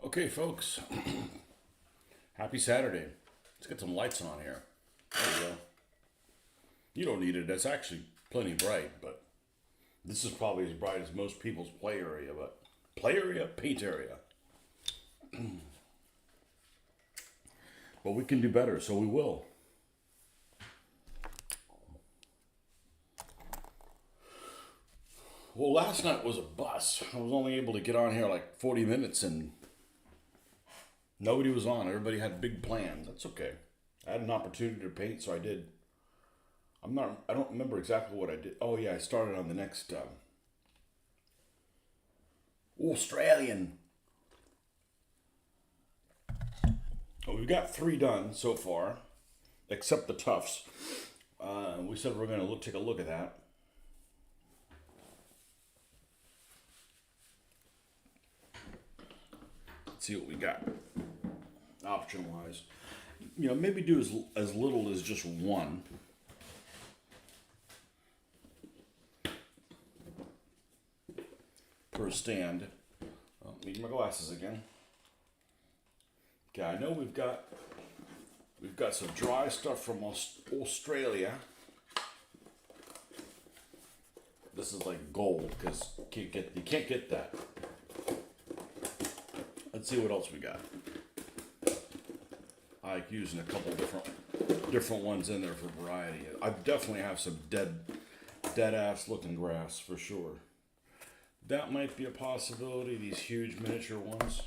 Okay, folks. Happy Saturday. Let's get some lights on here. There you go. You don't need it. It's actually plenty bright, but this is probably as bright as most people's play area. But play area, paint area. But we can do better, so we will. Well, last night was a bust. I was only able to get on here like 40 minutes and nobody was on. Everybody had big plans. That's okay. I had an opportunity to paint, so I did. I don't remember exactly what I did. Oh, yeah, I started on the next Australian. Well, we've got 3 done so far, except the tufts. We said we're going to take a look at that. Let's see what we got option wise. Maybe do as little as just one. Per stand. Need my glasses again. Okay, I know we've got some dry stuff from Australia. This is like gold because you can't get that. Let's see what else we got. I like using a couple different ones in there for variety. I definitely have some dead ass looking grass for sure. That might be a possibility. These huge miniature ones.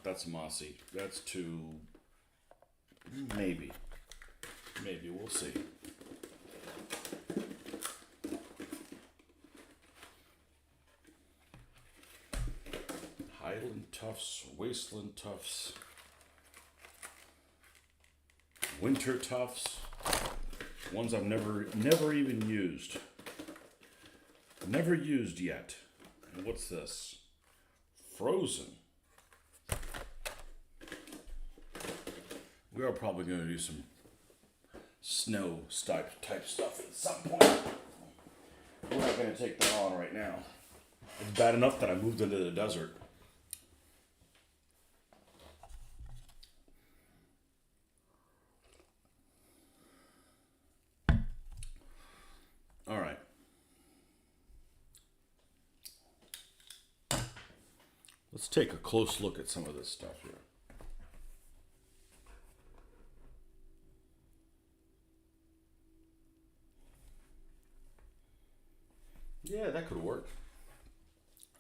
That's mossy. That's too. Maybe we'll see. Highland tufts, wasteland tufts, winter tufts, ones I've never even used. Never used yet. And what's this? Frozen. We are probably going to do some snow type stuff at some point. We're not going to take that on right now. It's bad enough that I moved into the desert. All right. Let's take a close look at some of this stuff here. Yeah, that could work.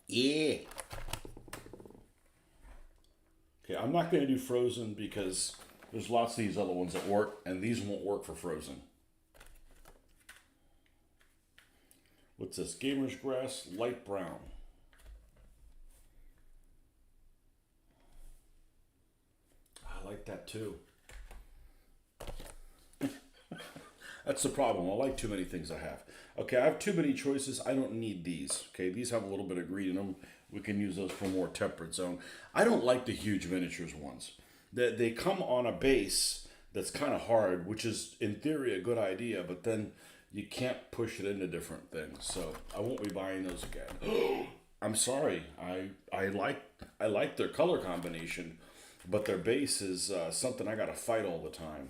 Yeah. Okay, I'm not going to do frozen because there's lots of these other ones that work, and these won't work for frozen. What's this? Gamer's grass, light brown. I like that too. That's the problem. I like too many things I have. Okay, I have too many choices. I don't need these. Okay, these have a little bit of green in them. We can use those for more temperate zone. I don't like the huge miniatures ones. They come on a base that's kind of hard, which is in theory a good idea, but then you can't push it into different things. So I won't be buying those again. I'm sorry. I like their color combination, but their base is something I gotta fight all the time.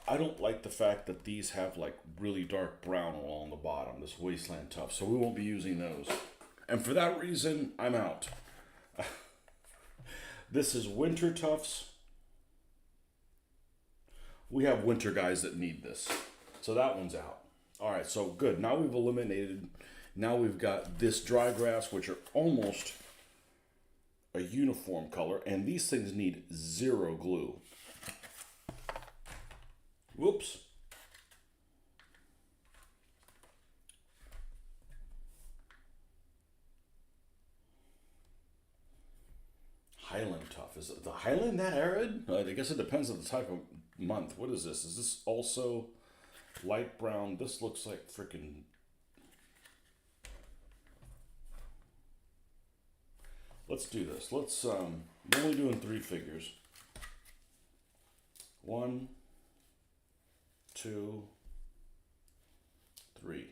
I don't like the fact that these have like really dark brown along the bottom, this wasteland tuff, so we won't be using those. And for that reason, I'm out. This is winter tufts. We have winter guys that need this. So that one's out. All right, so good. Now we've eliminated, now we've got this dry grass, which are almost a uniform color, and these things need 0 glue. Whoops. Highland tough. Is the Highland that arid? I guess it depends on the type of month. What is this? Is this also light brown? This looks like freaking. Let's do this. Let's we're only doing 3 figures. 1, 2, 3.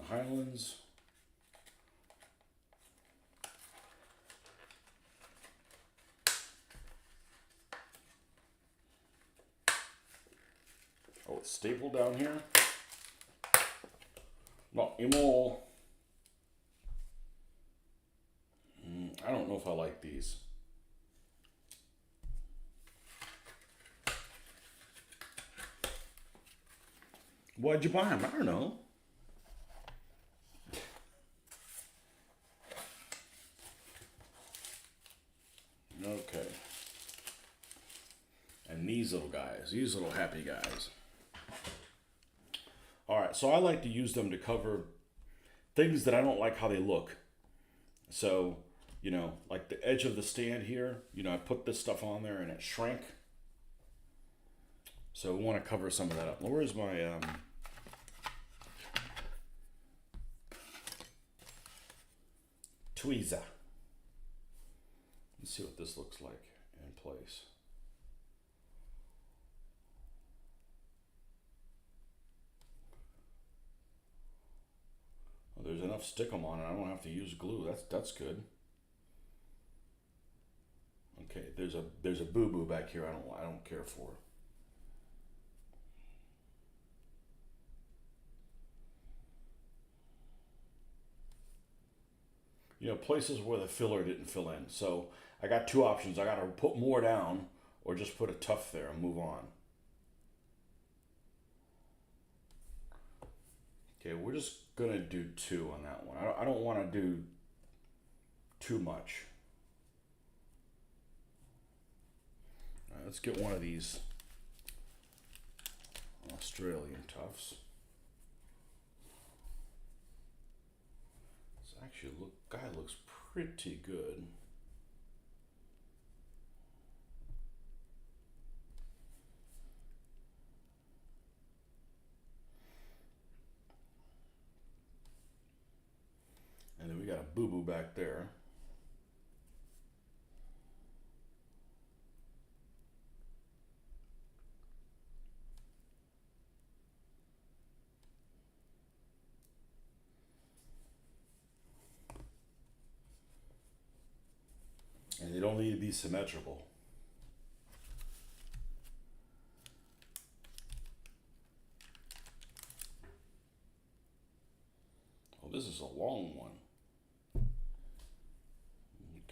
Highlands. Oh, it's stapled down here. Not anymore. I don't know if I like these. Why'd you buy them? I don't know. Okay. And these little guys, these little happy guys. All right, so I like to use them to cover things that I don't like how they look. So, like the edge of the stand here, I put this stuff on there and it shrank. So we want to cover some of that up. Where's my tweezer? Let's see what this looks like in place. Well, there's enough stickum on it. I don't have to use glue. That's good. Okay, there's a boo-boo back here. I don't care for. Places where the filler didn't fill in. So I got two options. I got to put more down or just put a tuft there and move on. Okay, we're just going to do two on that one. I don't want to do too much. All right, let's get one of these Australian tufts. Actually, guy looks pretty good. And then we got a boo-boo back there. And they don't need to be symmetrical. Oh, this is a long one.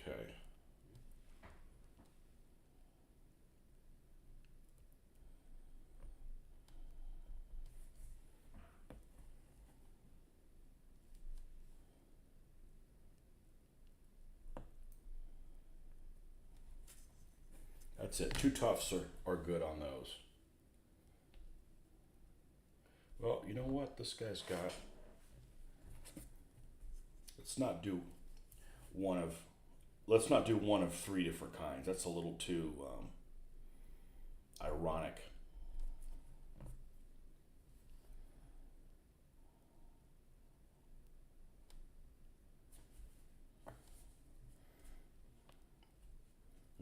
Okay. That's it. Two tufts are good on those. Well, you know what? This guy's got. Let's not do one of three different kinds. That's a little too ironic.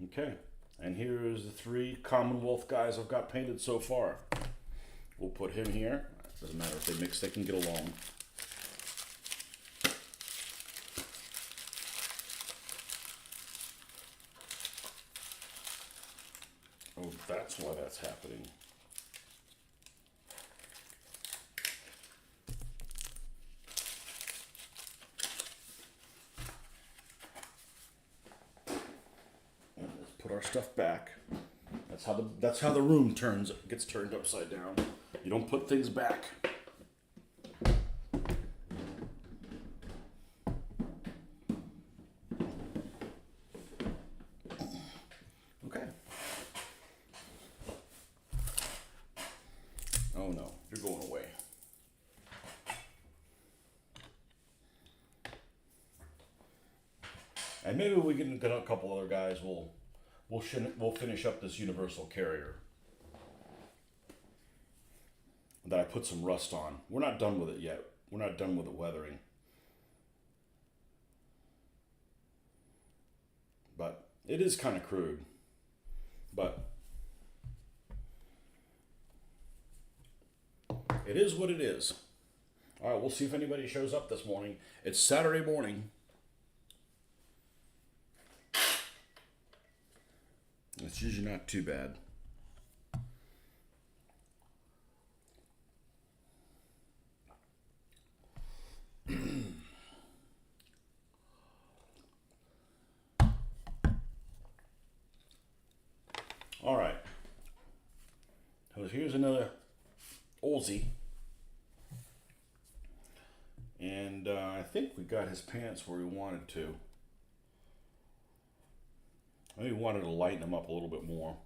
Okay. And here is the three Commonwealth guys I've got painted so far. We'll put him here. Doesn't matter if they mix, they can get along. Oh, that's why that's happening. Put our stuff back. That's how the room gets turned upside down. You don't put things back. Okay. Oh no, you're going away. And maybe we can get a couple other guys. We'll finish up this universal carrier that I put some rust on. We're not done with it yet. We're not done with the weathering. But it is kind of crude. But it is what it is. All right, we'll see if anybody shows up this morning. It's Saturday morning. It's usually not too bad. All right. So here's another Aussie. And I think we got his pants where we wanted to. Maybe we wanted to lighten them up a little bit more.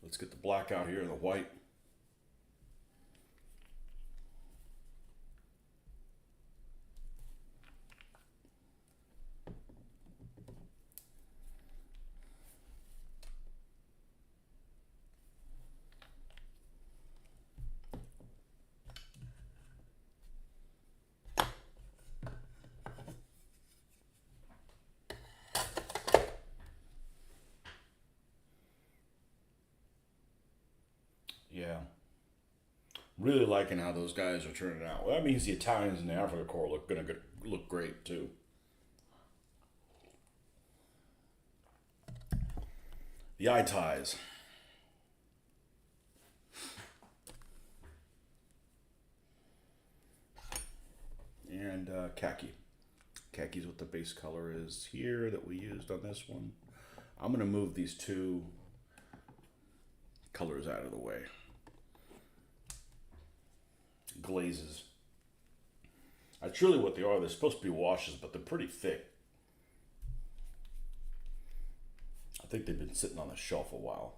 Let's get the black out here and the white. Yeah. Really liking how those guys are turning out. Well, that means the Italians and the Africa Corps look great too. The eye ties. And khaki. Khaki is what the base color is here that we used on this one. I'm going to move these two colors out of the way. Glazes. That's really what they are. They're supposed to be washes, but they're pretty thick. I think they've been sitting on the shelf a while.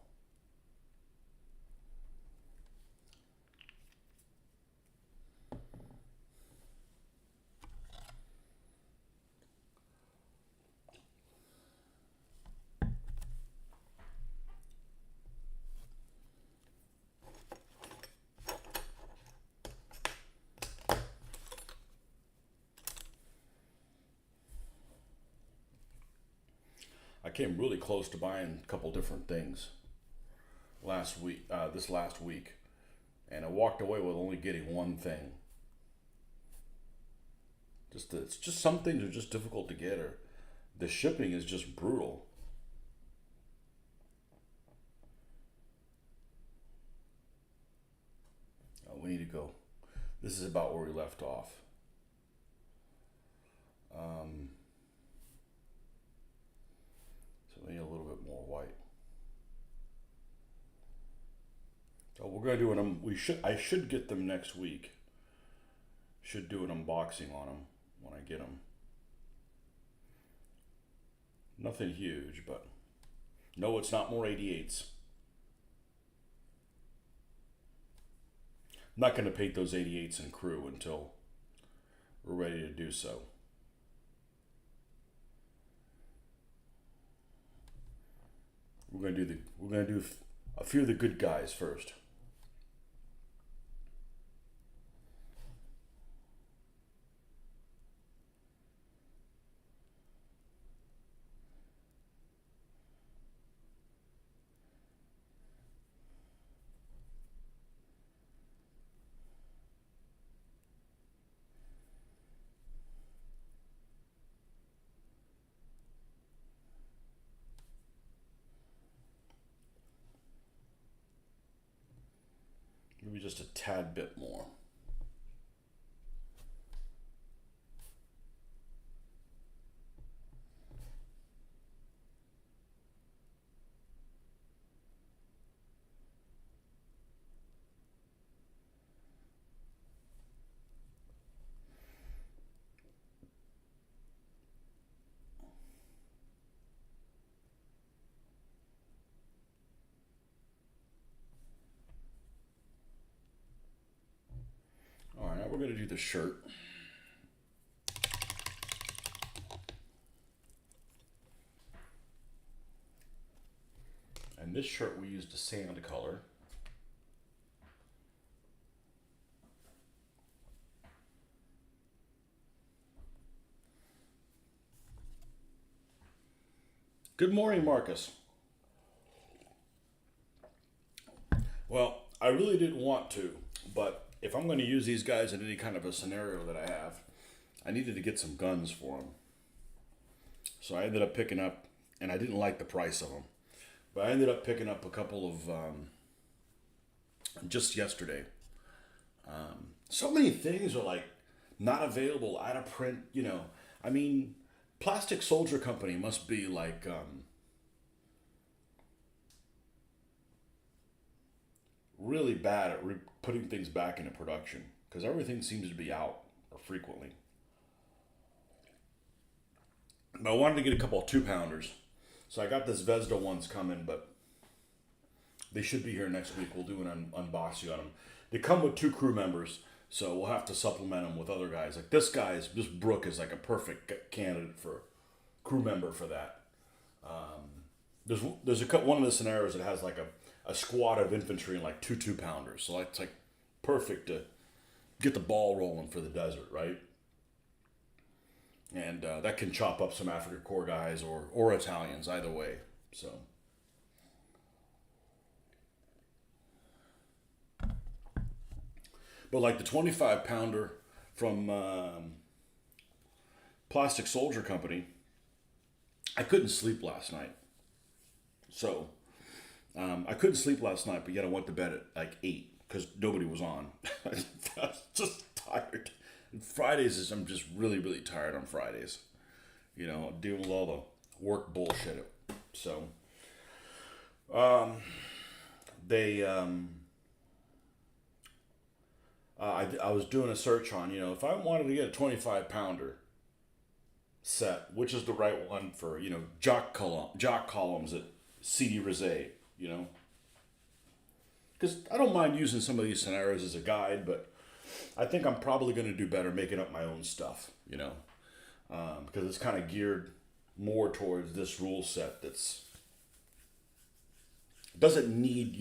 I came really close to buying a couple different things this last week, and I walked away with only getting one thing. It's just some things are just difficult to get, or the shipping is just brutal. We need to go. This is about where we left off. So we need a little bit more white. So we're gonna do an I should get them next week. Should do an unboxing on them when I get them. Nothing huge, but no, it's not more 88s. I'm not going to paint those 88s in crew until we're ready to do so. We're going to do a few of the good guys first. Maybe just a tad bit more. All right, now we're going to do the shirt. And this shirt we used a sand color. Good morning, Marcus. Well, I really didn't want to, but if I'm going to use these guys in any kind of a scenario that I have, I needed to get some guns for them. So I ended up picking up, and I didn't like the price of them, but I ended up picking up a couple of just yesterday. So many things are like not available, out of print. I mean, Plastic Soldier Company must be like really bad at putting things back into production because everything seems to be out or frequently. But I wanted to get a couple of 2 pounders. So I got this Vesda ones coming, but they should be here next week. We'll do an unboxing on them. They come with 2 crew members, so we'll have to supplement them with other guys. Like this Brook is like a perfect candidate for crew member for that. There's one of the scenarios that has like a squad of infantry and like 2 2 pounders. So it's like perfect to get the ball rolling for the desert, right? And that can chop up some African Corps guys or Italians either way. So, but like the 25 pounder from Plastic Soldier Company, I couldn't sleep last night. So I couldn't sleep last night, but yet I went to bed at like 8 because nobody was on. I was just tired. And Fridays is I'm just really really tired on Fridays. Dealing with all the work bullshit. So they I was doing a search on if I wanted to get a 25 pounder set, which is the right one for jock columns at CD Rizet, because I don't mind using some of these scenarios as a guide, but I think I'm probably going to do better making up my own stuff, because it's kind of geared more towards this rule set that's doesn't need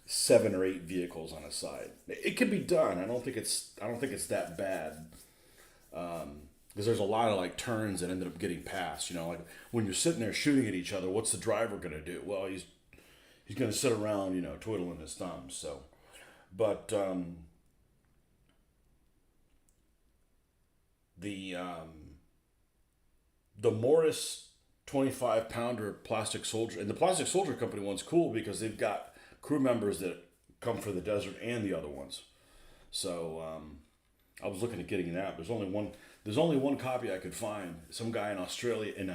7 or 8 vehicles on a side. It can be done. I don't think it's that bad. Because there's a lot of like turns that ended up getting passed. Like when you're sitting there shooting at each other, what's the driver gonna do? Well, he's gonna sit around, twiddling his thumbs. So, but the the Morris 25 pounder Plastic Soldier and the Plastic Soldier Company one's cool because they've got crew members that come for the desert and the other ones. So I was looking at getting that. There's only one. There's only one copy I could find. Some guy in Australia, in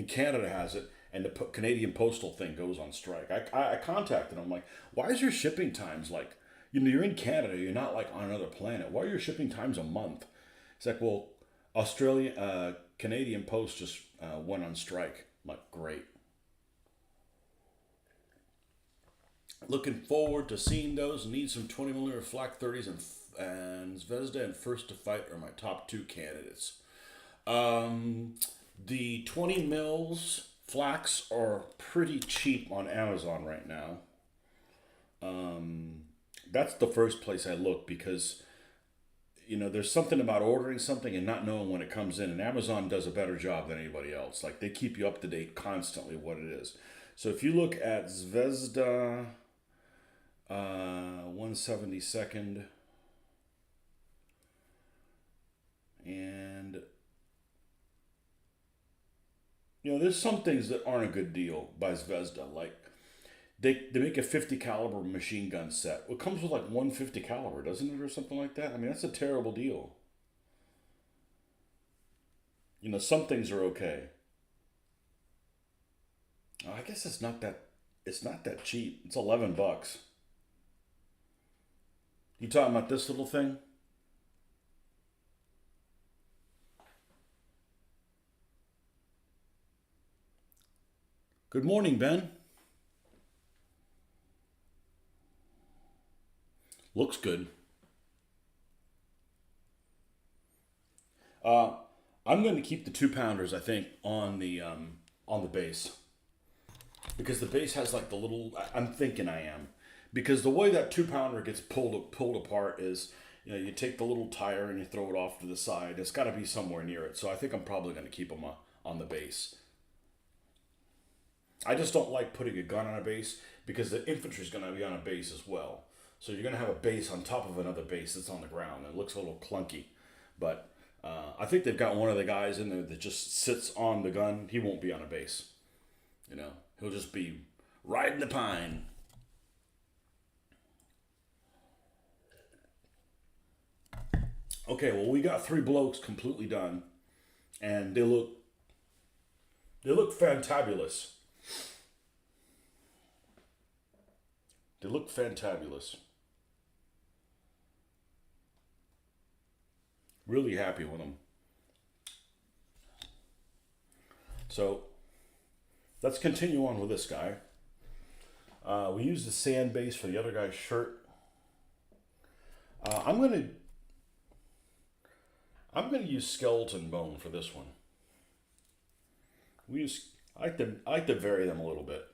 Canada has it, and the Canadian postal thing goes on strike. I contacted him. I'm like, why is your shipping times like, you're in Canada, you're not like on another planet. Why are your shipping times a month? He's like, well, Canadian Post just went on strike. I'm like, great. Looking forward to seeing those. Need some 20 millimeter flak 30s and Zvezda and First to Fight are my top 2 candidates. The 20 mils flax are pretty cheap on Amazon right now. That's the first place I look because there's something about ordering something and not knowing when it comes in, and Amazon does a better job than anybody else. Like they keep you up to date constantly what it is. So if you look at Zvezda 172nd and there's some things that aren't a good deal by Zvezda. Like they make a 50 caliber machine gun set. It comes with like 150 caliber, doesn't it, or something like that? I mean, that's a terrible deal. Some things are okay. I guess it's not that cheap. It's $11. You talking about this little thing? Good morning, Ben. Looks good. Uh, I'm going to keep the 2 pounders. I think on the base because the base has like the little. I'm thinking I am because the way that 2 pounder gets pulled apart is you take the little tire and you throw it off to the side. It's got to be somewhere near it. So I think I'm probably going to keep them on the base. I just don't like putting a gun on a base because the infantry is going to be on a base as well. So you're going to have a base on top of another base that's on the ground. It looks a little clunky, but I think they've got one of the guys in there that just sits on the gun. He won't be on a base. You know, he'll just be riding the pine. Okay, well, we got 3 blokes completely done, and they look fantabulous. They look fantabulous. Really happy with them. So let's continue on with this guy. We used the sand base for the other guy's shirt. I'm gonna use skeleton bone for this one. I like to vary them a little bit.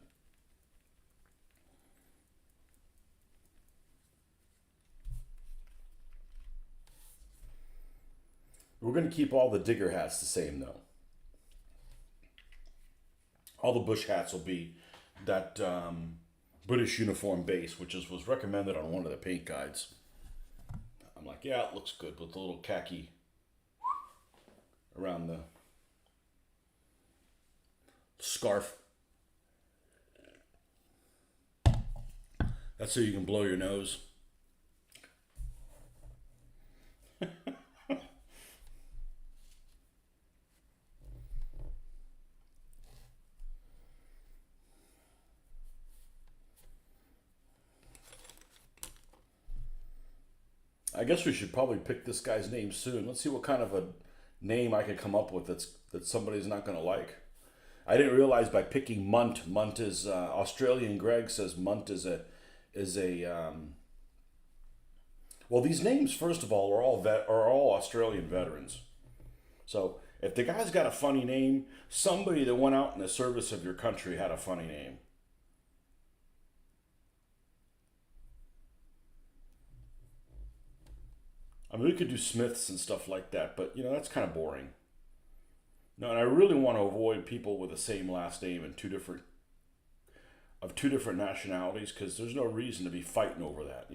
We're going to keep all the digger hats the same though. All the bush hats will be that British uniform base, which was recommended on one of the paint guides. I'm like, yeah, it looks good with the little khaki around the scarf. That's so you can blow your nose. I guess we should probably pick this guy's name soon. Let's see what kind of a name I could come up with that somebody's not going to like. I didn't realize by picking Munt. Munt is Australian. Greg says Munt is a. Well, these names, first of all, are all Australian veterans. So if the guy's got a funny name, somebody that went out in the service of your country had a funny name. I mean, we could do Smiths and stuff like that, but that's kind of boring. No, and I really want to avoid people with the same last name and two different nationalities because there's no reason to be fighting over that.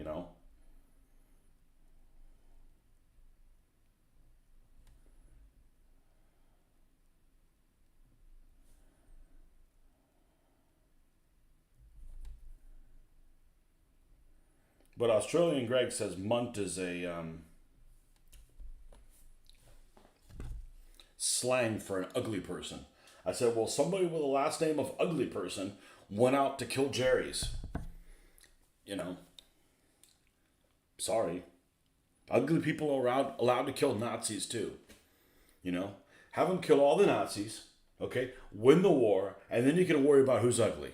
But Australian Greg says Munt is a slang for an ugly person. I said, well, somebody with a last name of ugly person went out to kill Jerry's. Sorry. Ugly people are allowed to kill Nazis too. Have them kill all the Nazis, okay? Win the war, and then you can worry about who's ugly.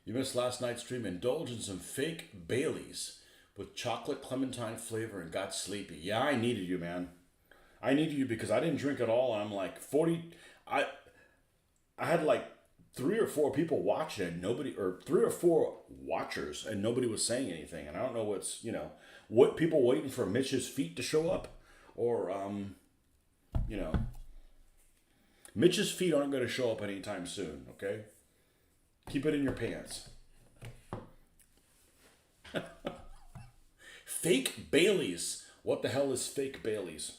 You missed last night's stream. Indulge in some fake Baileys with chocolate clementine flavor and got sleepy. Yeah, I needed you, man. I needed you because I didn't drink at all. And I'm like 40. I had like 3 or 4 people watching and nobody, or 3 or 4 watchers and nobody was saying anything. And I don't know what people waiting for Mitch's feet to show up or, Mitch's feet aren't going to show up anytime soon. Okay. Keep it in your pants. Fake Baileys. What the hell is fake Baileys?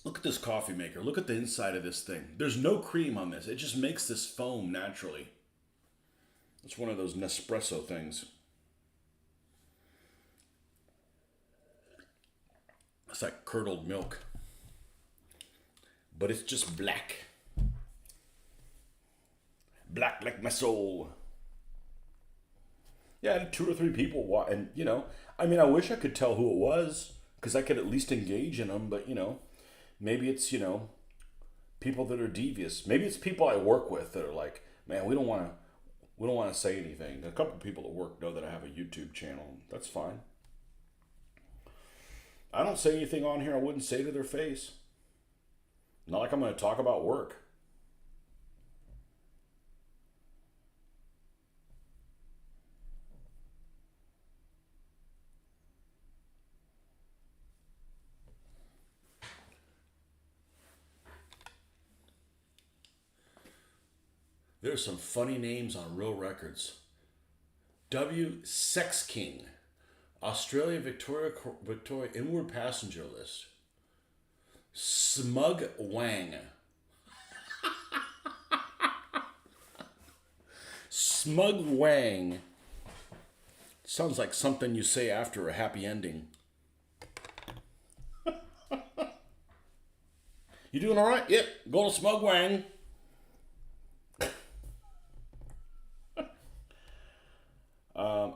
Look at this coffee maker. Look at the inside of this thing. There's no cream on this. It just makes this foam naturally. It's one of those Nespresso things. It's like curdled milk. But it's just black. Black like my soul. Yeah, I had 2 or 3 people watch, and I wish I could tell who it was because I could at least engage in them. But maybe it's people that are devious. Maybe it's people I work with that are like, man, we don't want to say anything. A couple of people at work know that I have a YouTube channel. That's fine. I don't say anything on here I wouldn't say to their face. Not like I'm going to talk about work. There's some funny names on real records. W. Sex King. Australia Victoria Inward Passenger List. Smug Wang. Smug Wang. Sounds like something you say after a happy ending. You doing all right? Yep. Go to Smug Wang.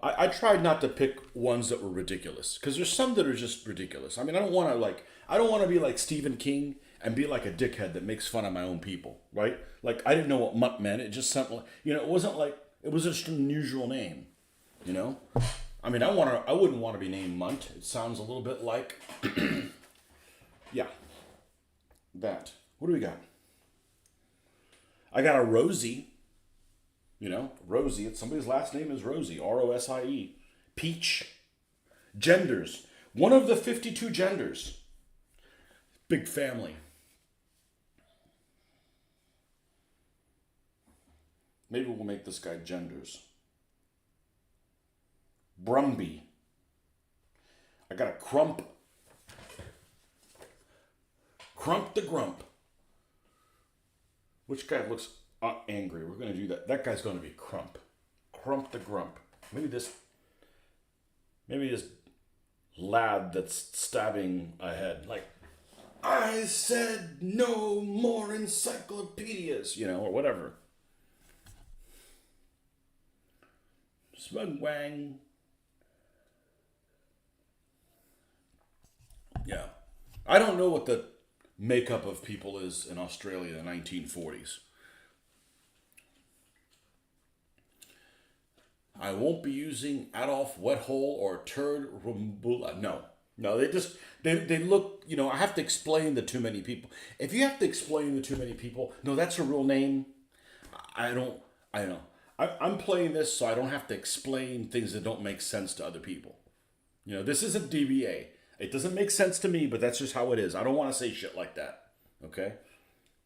I tried not to pick ones that were ridiculous because there's some that are just ridiculous. I mean, I don't want to be like Stephen King and be like a dickhead that makes fun of my own people, right? Like I didn't know what mutt meant. It just sounded like, it wasn't like it was just an unusual name, you know. I mean, I wouldn't want to be named Munt. It sounds a little bit like, yeah, that. What do we got? I got a Rosie. Rosie. It's somebody's last name is Rosie. Rosie. Peach. Genders. One of the 52 genders. Big family. Maybe we'll make this guy Genders. Brumby. I got a Crump. Crump the Grump. Which guy looks angry? We're going to do that. That guy's going to be Crump. Crump the Grump. Maybe this lad that's stabbing ahead. Like, I said no more encyclopedias, or whatever. Smug Wang. Yeah. I don't know what the makeup of people is in Australia in the 1940s. I won't be using Adolf Wethole or Turd Rumbula. No, they look, I have to explain the too many people. If you have to explain the too many people, no, that's a real name. I know. I'm playing this so I don't have to explain things that don't make sense to other people. This isn't DBA. It doesn't make sense to me, but that's just how it is. I don't want to say shit like that. Okay?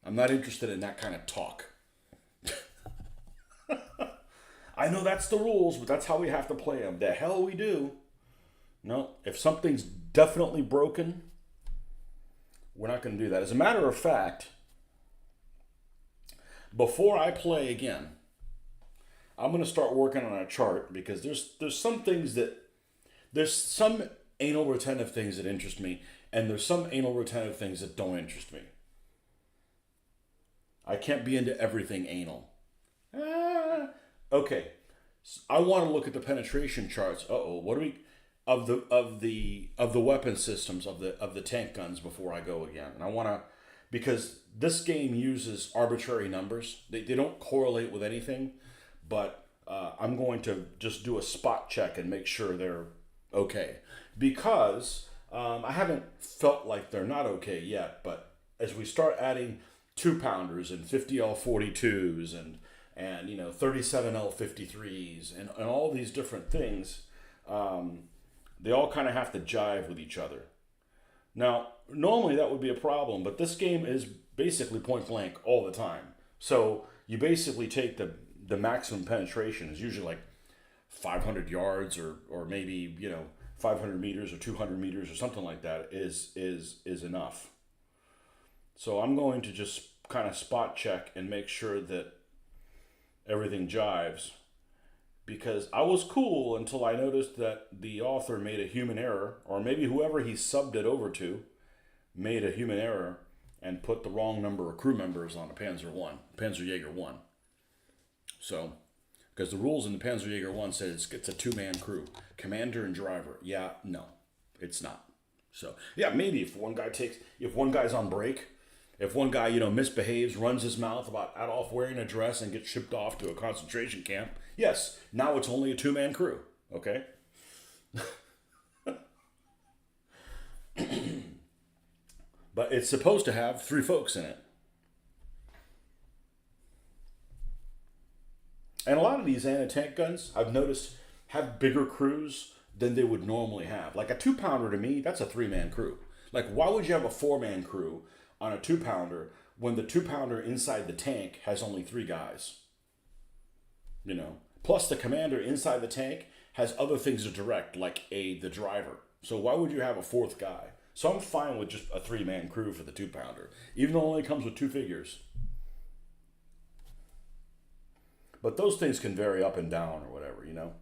I'm not interested in that kind of talk. I know that's the rules, but that's how we have to play them. The hell we do. No, if something's definitely broken, we're not going to do that. As a matter of fact, before I play again, I'm going to start working on a chart because there's some anal retentive things that interest me, and there's some anal retentive things that don't interest me. I can't be into everything anal. Okay, I want to look at the penetration charts. What do we of the weapon systems of the tank guns before I go again? And I want to, because this game uses arbitrary numbers. They don't correlate with anything, but I'm going to just do a spot check and make sure they're okay, because I haven't felt like they're not okay yet. But as we start adding 2-pounders and 50L42s and 37L53s and all these different things, they all kind of have to jive with each other. Now, normally that would be a problem, but this game is basically point blank all the time. So you basically take the maximum penetration is usually like 500 yards or maybe 500 meters or 200 meters or something like that is enough. So I'm going to just kind of spot check and make sure that everything jives, because I was cool until I noticed that the author made a human error, or maybe whoever he subbed it over to made a human error and put the wrong number of crew members on a Panzerjäger 1. So, because the rules in the Panzerjäger 1 says it's a 2-man crew, commander and driver. Yeah, no, it's not. So, yeah, maybe if one guy's on break, if one guy, misbehaves, runs his mouth about Adolf wearing a dress and gets shipped off to a concentration camp, yes, now it's only a 2-man crew, okay? But it's supposed to have 3 folks in it. And a lot of these anti-tank guns, I've noticed, have bigger crews than they would normally have. Like a 2-pounder to me, that's a 3-man crew. Like, why would you have a 4-man crew on a 2-pounder when the 2-pounder inside the tank has only 3 guys? You know, plus the commander inside the tank has other things to direct, like the driver. So why would you have a fourth guy? So I'm fine with just a 3-man crew for the 2-pounder, even though it only comes with 2 figures. But those things can vary up and down or whatever, you know.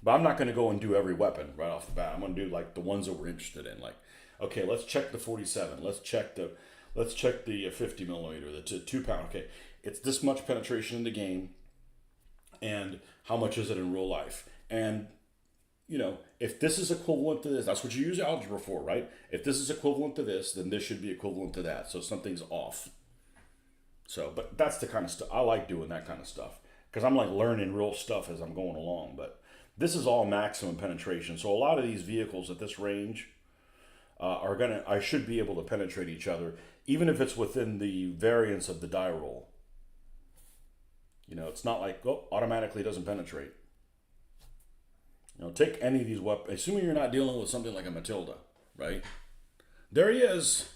But I'm not going to go and do every weapon right off the bat. I'm going to do like the ones that we're interested in. Like, okay, let's check the 47. Let's check the 50 millimeter, the 2 pound. Okay, it's this much penetration in the game, and how much is it in real life? And if this is equivalent to this, that's what you use algebra for, right? If this is equivalent to this, then this should be equivalent to that. So something's off. So, but that's the kind of stuff I like doing, that kind of stuff, because I'm like learning real stuff as I'm going along. But this is all maximum penetration. So a lot of these vehicles at this range I should be able to penetrate each other, even if it's within the variance of the die roll. It's not like, oh, automatically doesn't penetrate. Take any of these weapons, assuming you're not dealing with something like a Matilda, right? There he is.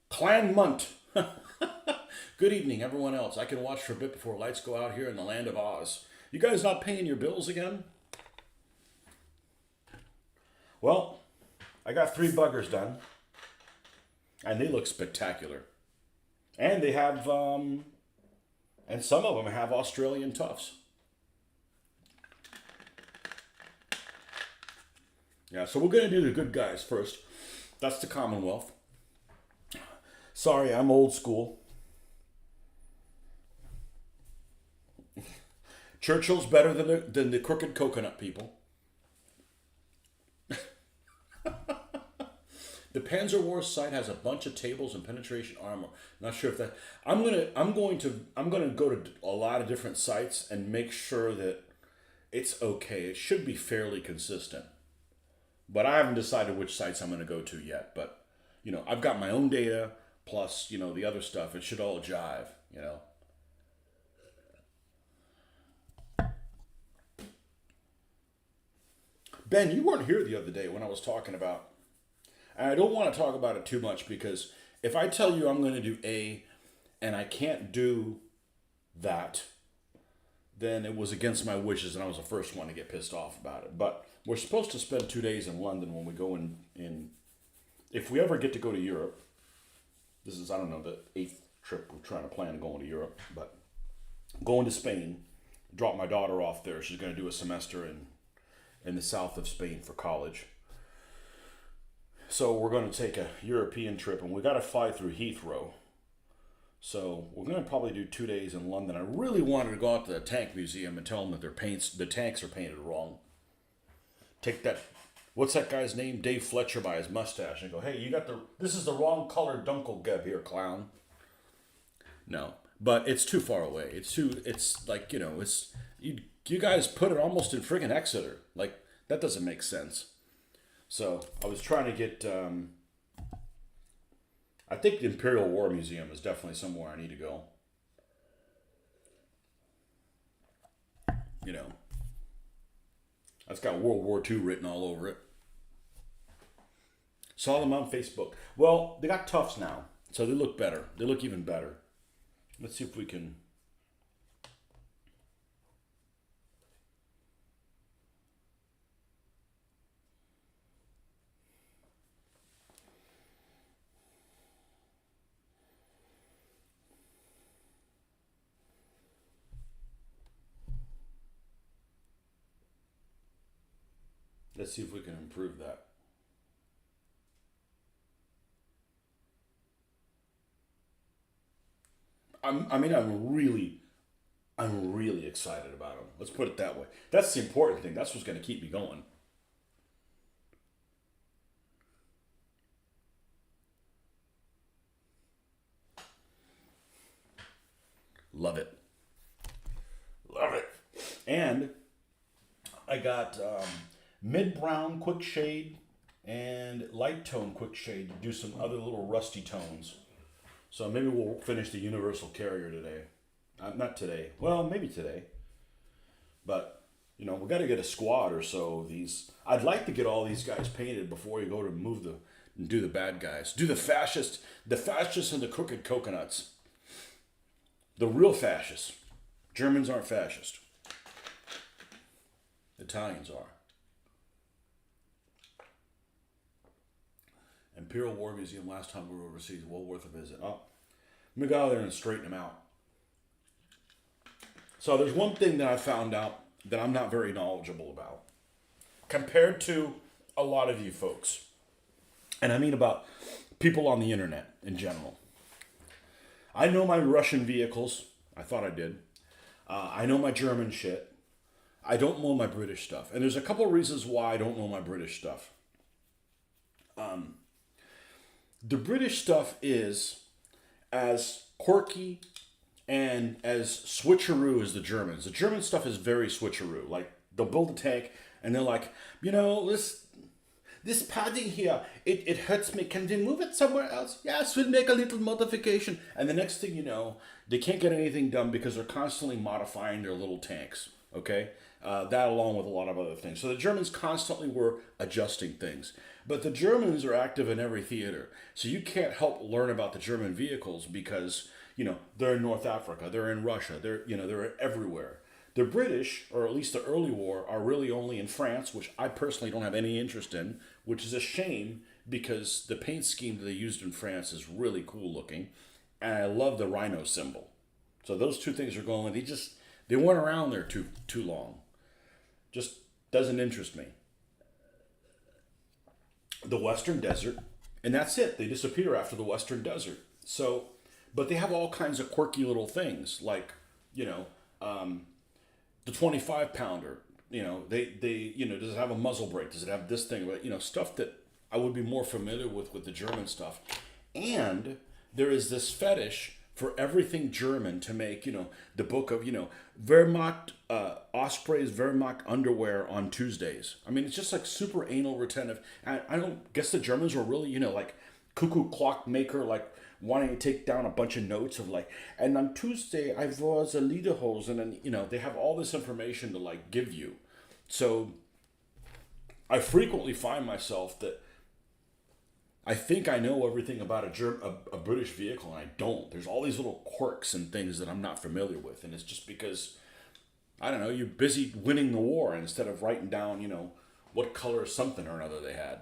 Clan Munt. Good evening, everyone else. I can watch for a bit before lights go out here in the land of Oz. You guys not paying your bills again? Well, I got 3 buggers done, and they look spectacular. And they have, and some of them have Australian toughs. Yeah, so we're going to do the good guys first. That's the Commonwealth. Sorry, I'm old school. Churchill's better than the crooked coconut people. The Panzer Wars site has a bunch of tables and penetration armor. Not sure if that. I'm going to go to a lot of different sites and make sure that it's okay. It should be fairly consistent. But I haven't decided which sites I'm going to go to yet. But, I've got my own data plus, the other stuff. It should all jive, Ben, you weren't here the other day when I was talking about, and I don't want to talk about it too much, because if I tell you I'm going to do A and I can't do that, then it was against my wishes and I was the first one to get pissed off about it. But we're supposed to spend 2 days in London when we go in if we ever get to go to Europe. This is, I don't know, the 8th trip we're trying to plan going to Europe, but going to Spain, drop my daughter off there. She's going to do a semester in the south of Spain for college. So we're going to take a European trip, and we got to fly through Heathrow. So we're going to probably do 2 days in London. I really wanted to go out to the tank museum and tell them that the tanks are painted wrong. Take that, what's that guy's name? Dave Fletcher, by his mustache, and go, hey, this is the wrong color Dunkelgeb here, clown. No, but it's too far away. It's like, you guys put it almost in friggin' Exeter. Like, that doesn't make sense. So I was trying to get, I think the Imperial War Museum is definitely somewhere I need to go. That's got World War II written all over it. Saw them on Facebook. Well, they got Tufts now, so they look better. They look even better. Let's see if we can. Let's see if we can improve that. I'm really excited about them. Let's put it that way. That's the important thing. That's what's going to keep me going. Love it. Love it. And I got mid brown quick shade and light tone quick shade to do some other little rusty tones. So maybe we'll finish the Universal Carrier today. Not today. Well, maybe today. But, we got to get a squad or so of these. I'd like to get all these guys painted before you go to and do the bad guys. Do the fascists and the crooked coconuts. The real fascists. Germans aren't fascist. Italians are. Imperial War Museum, last time we were overseas, well worth a visit. Oh, let me go out there and straighten them out. So there's one thing that I found out that I'm not very knowledgeable about compared to a lot of you folks. And I mean about people on the internet in general. I know my Russian vehicles. I thought I did. I know my German shit. I don't know my British stuff. And there's a couple of reasons why I don't know my British stuff. The British stuff is as quirky and as switcheroo as the Germans. The German stuff is very switcheroo. Like, they'll build a tank and they're like, this padding here, it hurts me. Can they move it somewhere else? Yes, we'll make a little modification. And the next thing you know, they can't get anything done because they're constantly modifying their little tanks. Okay? That along with a lot of other things. So the Germans constantly were adjusting things. But the Germans are active in every theater. So you can't help learn about the German vehicles because, they're in North Africa, they're in Russia, they're everywhere. The British, or at least the early war, are really only in France, which I personally don't have any interest in, which is a shame because the paint scheme that they used in France is really cool looking. And I love the rhino symbol. So those two things are going, they weren't around there too long. Just doesn't interest me. The Western Desert, and that's it. They disappear after the Western Desert. So, but they have all kinds of quirky little things, like, the 25 pounder, does it have a muzzle brake? Does it have this thing? But, stuff that I would be more familiar with the German stuff. And there is this fetish for everything German to make, the book of, Wehrmacht, Osprey's Wehrmacht underwear on Tuesdays. I mean, it's just like super anal retentive. I don't guess the Germans were really, like cuckoo clock maker, like wanting to take down a bunch of notes of like, and on Tuesday I wore the lederhosen, and then, they have all this information to like give you. So I frequently find myself that I think I know everything about a British vehicle, and I don't. There's all these little quirks and things that I'm not familiar with, and it's just because, I don't know, you're busy winning the war instead of writing down, what color something or another they had.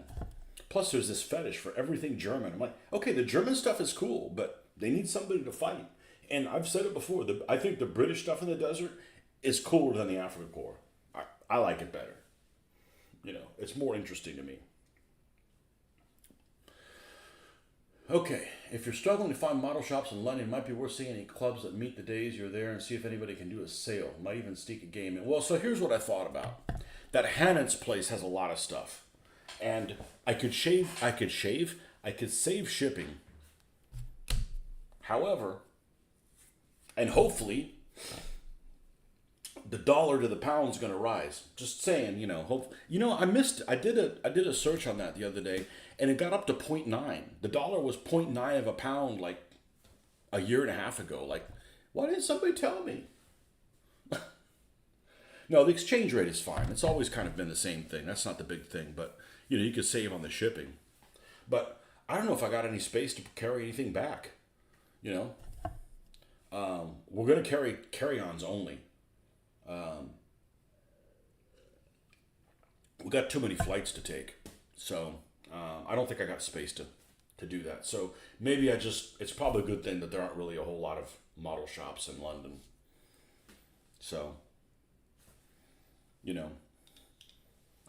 Plus, there's this fetish for everything German. I'm like, okay, the German stuff is cool, but they need somebody to fight. And I've said it before, I think the British stuff in the desert is cooler than the African Corps. I like it better. It's more interesting to me. Okay, if you're struggling to find model shops in London, it might be worth seeing any clubs that meet the days you're there and see if anybody can do a sale. Might even sneak a game in. Well, so here's what I thought about. That Hannon's place has a lot of stuff. And I could save shipping. However, and hopefully, the dollar to the pound is going to rise. Just saying, I did a search on that the other day, and it got up to 0.9. The dollar was 0.9 of a pound like a year and a half ago. Like, why didn't somebody tell me? No, the exchange rate is fine. It's always kind of been the same thing. That's not the big thing, but you could save on the shipping. But I don't know if I got any space to carry anything back. We're going to carry carry-ons only. We got too many flights to take, so I don't think I got space to do that. So maybe it's probably a good thing that there aren't really a whole lot of model shops in London. So,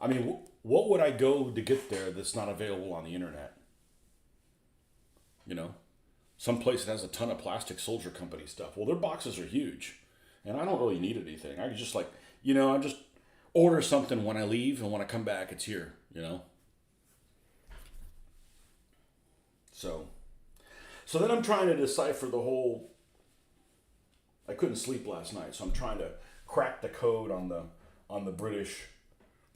I mean, what would I go to get there that's not available on the internet? Some place that has a ton of plastic soldier company stuff. Well, their boxes are huge, and I don't really need anything. I just I just order something when I leave, and when I come back, it's here. So then I'm trying to decipher the whole. I couldn't sleep last night, so I'm trying to crack the code on the British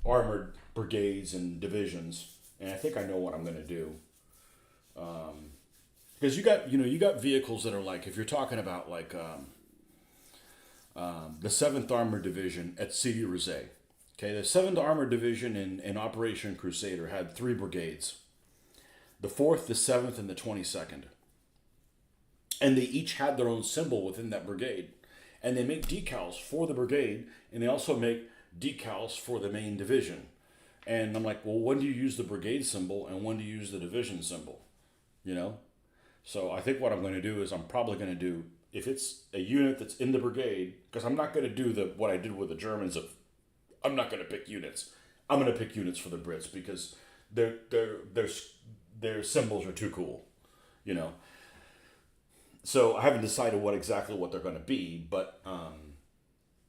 armored brigades and divisions, and I think I know what I'm going to do. Because you got vehicles that are like, if you're talking about like the 7th Armored Division at Sidi Rezai. Okay, the 7th Armored Division in Operation Crusader had 3 brigades. the 4th, the 7th, and the 22nd. And they each had their own symbol within that brigade. And they make decals for the brigade, and they also make decals for the main division. And I'm like, well, when do you use the brigade symbol and when do you use the division symbol? You know? So I think what I'm going to do is I'm probably going to do, if it's a unit that's in the brigade, because I'm not going to do what I did with the Germans of, I'm not going to pick units. I'm going to pick units for the Brits because their symbols are too cool, you know. So I haven't decided exactly what they're going to be, but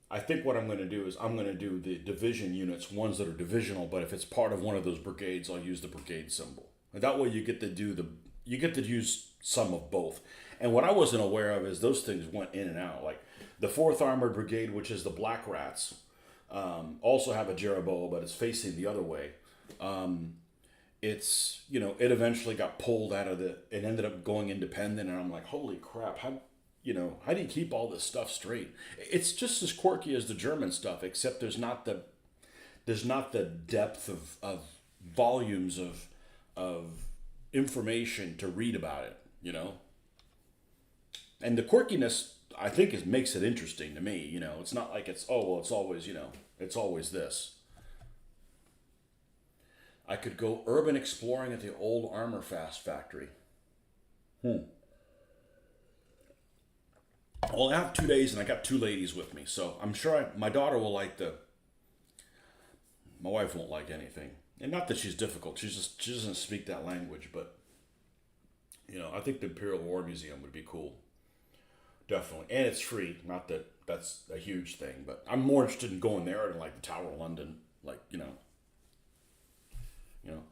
I think what I'm going to do is I'm going to do the division units, ones that are divisional. But if it's part of one of those brigades, I'll use the brigade symbol. And that way, you get to use some of both. And what I wasn't aware of is those things went in and out. Like the 4th Armored Brigade, which is the Black Rats, also have a Jeroboam, but it's facing the other way. It's, it eventually got pulled out of it ended up going independent. And I'm like, holy crap, how do you keep all this stuff straight? It's just as quirky as the German stuff, except there's not the depth of volumes of information to read about it, And the quirkiness, I think, makes it interesting to me, It's not like it's always, it's always this. I could go urban exploring at the old Armor Fast factory. Well, I have 2 days and I got 2 ladies with me, so I'm sure my daughter will like my wife won't like anything. And not that she's difficult, she doesn't speak that language, but, I think the Imperial War Museum would be cool. Definitely. And it's free, not that that's a huge thing, but I'm more interested in going there than like the Tower of London,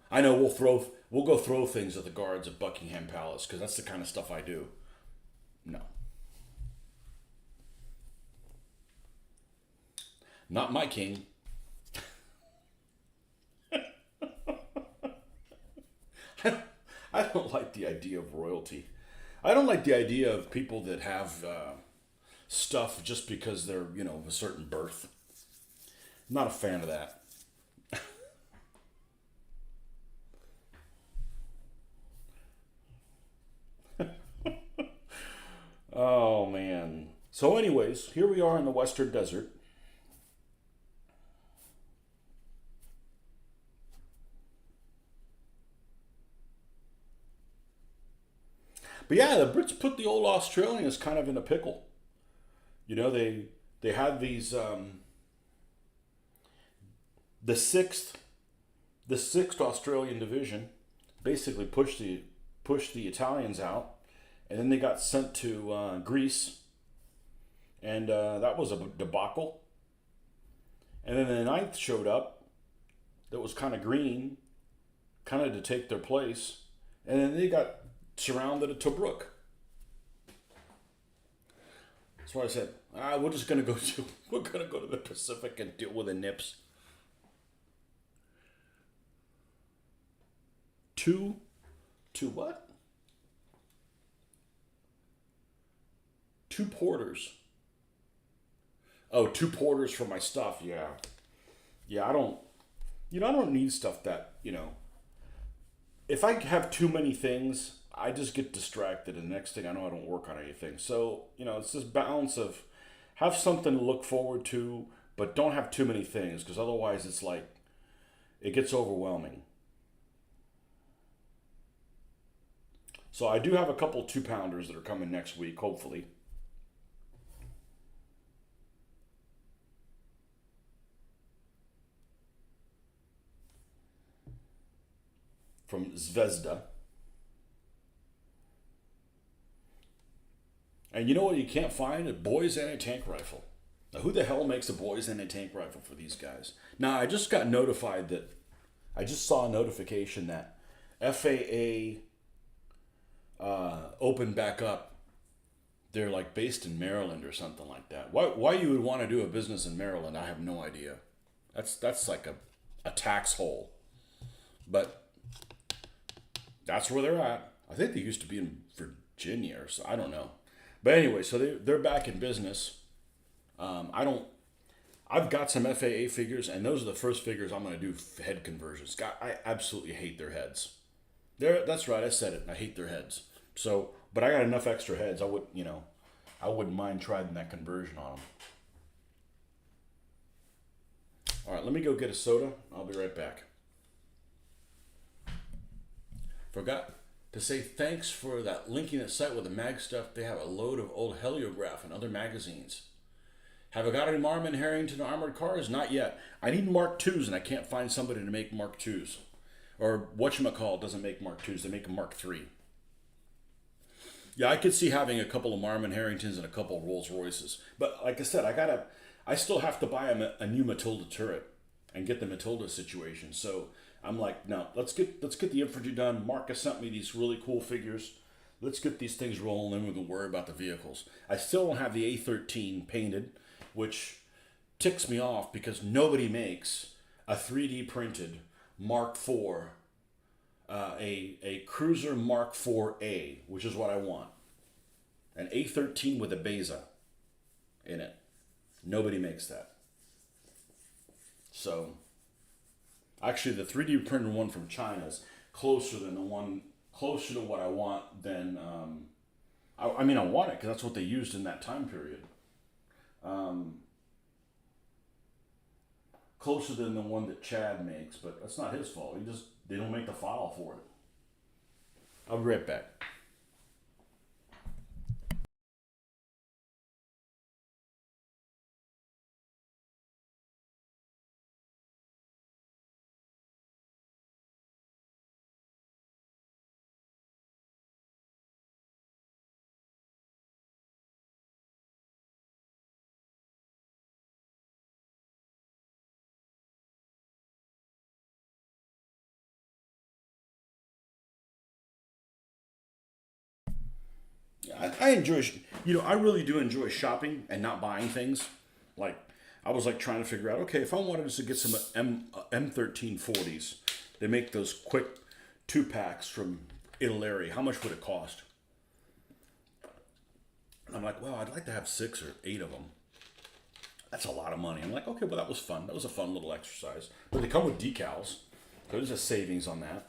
I know we'll go throw things at the guards at Buckingham Palace because that's the kind of stuff I do. No. Not my king. I don't like the idea of royalty. I don't like the idea of people that have stuff just because they're, of a certain birth. I'm not a fan of that. Oh, man. So anyways, here we are in the Western Desert. But yeah, the Brits put the old Australians kind of in a pickle. They had these the sixth Australian Division basically pushed the Italians out, and then they got sent to Greece, and that was a debacle. And then the ninth showed up, that was kind of green, kind of to take their place, and then they got surrounded at Tobruk. That's why I said, we're gonna go to the Pacific and deal with the nips. Two what? 2 porters. Oh, 2 porters for my stuff. Yeah. I don't need stuff that, if I have too many things, I just get distracted, and the next thing I know, I don't work on anything. So, it's this balance of have something to look forward to, but don't have too many things, because otherwise it's like, it gets overwhelming. So I do have a couple 2-pounders that are coming next week, hopefully. From Zvezda. And you know what you can't find? A boys anti-tank rifle. Now, who the hell makes a boys anti-tank rifle for these guys? Now, I just got notified I just saw a notification that FAA opened back up. They're like based in Maryland or something like that. Why you would want to do a business in Maryland, I have no idea. That's like a tax hole. But that's where they're at. I think they used to be in Virginia or so. I don't know. But anyway, so they're back in business. I've got some FAA figures, and those are the first figures I'm going to do head conversions. I absolutely hate their heads. There, that's right. I said it. I hate their heads. So, but I got enough extra heads. I would, I wouldn't mind trying that conversion on them. All right, let me go get a soda. I'll be right back. Forgot to say thanks for that linking that site with the mag stuff. They have a load of old Heliograph and other magazines. Have I got any Marmon Harrington armored cars? Not yet. I need Mark IIs, and I can't find somebody to make Mark IIs. Or whatchamacallit doesn't make Mark IIs. They make a Mark III. Yeah, I could see having a couple of Marmon Harringtons and a couple of Rolls Royces. But like I said, I still have to buy a new Matilda turret and get the Matilda situation. So I'm like, no, let's get the infantry done. Marcus sent me these really cool figures. Let's get these things rolling, and we can worry about the vehicles. I still don't have the A13 painted, which ticks me off because nobody makes a 3D printed Mark IV, a Cruiser Mark IV-A, which is what I want. An A13 with a Beza in it. Nobody makes that. So, actually, the 3D printed one from China is closer to what I want than. I mean, I want it because that's what they used in that time period. Closer than the one that Chad makes, but that's not his fault. They don't make the file for it. I'll be right back. I enjoy, I really do enjoy shopping and not buying things. Like, I was like trying to figure out, okay, if I wanted to get some M1340s, they make those quick 2-packs from Italy. How much would it cost? And I'm like, well, I'd like to have 6 or 8 of them. That's a lot of money. I'm like, okay, well, that was fun. That was a fun little exercise. But they come with decals. So there's a savings on that.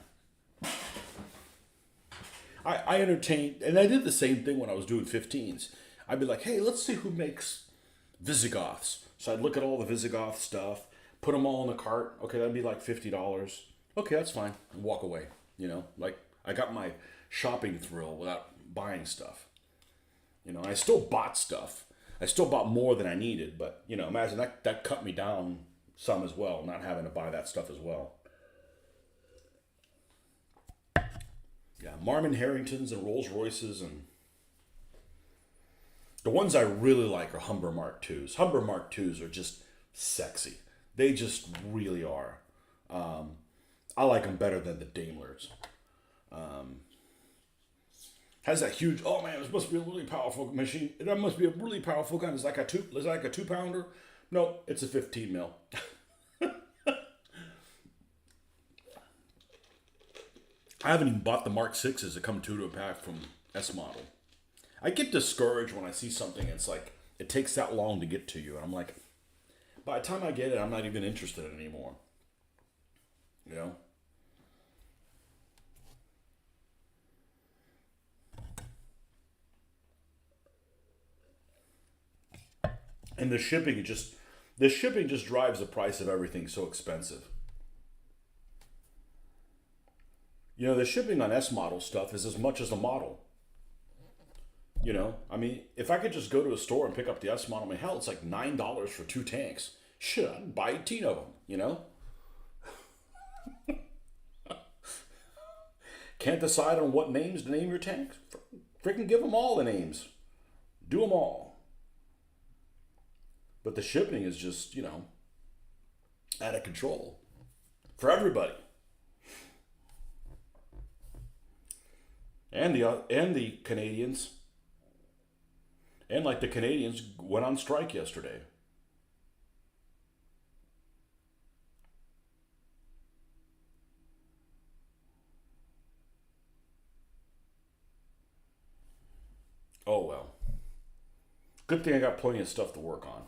I entertained, and I did the same thing when I was doing 15s. I'd be like, hey, let's see who makes Visigoths. So I'd look at all the Visigoth stuff, put them all in the cart. Okay, that'd be like $50. Okay, that's fine. And walk away. Like I got my shopping thrill without buying stuff. I still bought stuff. I still bought more than I needed, but imagine that cut me down some as well, not having to buy that stuff as well. Yeah, Marmon Harringtons and Rolls Royces, and the ones I really like are Humber Mark IIs. Humber Mark IIs are just sexy. They just really are. I like them better than the Daimlers. Has that huge? Oh man, this must be a really powerful machine. That must be a really powerful gun. It's like a 2-pounder. No, it's a 15 mil. I haven't even bought the Mark 6s that come 2-pack from S model. I get discouraged when I see something. It's like it takes that long to get to you, and I'm like, by the time I get it, I'm not even interested in it anymore. You know. And the shipping just drives the price of everything so expensive. The shipping on S model stuff is as much as the model. I mean, if I could just go to a store and pick up the S model, I mean, hell, it's like $9 for 2 tanks. Shit, I'd buy 18 of them. Can't decide on what names to name your tanks? Freaking give them all the names. Do them all. But the shipping is just, out of control for everybody. And the Canadians, and like the Canadians went on strike yesterday. Oh well. Good thing I got plenty of stuff to work on.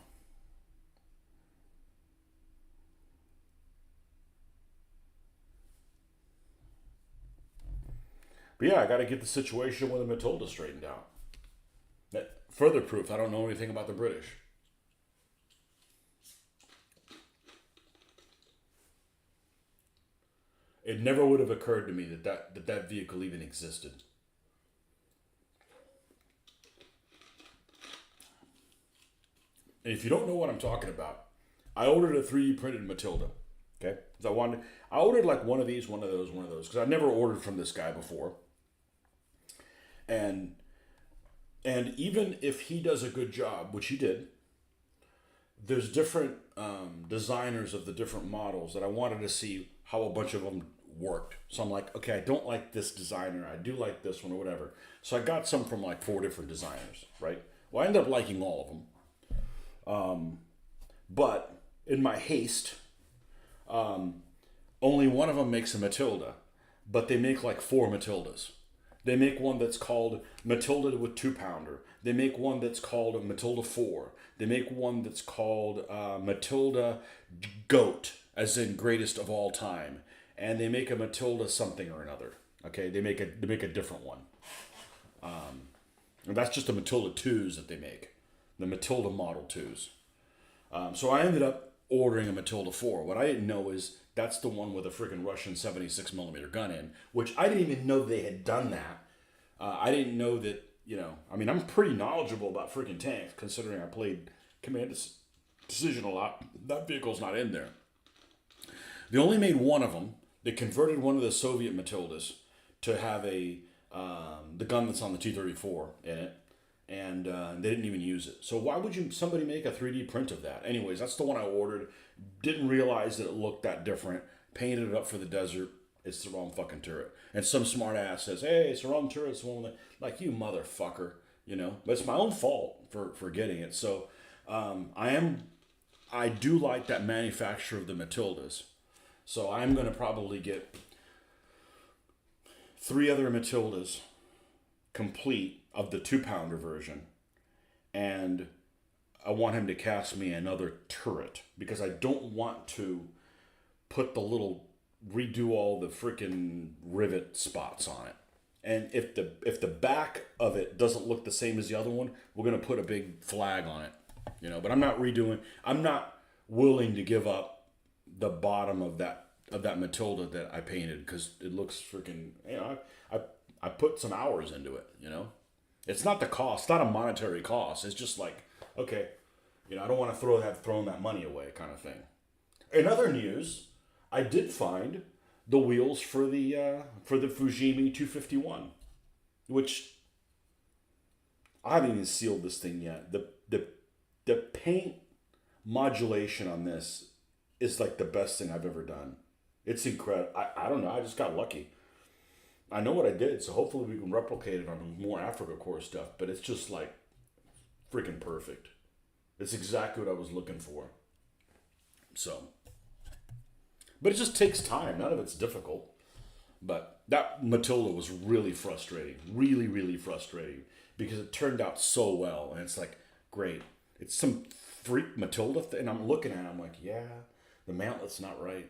But yeah, I got to get the situation with the Matilda straightened out. That further proof I don't know anything about the British. It never would have occurred to me that vehicle even existed. And if you don't know what I'm talking about, I ordered a 3D printed Matilda. Okay, because I ordered like one of these, one of those, because I never ordered from this guy before. And even if he does a good job, which he did, there's different designers of the different models that I wanted to see how a bunch of them worked. So I'm like, okay, I don't like this designer. I do like this one or whatever. So I got some from like 4 different designers, right? Well, I ended up liking all of them. But in my haste, only one of them makes a Matilda, but they make like 4 Matildas. They make one that's called Matilda with 2-pounder. They make one that's called Matilda 4. They make one that's called Matilda Goat, as in greatest of all time. And they make a Matilda something or another. Okay, they make a different one. And that's just the Matilda 2s that they make. The Matilda Model 2s. So I ended up ordering a Matilda 4. What I didn't know is that's the one with a freaking Russian 76mm gun in, which I didn't even know they had done that. I didn't know that, I mean, I'm pretty knowledgeable about freaking tanks, considering I played Command Decision a lot. That vehicle's not in there. They only made one of them. They converted one of the Soviet Matildas to have the gun that's on the T-34 in it. And they didn't even use it. So why would somebody make a 3D print of that? Anyways, that's the one I ordered. Didn't realize that it looked that different. Painted it up for the desert. It's the wrong fucking turret. And some smart ass says, hey, it's the wrong turret. It's the one like, you motherfucker, But it's my own fault for getting it. So I do like that manufacturer of the Matildas. So I'm going to probably get 3 other Matildas complete of the 2-pounder version, and I want him to cast me another turret because I don't want to redo all the freaking rivet spots on it. And if the back of it doesn't look the same as the other one, we're gonna put a big flag on it, But I'm not willing to give up the bottom of that Matilda that I painted because it looks freaking. I put some hours into it, It's not the cost, it's not a monetary cost. It's just like, okay, I don't want to have thrown that money away kind of thing. In other news, I did find the wheels for the Fujimi 251, which I haven't even sealed this thing yet. The paint modulation on this is like the best thing I've ever done. It's incredible. I don't know. I just got lucky. I know what I did, so hopefully we can replicate it on more Africa Corps stuff, but it's just like freaking perfect. It's exactly what I was looking for. So, but it just takes time. None of it's difficult. But that Matilda was really frustrating. Really, really frustrating. Because it turned out so well. And it's like, great. It's some freak Matilda thing. And I'm looking at it, I'm like, yeah, the mantlet's not right.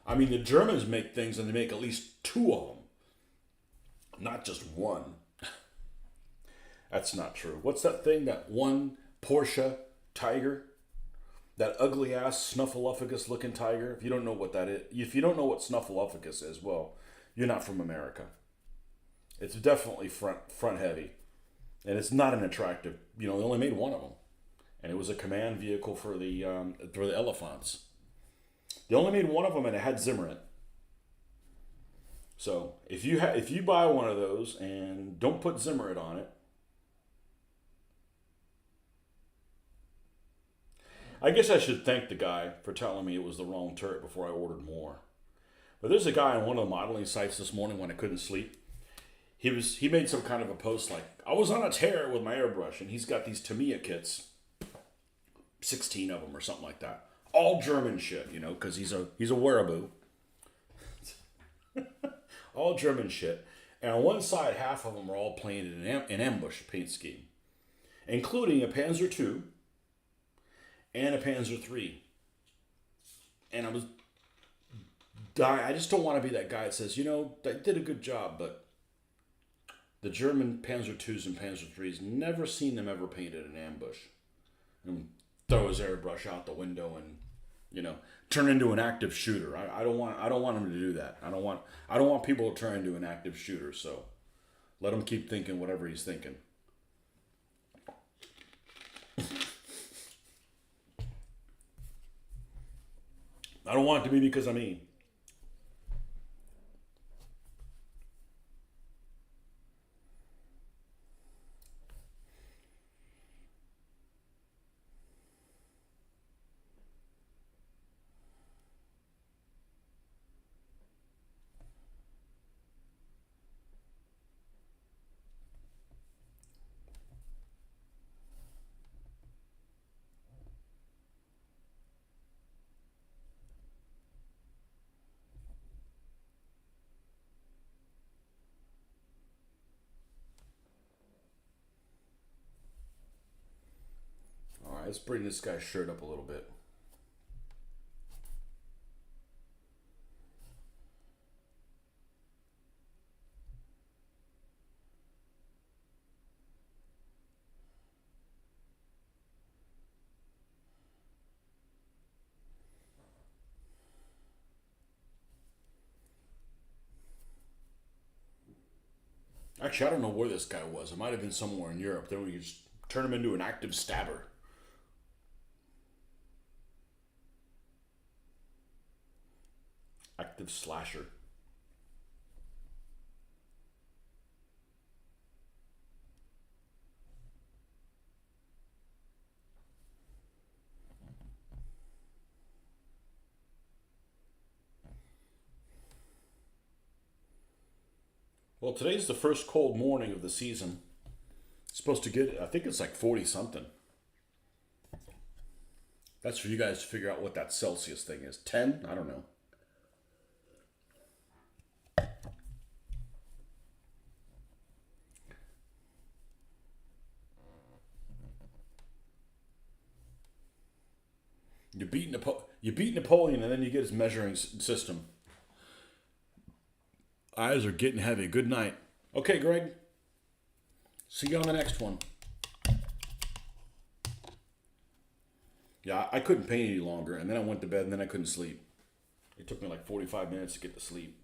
I mean, the Germans make things and they make at least 2 of them. Not just one. That's not true. What's that thing, that one Porsche Tiger? That ugly ass Snuffleupagus looking tiger? If you don't know what that is, if you don't know what Snuffleupagus is, well, you're not from America. It's definitely front heavy. And it's not an attractive, they only made one of them. And it was a command vehicle for the elephants. They only made one of them and it had Zimmer in it. So if you buy one of those and don't put Zimmer on it, I guess I should thank the guy for telling me it was the wrong turret before I ordered more. But there's a guy on one of the modeling sites this morning when I couldn't sleep. He made some kind of a post like, I was on a tear with my airbrush, and he's got these Tamiya kits, 16 of them or something like that. All German shit, because he's a wearaboo. All German shit. And on one side, half of them are all painted in an ambush paint scheme, including a Panzer II and a Panzer III. and I was dying. I just don't want to be that guy that says, I did a good job, but the German Panzer IIs and Panzer IIIs, never seen them ever painted an ambush. And throw his airbrush out the window and, turn into an active shooter. I don't want him to do that. I don't want people to turn into an active shooter, so let him keep thinking whatever he's thinking. I don't want it to be because I'm me. All right, let's bring this guy's shirt up a little bit. Actually, I don't know where this guy was. It might have been somewhere in Europe. Then we could just turn him into an active stabber. Active slasher. Well, today's the first cold morning of the season. It's supposed to get, I think it's like 40 something. That's for you guys to figure out what that Celsius thing is. 10? I don't know. You beat Napoleon, and then you get his measuring system. Eyes are getting heavy. Good night. Okay, Greg. See you on the next one. Yeah, I couldn't paint any longer, and then I went to bed, and then I couldn't sleep. It took me like 45 minutes to get to sleep.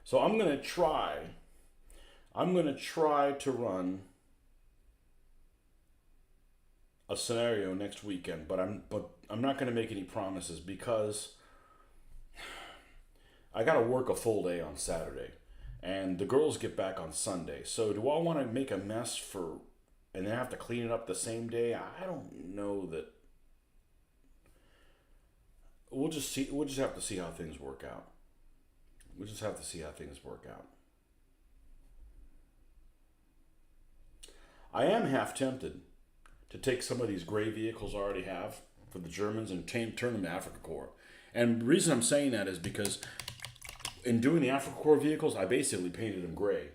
So I'm gonna try. I'm gonna try to run a scenario next weekend, but I'm not gonna make any promises because I gotta work a full day on Saturday, and the girls get back on Sunday. So do I want to make a mess and then have to clean it up the same day? I don't know that. We'll just see. We'll just have to see how things work out. We'll just have to see how things work out. I am half tempted to take some of these gray vehicles I already have for the Germans and turn them to Africa Corps. And the reason I'm saying that is because in doing the Africa Corps vehicles, I basically painted them gray,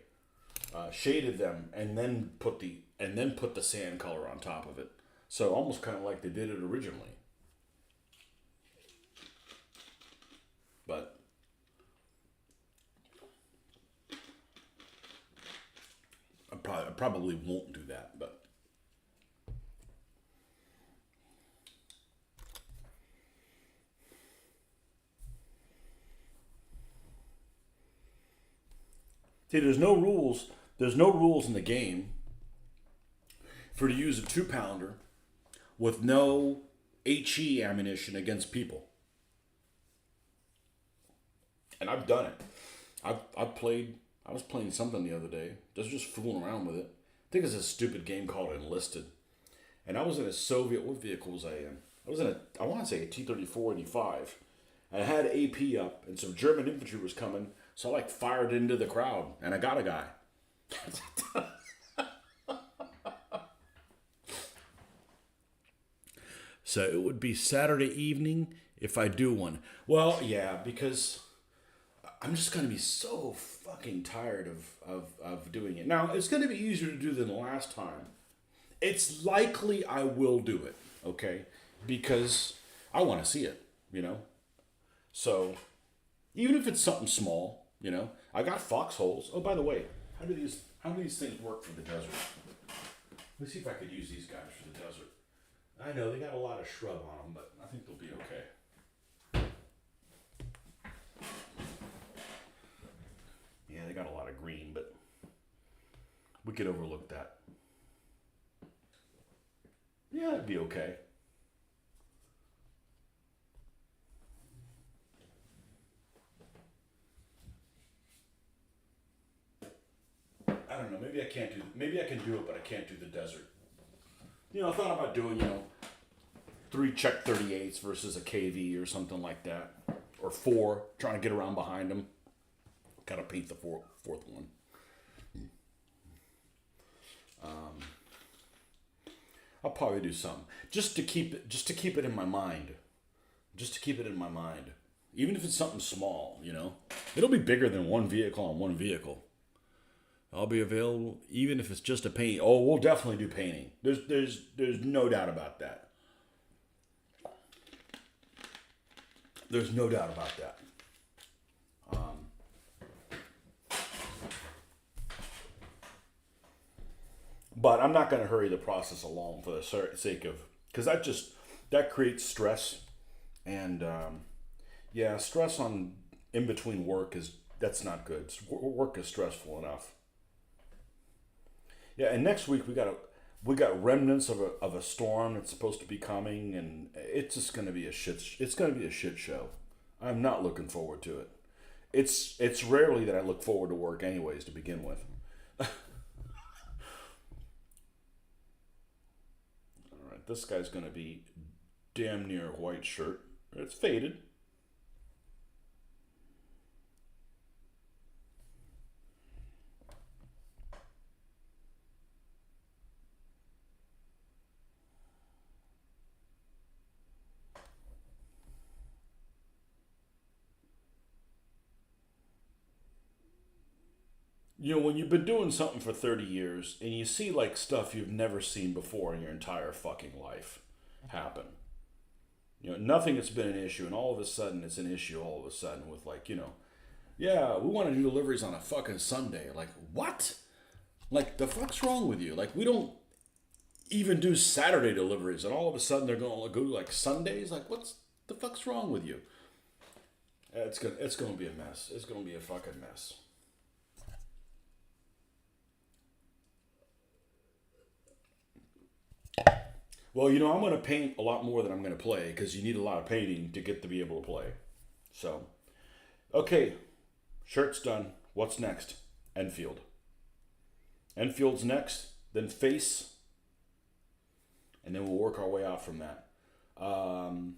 shaded them, and then put the sand color on top of it. So almost kind of like they did it originally. But I probably won't do that. But see, there's no rules. There's no rules in the game for to use a 2-pounder with no HE ammunition against people. And I've done it. I've played. I was playing something the other day. Just fooling around with it. I think it's a stupid game called Enlisted. And I was in a Soviet. What vehicle was I in? I was in I want to say a T-34-85. And I had AP up, and some German infantry was coming. So I fired into the crowd, and I got a guy. So it would be Saturday evening if I do one. Well, yeah, because I'm just going to be so fucking tired of doing it. Now, it's going to be easier to do than the last time. It's likely I will do it, okay? Because I want to see it, you know? So, even if it's something small, you know? I got foxholes. Oh, by the way, how do these things work for the desert? Let's see if I could use these guys for the desert. I know they got a lot of shrub on them, but I think they'll be okay. Yeah, they got a lot of green, but we could overlook that. Yeah, it'd be okay. I don't know. Maybe I can't do. Maybe I can do it, but I can't do the desert. You know, I thought about doing, you know, three check 38s versus a KV or something like that, or four, trying to get around behind them. Gotta paint the fourth one. I'll probably do some just to keep it in my mind, just to keep it in my mind. Even if it's something small, you know, it'll be bigger than one vehicle on one vehicle. I'll be available, even if it's just a paint. Oh, we'll definitely do painting. There's no doubt about that. There's no doubt about that. But I'm not going to hurry the process along for the sake of, because that creates stress, and yeah, stress on in between work that's not good. Work is stressful enough. Yeah, and next week we got remnants of a storm that's supposed to be coming, and it's just going to be a shit. It's going to be a shit show. I'm not looking forward to it. It's rarely that I look forward to work, anyways, to begin with. All right, this guy's going to be damn near a white shirt. It's faded. You know, when you've been doing something for 30 years and you see like stuff you've never seen before in your entire fucking life happen. You know, nothing has been an issue, and all of a sudden it's an issue all of a sudden with, like, you know, yeah, we want to do deliveries on a fucking Sunday. Like, what? Like, the fuck's wrong with you? Like, we don't even do Saturday deliveries, and all of a sudden they're going to go like Sundays? Like, what's the fuck's wrong with you? It's gonna be a mess. It's gonna be a fucking mess. Well, you know, I'm going to paint a lot more than I'm going to play, because you need a lot of painting to get to be able to play. So, okay, shirt's done. What's next? Enfield. Enfield's next, then face, and then we'll work our way out from that. Um,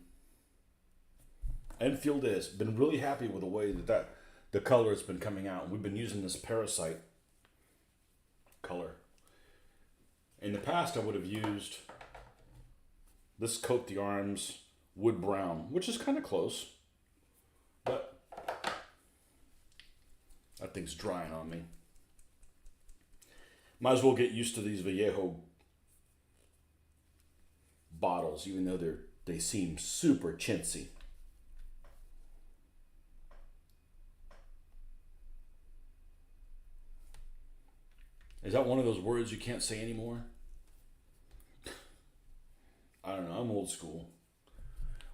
Enfield has been really happy with the way that the color has been coming out. We've been using this Parasite color. In the past, I would have used this Coat the Arms Wood Brown, which is kind of close, but that thing's drying on me. Might as well get used to these Vallejo bottles, even though they seem super chintzy. Is that one of those words you can't say anymore? I don't know. I'm old school.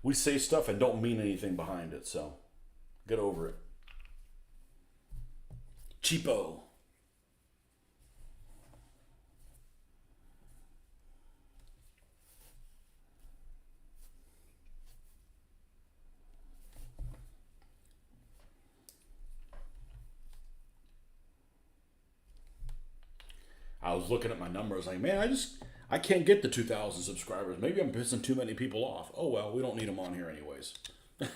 We say stuff and don't mean anything behind it, so get over it. Cheapo. I was looking at my numbers like, man, I can't get the 2,000 subscribers. Maybe I'm pissing too many people off. Oh well, we don't need them on here anyways.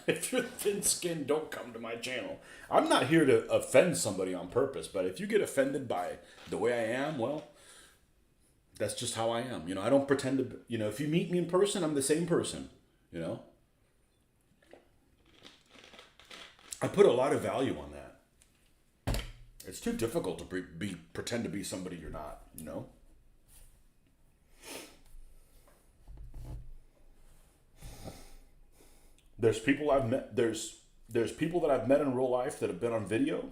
If you're thin-skinned, don't come to my channel. I'm not here to offend somebody on purpose, but if you get offended by the way I am, well, that's just how I am. I don't pretend to, if you meet me in person, I'm the same person, you know? I put a lot of value on that. It's too difficult to pretend to be somebody you're not. There's people I've met. There's people that I've met in real life that have been on video,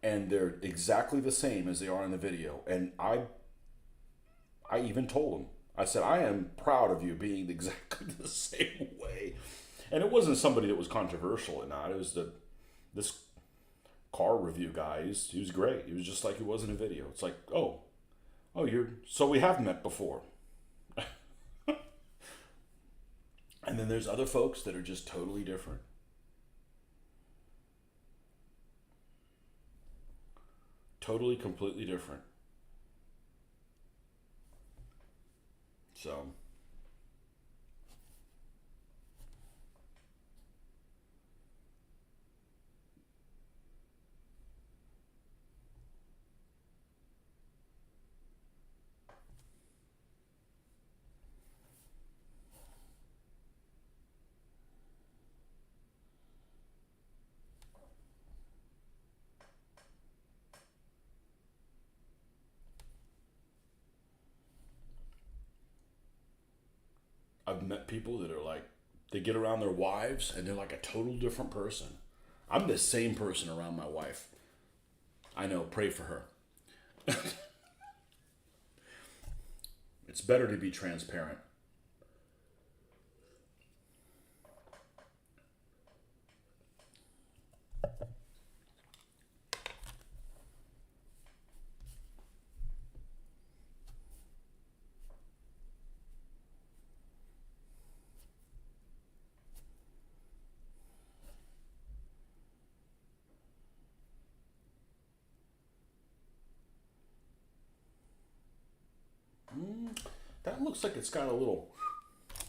and they're exactly the same as they are in the video. And I even told them. I said, I am proud of you being exactly the same way. And it wasn't somebody that was controversial or not. It was this car review guy. He was great. He was just like he was in a video. It's like, so we have met before. And then there's other folks that are just totally different. Totally, completely different. So, I've met people that are like, they get around their wives and they're like a total different person. I'm the same person around my wife. I know, pray for her. It's better to be transparent. That looks like it's got a little.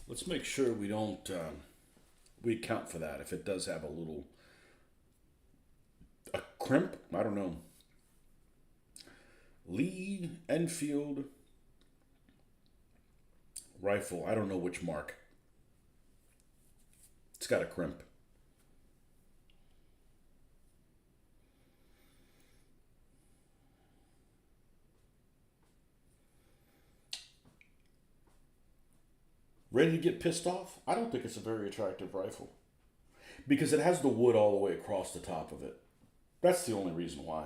Let's make sure we don't. We account for that if it does have a crimp. I don't know. Lee Enfield rifle. I don't know which mark. It's got a crimp. Ready to get pissed off? I don't think it's a very attractive rifle. Because it has the wood all the way across the top of it. That's the only reason why.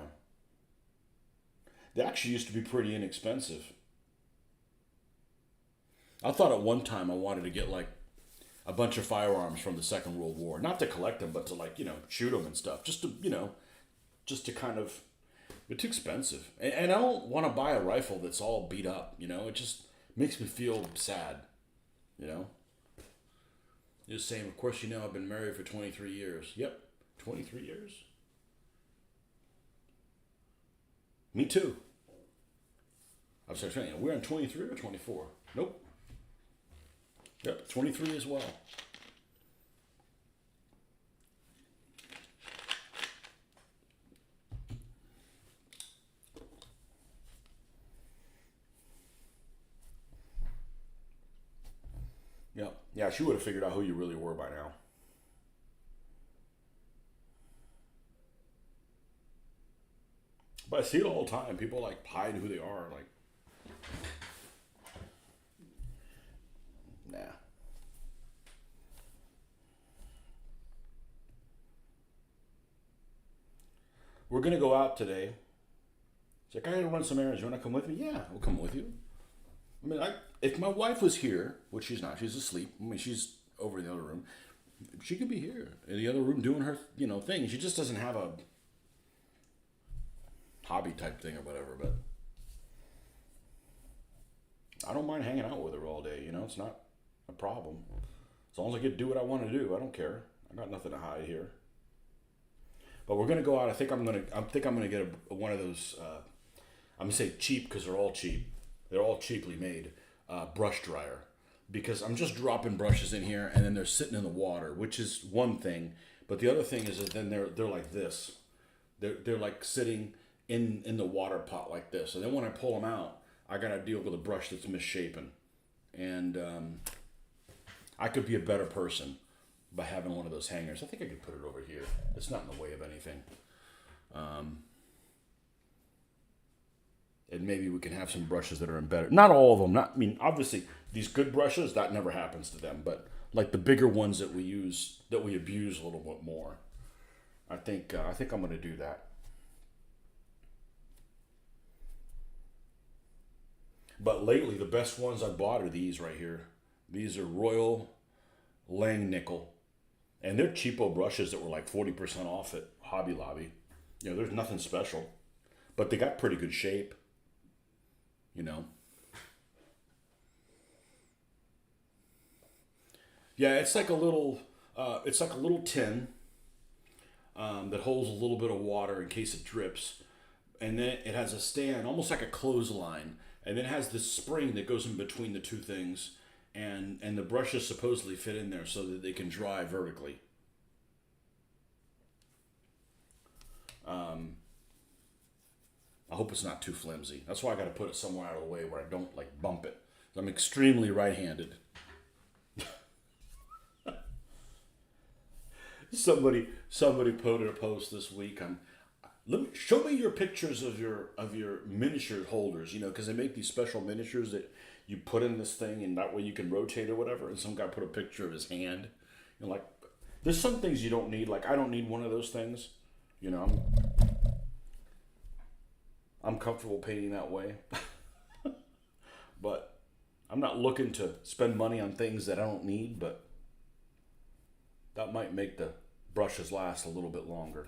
They actually used to be pretty inexpensive. I thought at one time I wanted to get like a bunch of firearms from the Second World War. Not to collect them, but to like, shoot them and stuff. Just to kind of, it's too expensive. And I don't want to buy a rifle that's all beat up, It just makes me feel sad, You're saying, of course, I've been married for 23 years. Yep, 23 years. Me too. I was saying, we're on 23 or 24? Nope. Yep, 23 as well. Yep. Yeah, she would have figured out who you really were by now. But I see it all the time. People like hide who they are. Like, nah. We're gonna go out today. It's like, I gotta run some errands. You wanna come with me? Yeah, we'll come with you. I mean, if my wife was here, which she's not, she's asleep. I mean, she's over in the other room. She could be here in the other room doing her, thing. She just doesn't have a hobby type thing or whatever. But I don't mind hanging out with her all day. It's not a problem. As long as I get to do what I want to do, I don't care. I got nothing to hide here. But we're gonna go out. I think I'm gonna get one of those. I'm gonna say cheap because they're all cheap. They're all cheaply made. Brush dryer. because I'm just dropping brushes in here and then they're sitting in the water, which is one thing. But the other thing is that then they're like this. They're like sitting in the water pot like this. And then when I pull them out, I got to deal with a brush that's misshapen. And I could be a better person by having one of those hangers. I think I could put it over here. It's not in the way of anything. And maybe we can have some brushes that are in better. Not all of them. Not, I mean, obviously, these good brushes, that never happens to them. But like the bigger ones that we use, that we abuse a little bit more. I think I'm going to do that. But lately, the best ones I bought are these right here. These are Royal Lang Nickel. And they're cheapo brushes that were like 40% off at Hobby Lobby. You know, there's nothing special. But they got pretty good shape. You know. Yeah, it's like a little tin that holds a little bit of water in case it drips. And then it has a stand, almost like a clothesline. And then it has this spring that goes in between the two things. And the brushes supposedly fit in there so that they can dry vertically. I hope it's not too flimsy. That's why I got to put it somewhere out of the way where I don't like bump it. I'm extremely right-handed. Somebody put a post this week on. Show me your pictures of your miniature holders. You know, because they make these special miniatures that you put in this thing, and that way you can rotate or whatever. And some guy put a picture of his hand. You know, like, there's some things you don't need. Like, I don't need one of those things. You know, I'm comfortable painting that way. But I'm not looking to spend money on things that I don't need, but that might make the brushes last a little bit longer.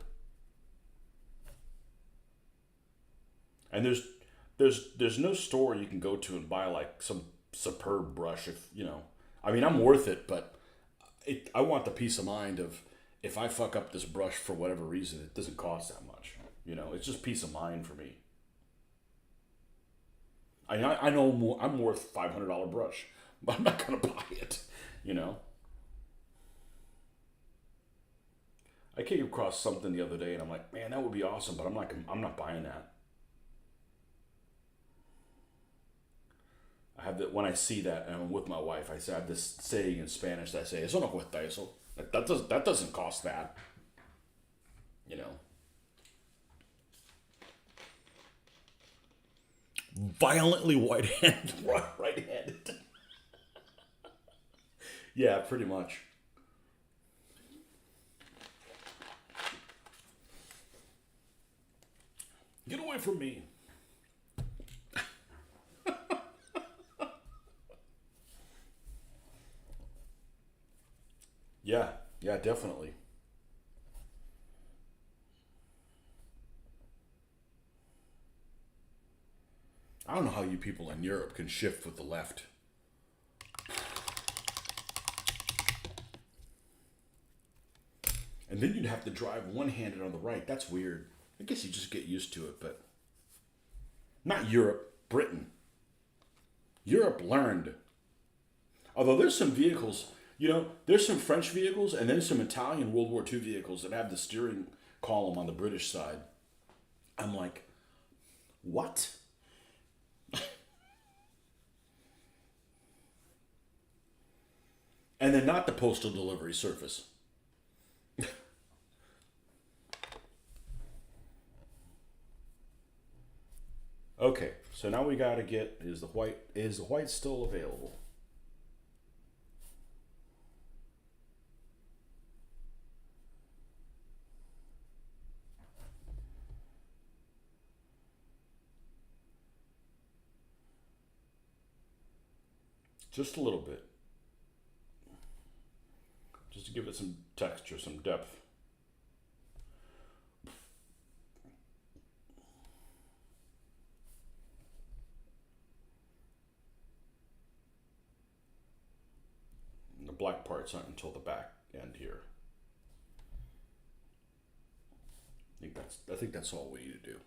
And there's no store you can go to and buy like some superb brush if, you know. I mean, I'm worth it, but I want the peace of mind of if I fuck up this brush for whatever reason, it doesn't cost that much. You know, it's just peace of mind for me. I know I'm worth $500 brush, but I'm not gonna buy it. You know. I came across something the other day, and I'm like, man, that would be awesome, but I'm not buying that. I have that when I see that, and I'm with my wife. I have this saying in Spanish that I say, "Eso no cuesta eso." That doesn't cost that. You know. Violently right-handed. Yeah, pretty much. Get away from me. Yeah, definitely. I don't know how you people in Europe can shift with the left. And then you'd have to drive one-handed on the right. That's weird. I guess you just get used to it, but not Europe, Britain. Europe learned. Although there's some vehicles, you know, there's some French vehicles and then some Italian World War II vehicles that have the steering column on the British side. I'm like, what? And then not the postal delivery service. Okay, so now we gotta get, is the white still available? Just a little bit. Just to give it some texture, some depth. And the black part's not until the back end here. I think that's all we need to do.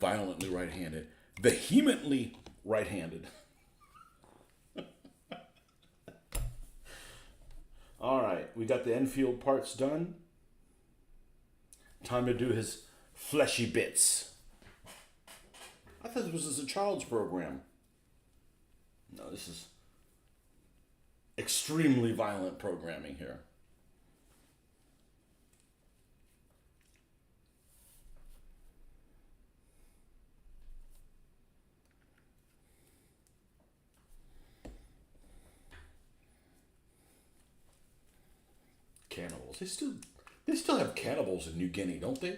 Violently right-handed. Vehemently right-handed. All right, we got the Enfield parts done. Time to do his fleshy bits. I thought this was a child's program. No, this is extremely violent programming here. Cannibals. They still have cannibals in New Guinea, don't they?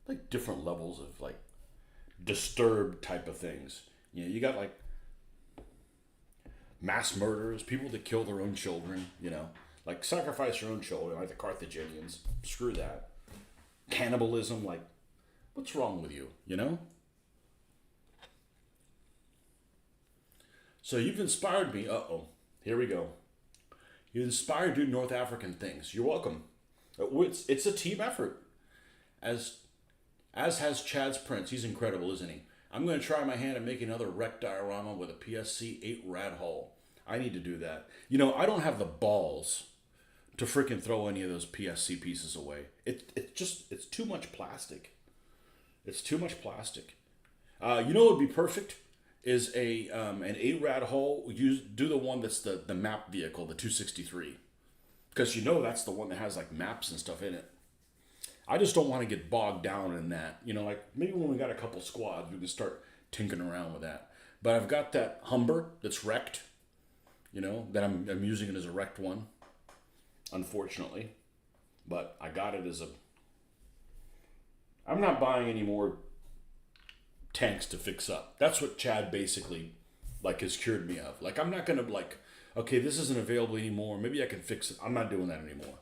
Like different levels of like disturbed type of things. You got like mass murderers, people that kill their own children, like sacrifice your own children, like the Carthaginians. Screw that. Cannibalism, like, what's wrong with you? So you've inspired me. Here we go. You inspired to do North African things. You're welcome. It's a team effort. As has Chad's Prince. He's incredible, isn't he? I'm going to try my hand at making another wreck diorama with a PSC 8 rad hull. I need to do that. I don't have the balls to freaking throw any of those PSC pieces away. It's too much plastic. It's too much plastic. What would be perfect is an 8 rad hull. Do the one that's the map vehicle, the 263, because that's the one that has like maps and stuff in it. I just don't want to get bogged down in that. Like maybe when we got a couple squads, we can start tinkering around with that. But I've got that Humber that's wrecked. That I'm using it as a wrecked one, unfortunately. But I got it as a. I'm not buying any more tanks to fix up. That's what Chad basically has cured me of. Like I'm not gonna okay, this isn't available anymore. Maybe I can fix it. I'm not doing that anymore.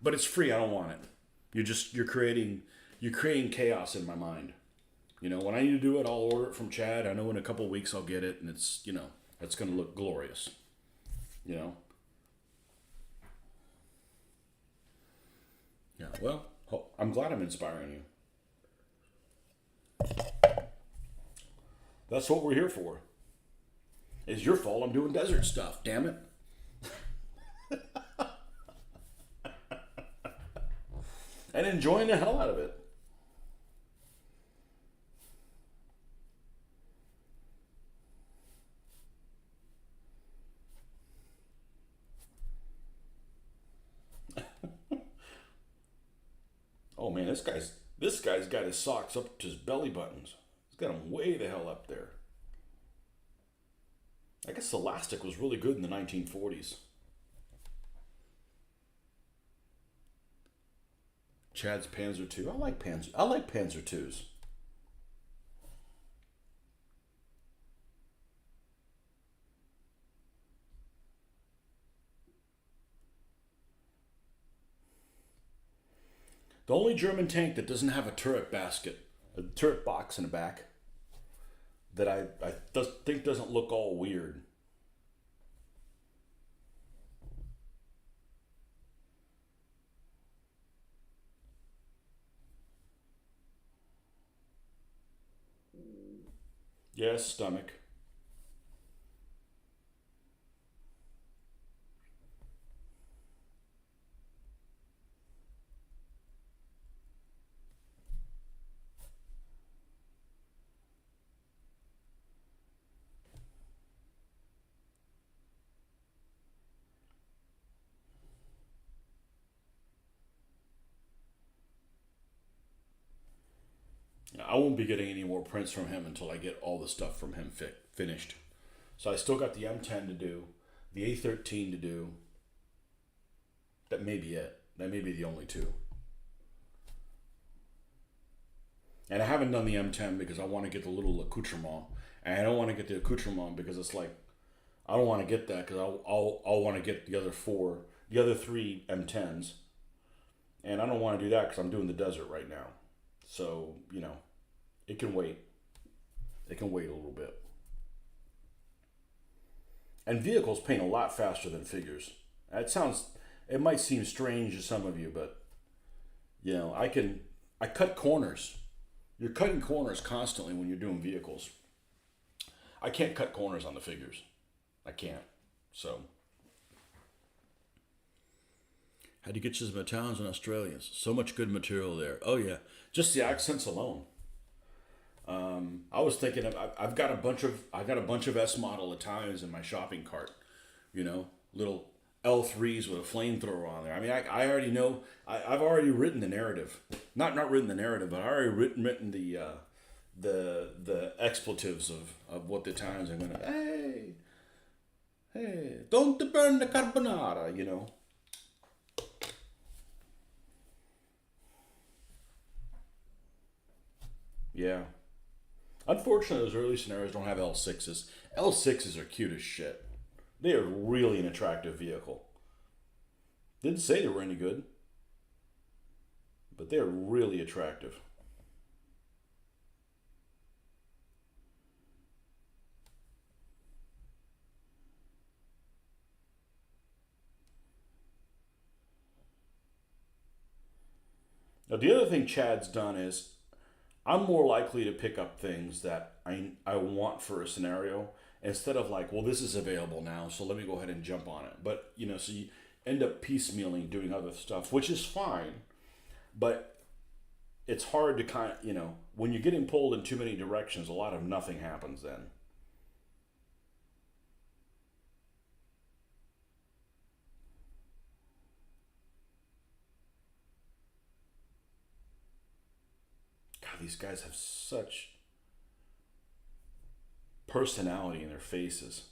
But it's free. I don't want it. You're creating chaos in my mind. When I need to do it, I'll order it from Chad. I know in a couple of weeks I'll get it, and it's it's going to look glorious. Yeah. Well, I'm glad I'm inspiring you. That's what we're here for. It's your fault I'm doing desert stuff. Damn it. And enjoying the hell out of it. Oh man, this guy's got his socks up to his belly buttons. He's got them way the hell up there. I guess elastic was really good in the 1940s. Chad's Panzer II. I like Panzer IIs. The only German tank that doesn't have a turret box in the back, that I think doesn't look all weird. Yes, stomach. I won't be getting any more prints from him until I get all the stuff from him finished. So I still got the M10 to do, the A13 to do. That may be it. That may be the only two. And I haven't done the M10 because I want to get the little accoutrement. And I don't want to get the accoutrement because it's like, I don't want to get that because I'll want to get the other three M10s. And I don't want to do that because I'm doing the desert right now. So, it can wait. It can wait a little bit. And vehicles paint a lot faster than figures. It might seem strange to some of you, but I cut corners. You're cutting corners constantly when you're doing vehicles. I can't cut corners on the figures. I can't. So, how do you get to some Italians and Australians? So much good material there. Oh yeah, just the accents alone. I was thinking I've got a bunch of S model Italians in my shopping cart. Little L3s with a flamethrower on there. I mean, I already know. I've already written the narrative. Not written the narrative, but I already written the expletives of what the Italians are gonna. Hey, don't burn the carbonara. Yeah. Unfortunately, those early scenarios don't have L6s. L6s are cute as shit. They are really an attractive vehicle. Didn't say they were any good, but they are really attractive. Now, the other thing Chad's done is I'm more likely to pick up things that I want for a scenario instead of like, well, this is available now, so let me go ahead and jump on it. But, so you end up piecemealing doing other stuff, which is fine, but it's hard to when you're getting pulled in too many directions, a lot of nothing happens then. God, these guys have such personality in their faces.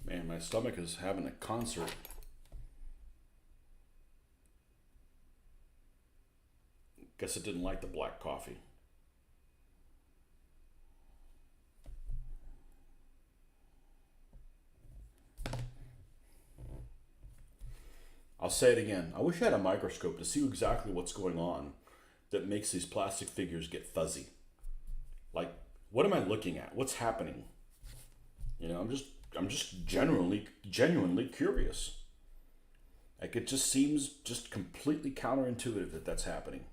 Man, my stomach is having a concert. Guess it didn't like the black coffee. I'll say it again. I wish I had a microscope to see exactly what's going on that makes these plastic figures get fuzzy. Like, what am I looking at? What's happening? I'm just genuinely curious. Like, it just seems just completely counterintuitive that that's happening.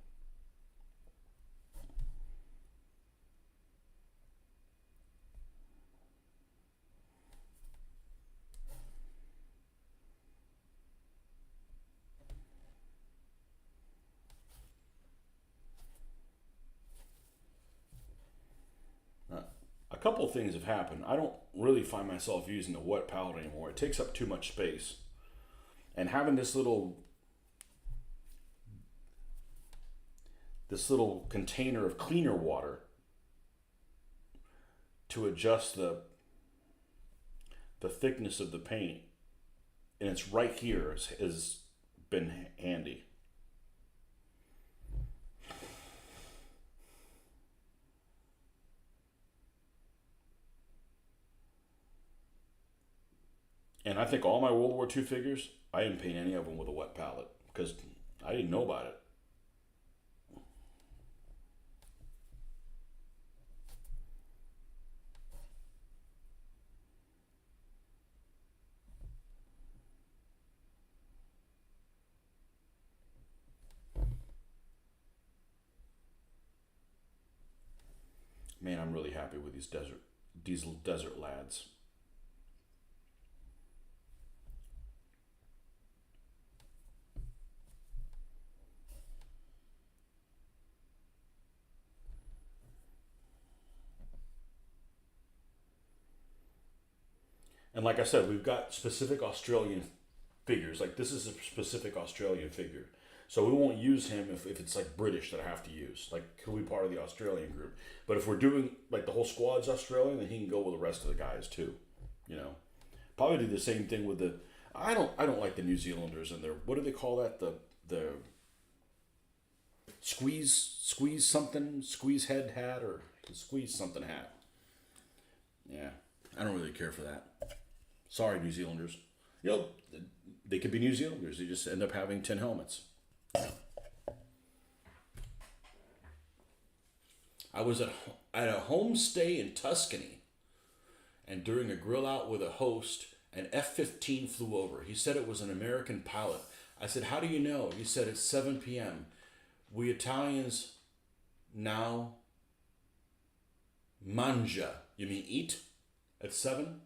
Uh, a couple of things have happened. I don't really find myself using the wet palette anymore. It takes up too much space. And having this little container of cleaner water to adjust the thickness of the paint, and it's right here, has been handy. And I think all my World War II figures, I didn't paint any of them with a wet palette because I didn't know about it. Man, I'm really happy with these diesel desert lads. And like I said, we've got specific Australian figures. Like this is a specific Australian figure. So we won't use him if it's like British that I have to use. Like he'll be part of the Australian group. But if we're doing like the whole squad's Australian, then he can go with the rest of the guys too. You know, probably do the same thing with the. I don't like the New Zealanders and their what do they call that the squeeze something squeeze head hat or squeeze something hat. Yeah, I don't really care for that. Sorry, New Zealanders. You know, they could be New Zealanders. They just end up having 10 helmets. I was at a homestay in Tuscany, and during a grill out with a host, an F-15 flew over. He said it was an American pilot. I said, "How do you know?" He said, "It's 7 p.m. We Italians now mangia. You mean eat? At 7?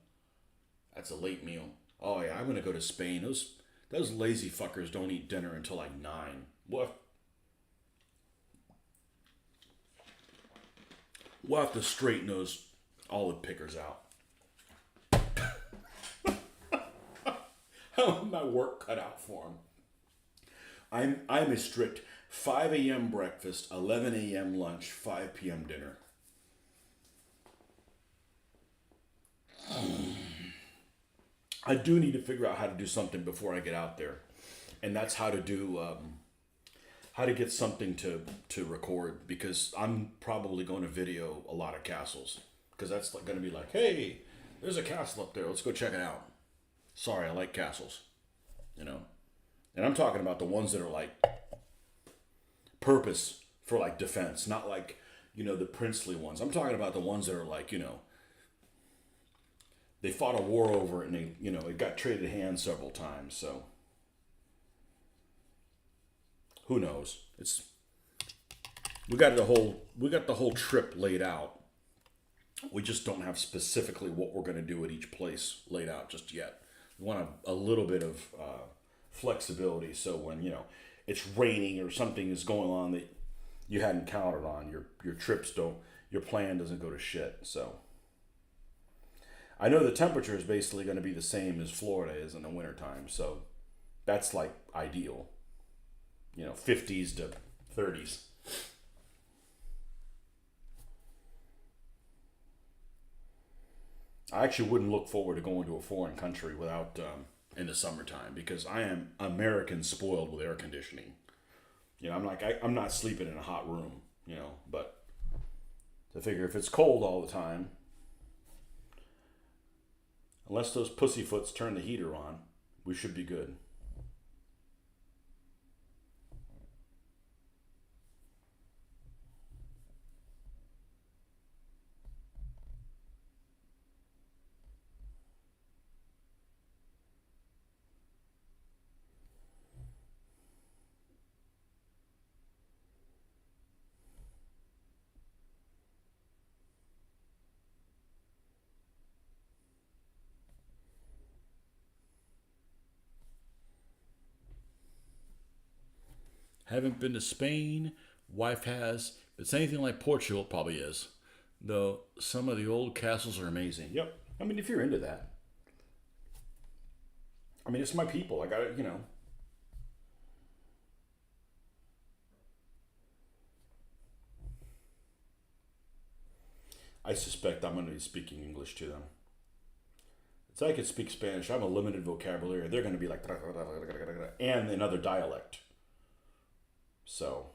That's a late meal. Oh yeah, I'm gonna go to Spain. Those lazy fuckers don't eat dinner until like 9. What? We'll have to straighten those olive pickers out. I want my work cut out for them. I'm a strict 5 a.m. breakfast, 11 a.m. lunch, 5 p.m. dinner. I do need to figure out how to do something before I get out there, and that's how to do how to get something to record because I'm probably going to video a lot of castles because that's like going to be like, hey, there's a castle up there. Let's go check it out. Sorry, I like castles, you know, and I'm talking about the ones that are like purpose for like defense, not like the princely ones. I'm talking about the ones that are like they fought a war over it and it got traded hands several times. So who knows? We got the whole trip laid out. We just don't have specifically what we're going to do at each place laid out just yet. We want a little bit of flexibility so when it's raining or something is going on that you hadn't counted on, your plan doesn't go to shit. So I know the temperature is basically going to be the same as Florida is in the wintertime, so that's like ideal. 50s to 30s. I actually wouldn't look forward to going to a foreign country without in the summertime because I am American spoiled with air conditioning. I'm not sleeping in a hot room, but to figure if it's cold all the time, unless those pussyfoots turn the heater on, we should be good. Haven't been to Spain. Wife has. If it's anything like Portugal, it probably is. Though some of the old castles are amazing. Yep. I mean, if you're into that. I mean, it's my people. I got to. I suspect I'm going to be speaking English to them. It's I could speak Spanish. I have a limited vocabulary. They're going to be like, and another dialect. So,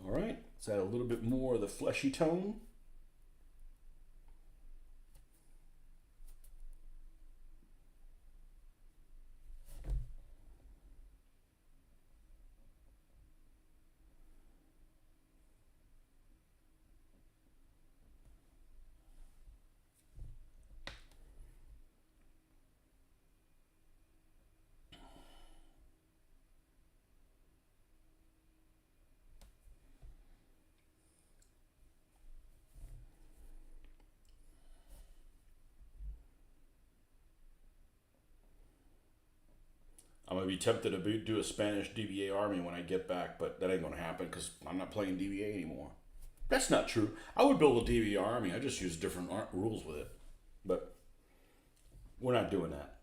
all right. Let's add a little bit more of the fleshy tone. I'm gonna be tempted to do a Spanish DBA army when I get back, but that ain't gonna happen because I'm not playing DBA anymore. That's not true. I would build a DBA army. I just use different rules with it, but we're not doing that.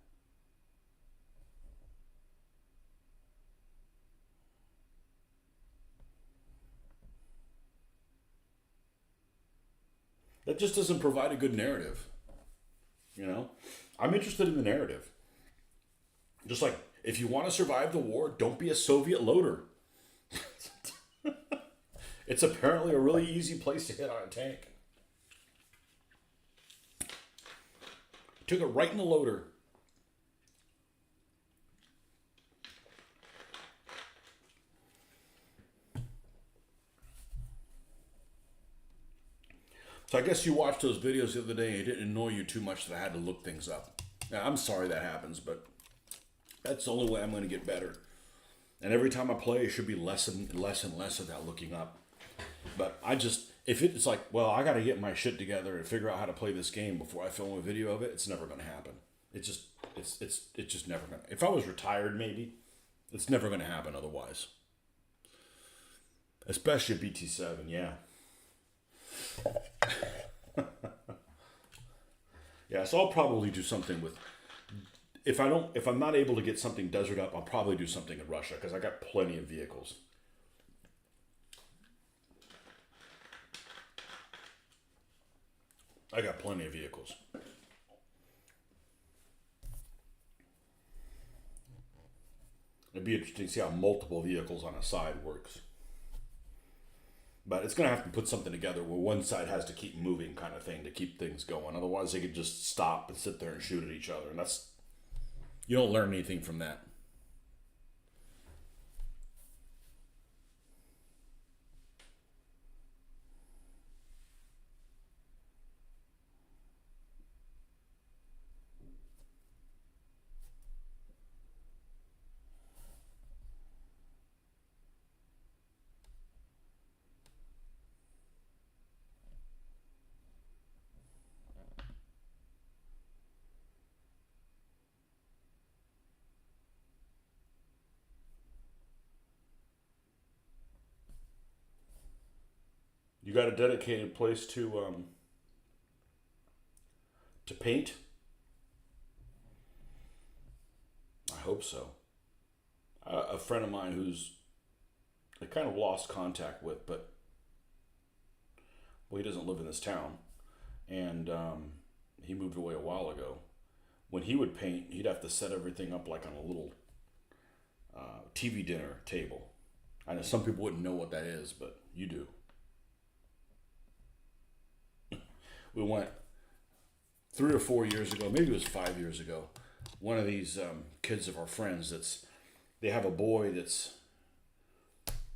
That just doesn't provide a good narrative. You know, I'm interested in the narrative. Just like if you want to survive the war, don't be a Soviet loader. It's apparently a really easy place to hit on a tank. Took it right in the loader. So I guess you watched those videos the other day and it didn't annoy you too much that I had to look things up. Now, I'm sorry that happens, but that's the only way I'm going to get better. And every time I play, it should be less and less and less of that looking up. But I just, if it's like, well, I got to get my shit together and figure out how to play this game before I film a video of it, it's never going to happen. It's just never going to. If I was retired, maybe, it's never going to happen otherwise. Especially BT7, yeah. Yeah, so I'll probably do something with, if I'm not able to get something desert up, I'll probably do something in Russia because I got plenty of vehicles. I got plenty of vehicles. It'd be interesting to see how multiple vehicles on a side works. But it's going to have to put something together where one side has to keep moving kind of thing to keep things going. Otherwise, they could just stop and sit there and shoot at each other. And you don't learn anything from that. You got a dedicated place to paint? I hope so. A friend of mine who's I kind of lost contact with, but well, he doesn't live in this town, and he moved away a while ago. When he would paint, he'd have to set everything up like on a little TV dinner table. I know some people wouldn't know what that is, but you do. We went 3 or 4 years ago, maybe it was 5 years ago. One of these kids of our friends they have a boy that's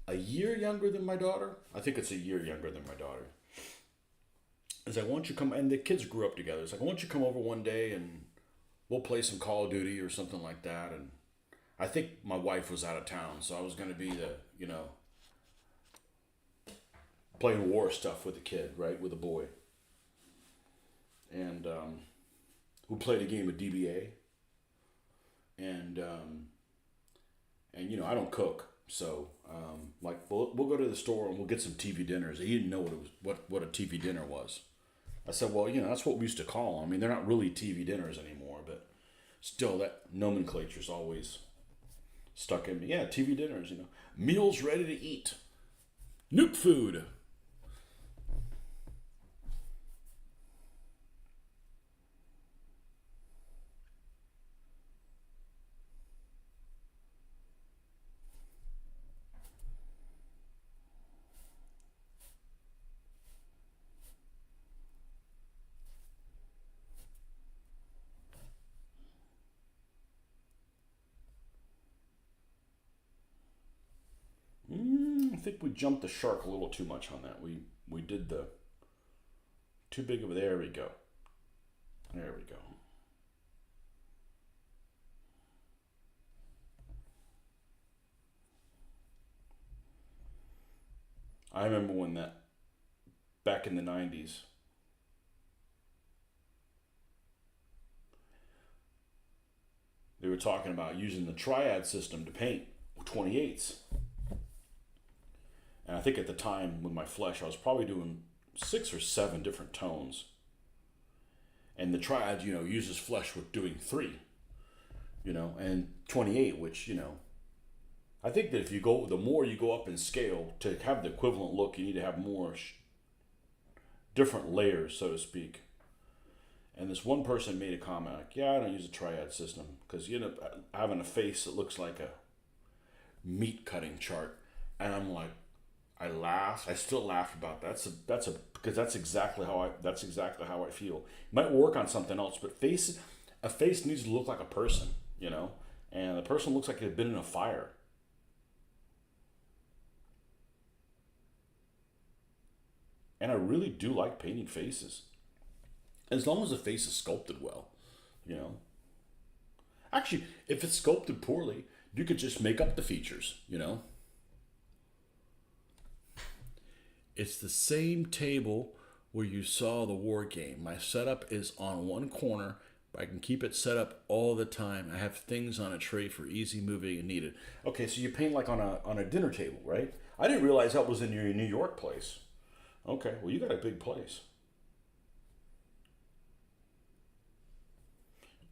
a year younger than my daughter. I think it's a year younger than my daughter. He's like, why don't you come, and the kids grew up together. It's like, why don't you come over one day and we'll play some Call of Duty or something like that. And I think my wife was out of town, so I was going to be playing war stuff with the kid, right, with the boy. And we played a game of DBA. And I don't cook, so we'll go to the store and we'll get some TV dinners. He didn't know what a TV dinner was. I said, well, that's what we used to call them. I mean, they're not really TV dinners anymore, but still, that nomenclature's always stuck in me. Yeah, TV dinners, meals ready to eat, nuke food. I think we jumped the shark a little too much on that. We did the too big of a. There we go. There we go. I remember when back in the 90s, were talking about using the triad system to paint 28s. And I think at the time with my flesh, I was probably doing 6 or 7 different tones. And the triad, uses flesh with doing 3, and 28, which, I think that if you go, the more you go up in scale to have the equivalent look, you need to have more different layers, so to speak. And this one person made a comment like, yeah, I don't use a triad system because you end up having a face that looks like a meat cutting chart. And I'm like, I laughed. I still laugh about that. Because that's exactly how I feel. It might work on something else, but a face needs to look like a person, and the person looks like they've been in a fire. And I really do like painting faces. As long as the face is sculpted well, you know. Actually, if it's sculpted poorly, you could just make up the features. It's the same table where you saw the war game. My setup is on one corner, but I can keep it set up all the time. I have things on a tray for easy moving and needed. Okay, so you paint like on a dinner table, right? I didn't realize that was in your New York place. Okay, well, you got a big place.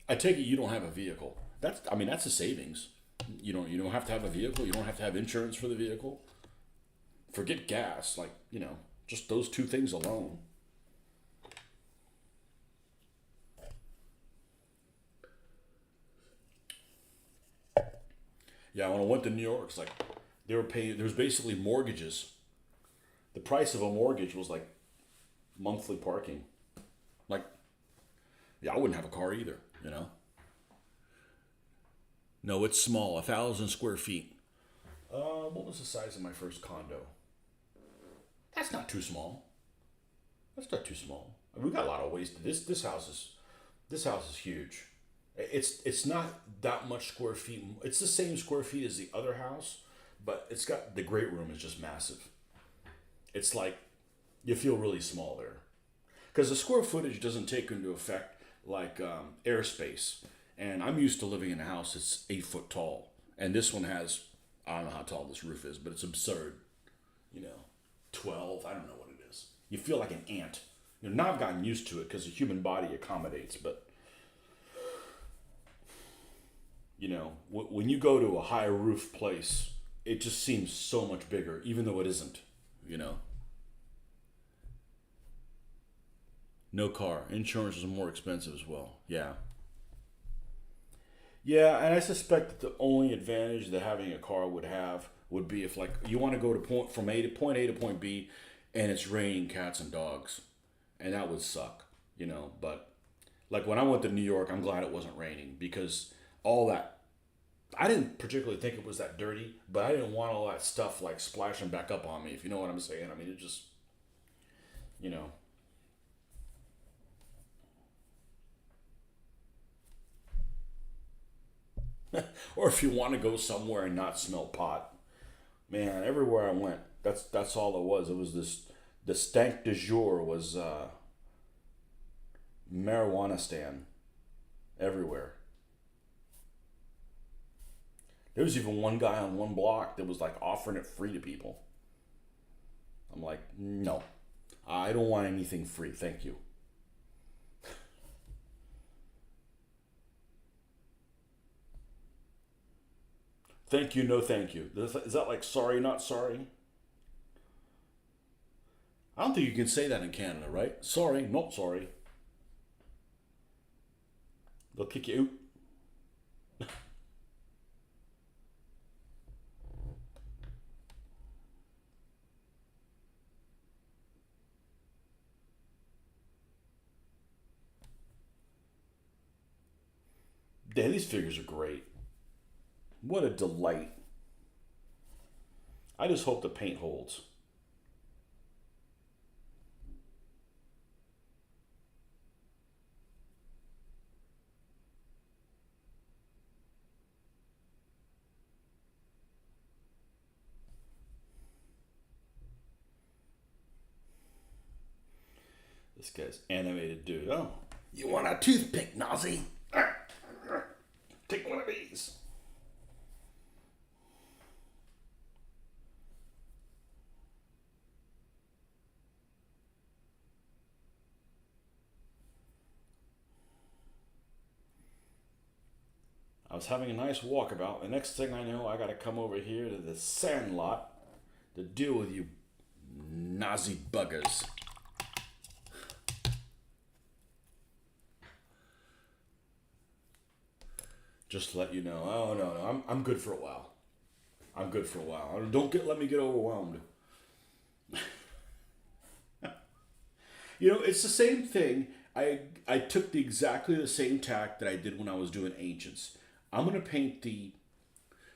I take it you don't have a vehicle. That's a savings. You don't have to have a vehicle. You don't have to have insurance for the vehicle. Forget gas. Just those 2 things alone. Yeah, when I went to New York, it's like they were paying. There was basically mortgages. The price of a mortgage was like monthly parking. Like, yeah, I wouldn't have a car either. No, it's small, 1,000 square feet. What was the size of my first condo? That's not too small. That's not too small. We got a lot of waste. This house is huge. It's not that much square feet. It's the same square feet as the other house, but it's got the great room is just massive. It's like you feel really small there because the square footage doesn't take into effect like airspace. And I'm used to living in a house that's 8 foot tall, and this one has, I don't know how tall this roof is, but it's absurd. 12. I don't know what it is. You feel like an ant. Now I've gotten used to it because the human body accommodates, but when you go to a high roof place, it just seems so much bigger, even though it isn't. No car. Insurance is more expensive as well. Yeah. Yeah, and I suspect that the only advantage that having a car would be if like you want to go to from point A to point B, and it's raining cats and dogs, and that would suck. But like when I went to New York, I'm glad it wasn't raining because all that. I didn't particularly think it was that dirty, but I didn't want all that stuff like splashing back up on me. If you know what I'm saying. It just, you know. Or if you want to go somewhere and not smell pot, man, everywhere I went, that's all it was. It was the stank du jour was marijuana stand everywhere. There was even one guy on one block that was like offering it free to people. I'm like, no, I don't want anything free, thank you. Thank you, no thank you. Is that like sorry, not sorry? I don't think you can say that in Canada, right? Sorry, not sorry. They'll kick you out. Yeah, these figures are great. What a delight. I just hope the paint holds. This guy's animated dude. Oh, you want a toothpick, Nazi? Take one of these. was having a nice walkabout. The next thing I know, I got to come over here to the sand lot to deal with you Nazi buggers. Just to let you know. Oh no, I'm good for a while. I'm good for a while. Let me get overwhelmed. It's the same thing. I took exactly the same tack that I did when I was doing ancients. I'm gonna paint the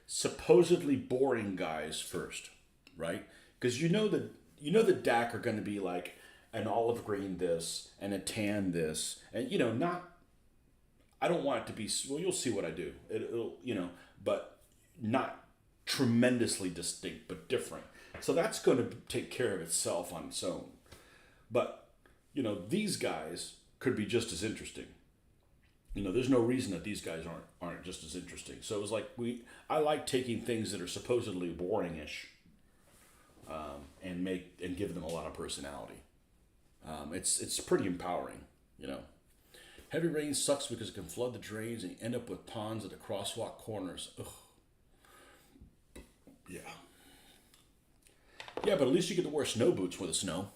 supposedly boring guys first, right? Because the DAC are gonna be like an olive green this and a tan this, and not. I don't want it to be well. You'll see what I do. It'll but not tremendously distinct, but different. So that's going to take care of itself on its own. But these guys could be just as interesting. There's no reason that these guys aren't just as interesting. So it was like I like taking things that are supposedly boringish, and give them a lot of personality. It's pretty empowering. Heavy rain sucks because it can flood the drains and you end up with ponds at the crosswalk corners. Ugh. Yeah. Yeah, but at least you get to wear snow boots with the snow.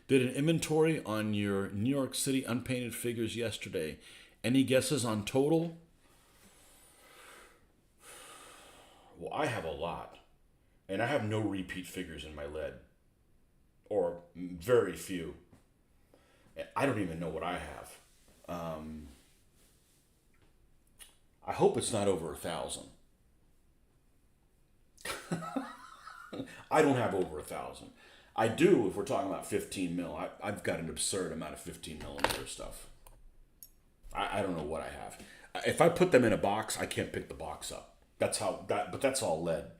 Did an inventory on your New York City unpainted figures yesterday. Any guesses on total? Well, I have a lot. And I have no repeat figures in my lead. Or very few. I don't even know what I have. I hope it's not over 1,000. I don't have over 1,000. I do if we're talking about 15 mil. I've got an absurd amount of 15 millimeter stuff. I don't know what I have. If I put them in a box, I can't pick the box up. But that's all lead.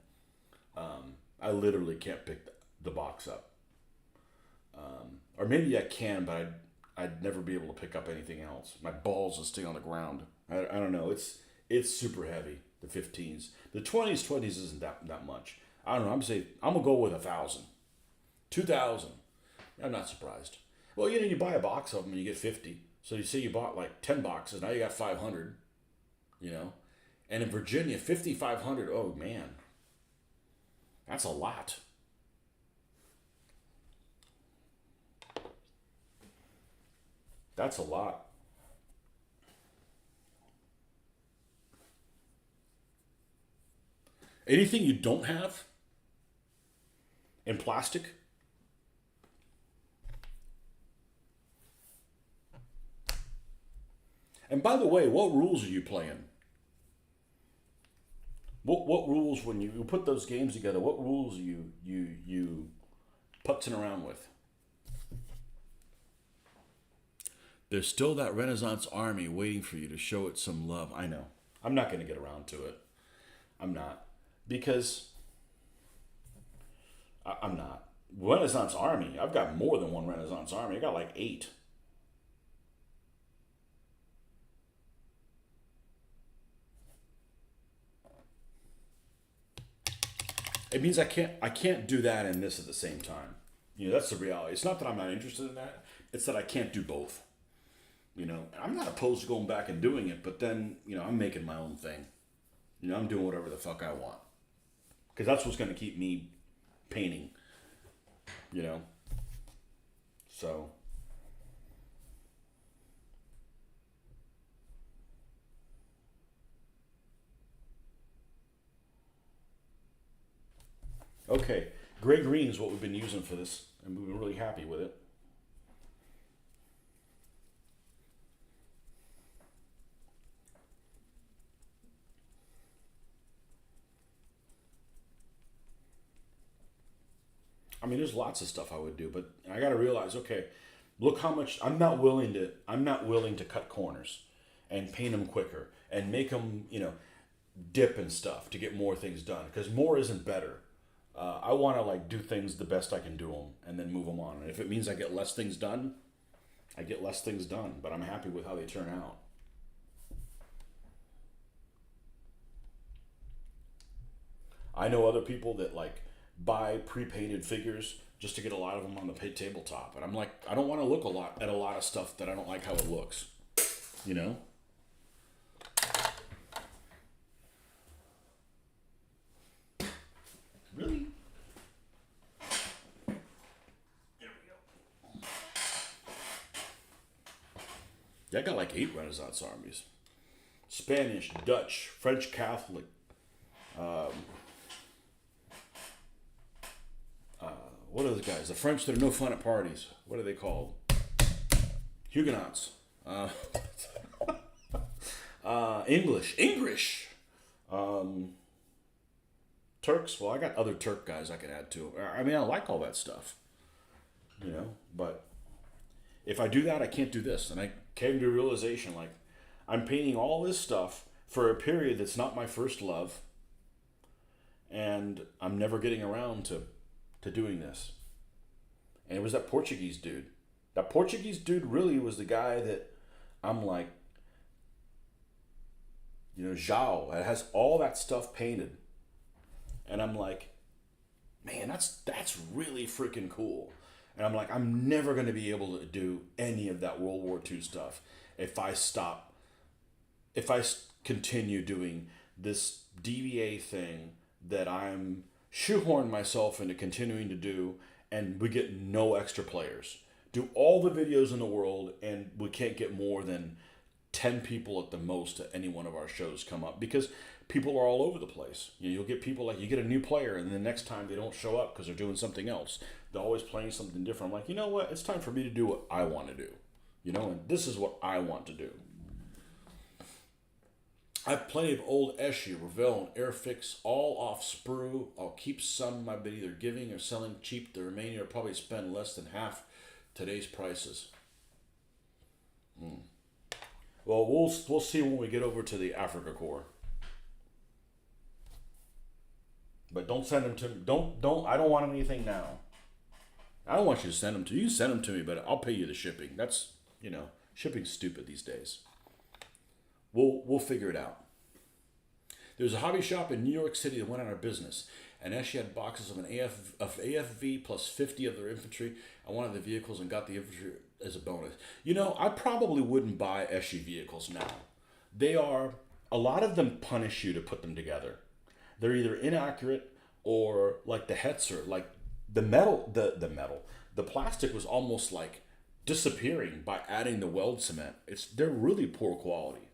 I literally can't pick the box up. Or maybe I can, but I'd never be able to pick up anything else. My balls will stay on the ground. I don't know. It's super heavy, the 15s. The 20s isn't that much. I don't know. I'm gonna go with 1,000. 2,000. I'm not surprised. Well, you buy a box of them and you get 50. So you say you bought like 10 boxes, now you got 500. And in Virginia, 5,500. Oh man, that's a lot. That's a lot. Anything you don't have in plastic? And by the way, what rules are you playing? What rules when you put those games together? What rules are you putzing around with? There's still that Renaissance army waiting for you to show it some love. I know. I'm not going to get around to it. I'm not. Because I'm not. Renaissance army, I've got more than one Renaissance army. I got like 8. It means I can't do that and this at the same time. That's the reality. It's not that I'm not interested in that. It's that I can't do both. I'm not opposed to going back and doing it, but then, I'm making my own thing. I'm doing whatever the fuck I want. Because that's what's going to keep me painting. So. Okay, gray green is what we've been using for this, and we've been really happy with it. I mean, there's lots of stuff I would do, but I got to realize, okay, look how much I'm not willing to cut corners and paint them quicker and make them, dip and stuff to get more things done because more isn't better. I want to do things the best I can do them and then move them on. And if it means I get less things done, I get less things done, but I'm happy with how they turn out. I know other people that buy pre-painted figures just to get a lot of them on the tabletop, and I'm like, I don't want to look at a lot of stuff that I don't like how it looks, you know. Yeah, I got like 8 Renaissance armies: Spanish, Dutch, French Catholic. What are those guys? The French that are no fun at parties. What are they called? Huguenots. Uh, English. Turks. Well, I got other Turk guys I can add to. I mean, I like all that stuff, But if I do that, I can't do this. And I came to a realization like I'm painting all this stuff for a period that's not my first love, and I'm never getting around to doing this. And it was that Portuguese dude. That Portuguese dude really was the guy that I'm like, Zhao. It has all that stuff painted. And I'm like, man, that's really freaking cool. And I'm like, I'm never going to be able to do any of that World War II stuff if I continue doing this DBA thing that I'm shoehorn myself into continuing to do, and we get no extra players. Do all the videos in the world, and we can't get more than 10 people at the most at any one of our shows come up, because people are all over the place. You'll get people like, you get a new player, and the next time they don't show up because they're doing something else. They're always playing something different. I'm like, you know what? It's time for me to do what I want to do. And this is what I want to do. I have plenty of old Eschi, Revell, and Airfix, all off sprue. I'll keep some by either giving or selling cheap. The remaining will probably spend less than half today's prices. Well, we'll see when we get over to the Africa Corps. But don't send them to me. Don't. I don't want anything now. I don't want you to send them to you. You send them to me, but I'll pay you the shipping. That's shipping's stupid these days. We'll figure it out. There's a hobby shop in New York City that went out of business, and Eschi had boxes of AFV plus 50 of their infantry. I wanted the vehicles and got the infantry as a bonus. I probably wouldn't buy Eschi vehicles now. A lot of them punish you to put them together. They're either inaccurate or like the Hetzer, like the plastic was almost like disappearing by adding the weld cement. They're really poor quality.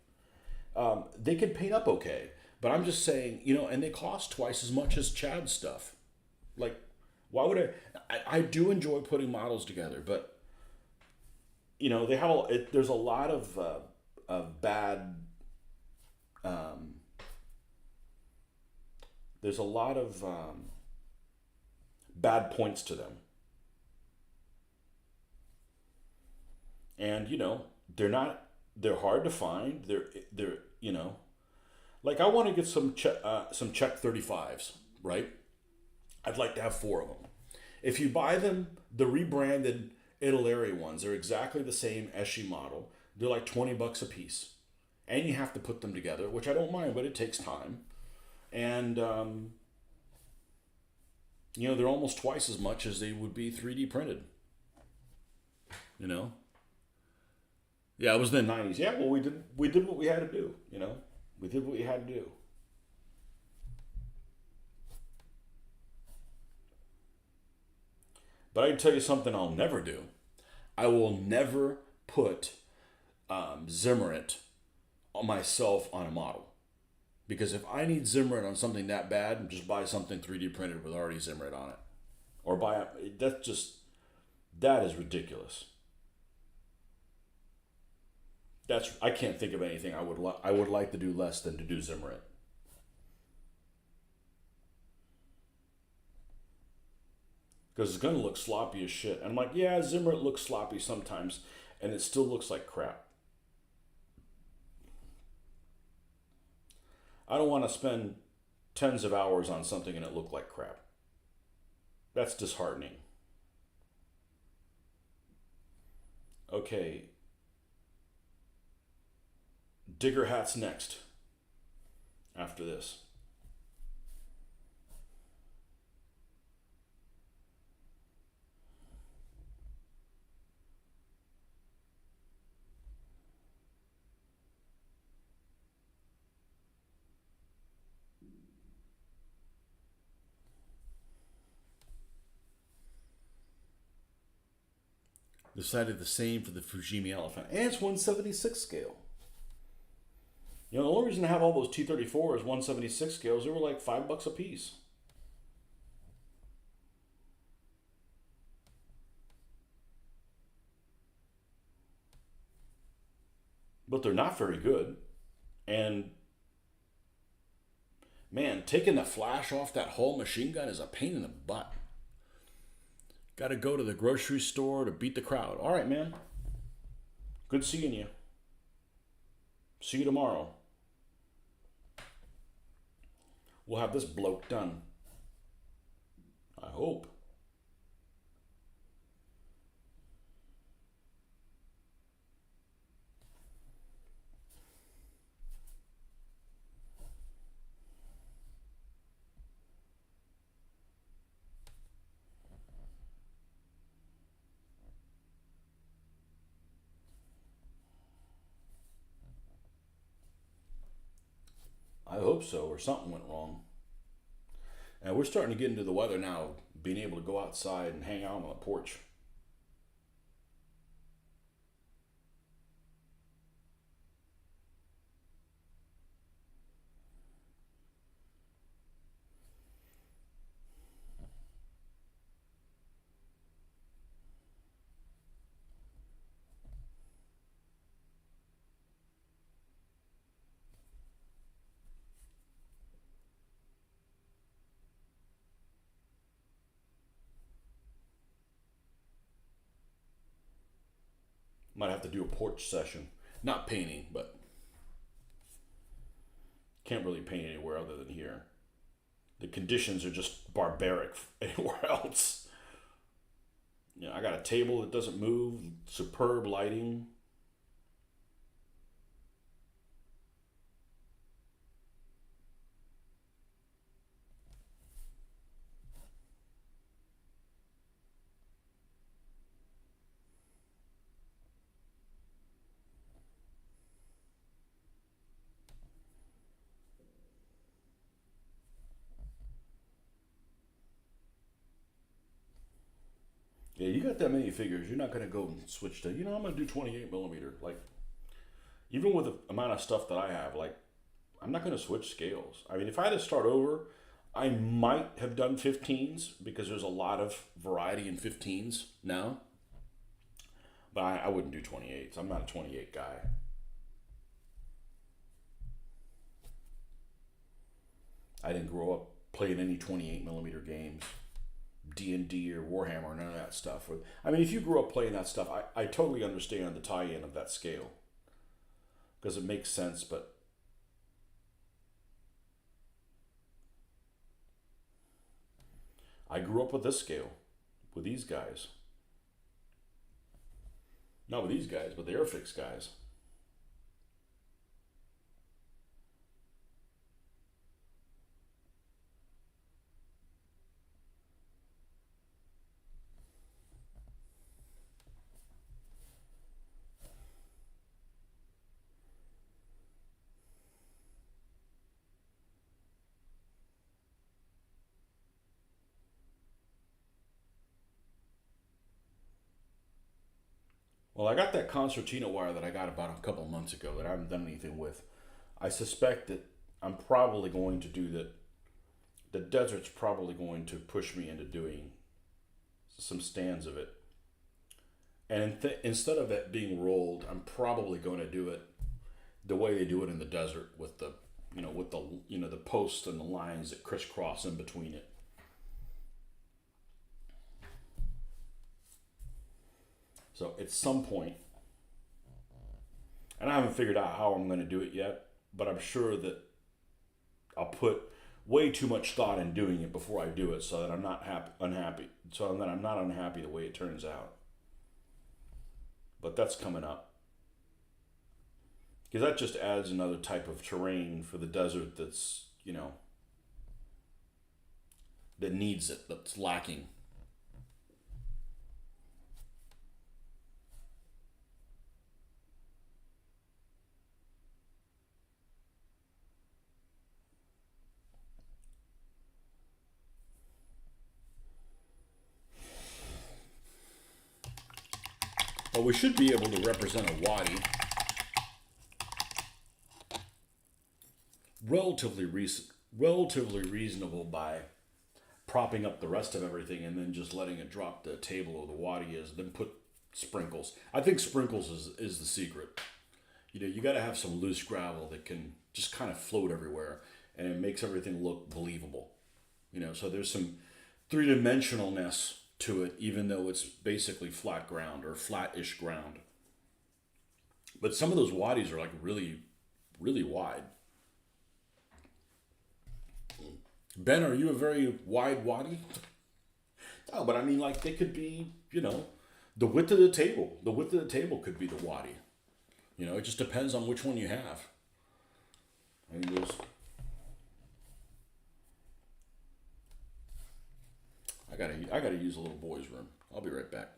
They can paint up okay, but I'm just saying, and they cost twice as much as Chad's stuff. Like, why would I do enjoy putting models together, but they have there's a lot of bad. There's a lot of bad points to them, and they're hard to find. They're like, I want to get some Czech 35s, right? I'd like to have 4 of them. If you buy them, the rebranded Italeri ones, they're exactly the same Eschi model. They're like $20 a piece, and you have to put them together, which I don't mind, but it takes time. And they're almost twice as much as they would be 3D printed. Yeah, it was in the 90s. Yeah, well, we did what we had to do. We did what we had to do. But I can tell you something I'll never do. I will never put Zimmerit myself on a model. Because if I need Zimmerit on something that bad, just buy something 3D printed with already Zimmerit on it. Or that is ridiculous. I can't think of anything I would like to do less than to do Zimmerit. Because it's going to look sloppy as shit. And I'm like, yeah, Zimmerit looks sloppy sometimes, and it still looks like crap. I don't want to spend tens of hours on something and it look like crap. That's disheartening. Okay. Digger hats next. After this. Decided the same for the Fujimi Elephant. And it's 176 scale. You know, the only reason to have all those T-34s 176 scales, they were like $5 a piece. But they're not very good. And man, taking the flash off that whole machine gun is a pain in the butt. Got to go to the grocery store to beat the crowd. All right, man. Good seeing you. See you tomorrow. We'll have this bloke done. I hope. I hope so, or something went wrong. And we're starting to get into the weather now, being able to go outside and hang out on the porch. Might have to do a porch session. Not painting, but can't really paint anywhere other than here. The conditions are just barbaric anywhere else. You know, I got a table that doesn't move, superb lighting. Yeah, you got that many figures. You're not going to go and switch to, I'm going to do 28 millimeter. Like, even with the amount of stuff that I have, like, I'm not going to switch scales. I mean, if I had to start over, I might have done 15s because there's a lot of variety in 15s now. But I wouldn't do 28s. I'm not a 28 guy. I didn't grow up playing any 28 millimeter games. D&D or Warhammer, none of that stuff. I mean, if you grew up playing that stuff, I totally understand the tie-in of that scale because it makes sense, but I grew up with this scale, with these guys. Not with these guys, but the Airfix guys. Well, I got that concertina wire that I got about a couple months ago that I haven't done anything with. I suspect that I'm probably going to do that. The desert's probably going to push me into doing some stands of it. And instead of it being rolled, I'm probably going to do it the way they do it in the desert with the, the posts and the lines that crisscross in between it. So at some point, and I haven't figured out how I'm going to do it yet, but I'm sure that I'll put way too much thought in doing it before I do it, so that I'm not unhappy. So that I'm not unhappy the way it turns out. But that's coming up because that just adds another type of terrain for the desert that's that needs it, that's lacking. But we should be able to represent a wadi relatively, relatively reasonable by propping up the rest of everything and then just letting it drop the table or the wadi is, then put sprinkles. I think sprinkles is the secret. You know, you got to have some loose gravel that can just kind of float everywhere and it makes everything look believable. You know, so there's some three-dimensionalness to it, even though it's basically flat ground or flat-ish ground. But some of those wadis are like really, really wide. Ben, are you a very wide wadi? No, but I mean, like, they could be, you know, the width of the table. The width of the table could be the wadi. You know, it just depends on which one you have. I mean, I gotta use a little boy's room. I'll be right back.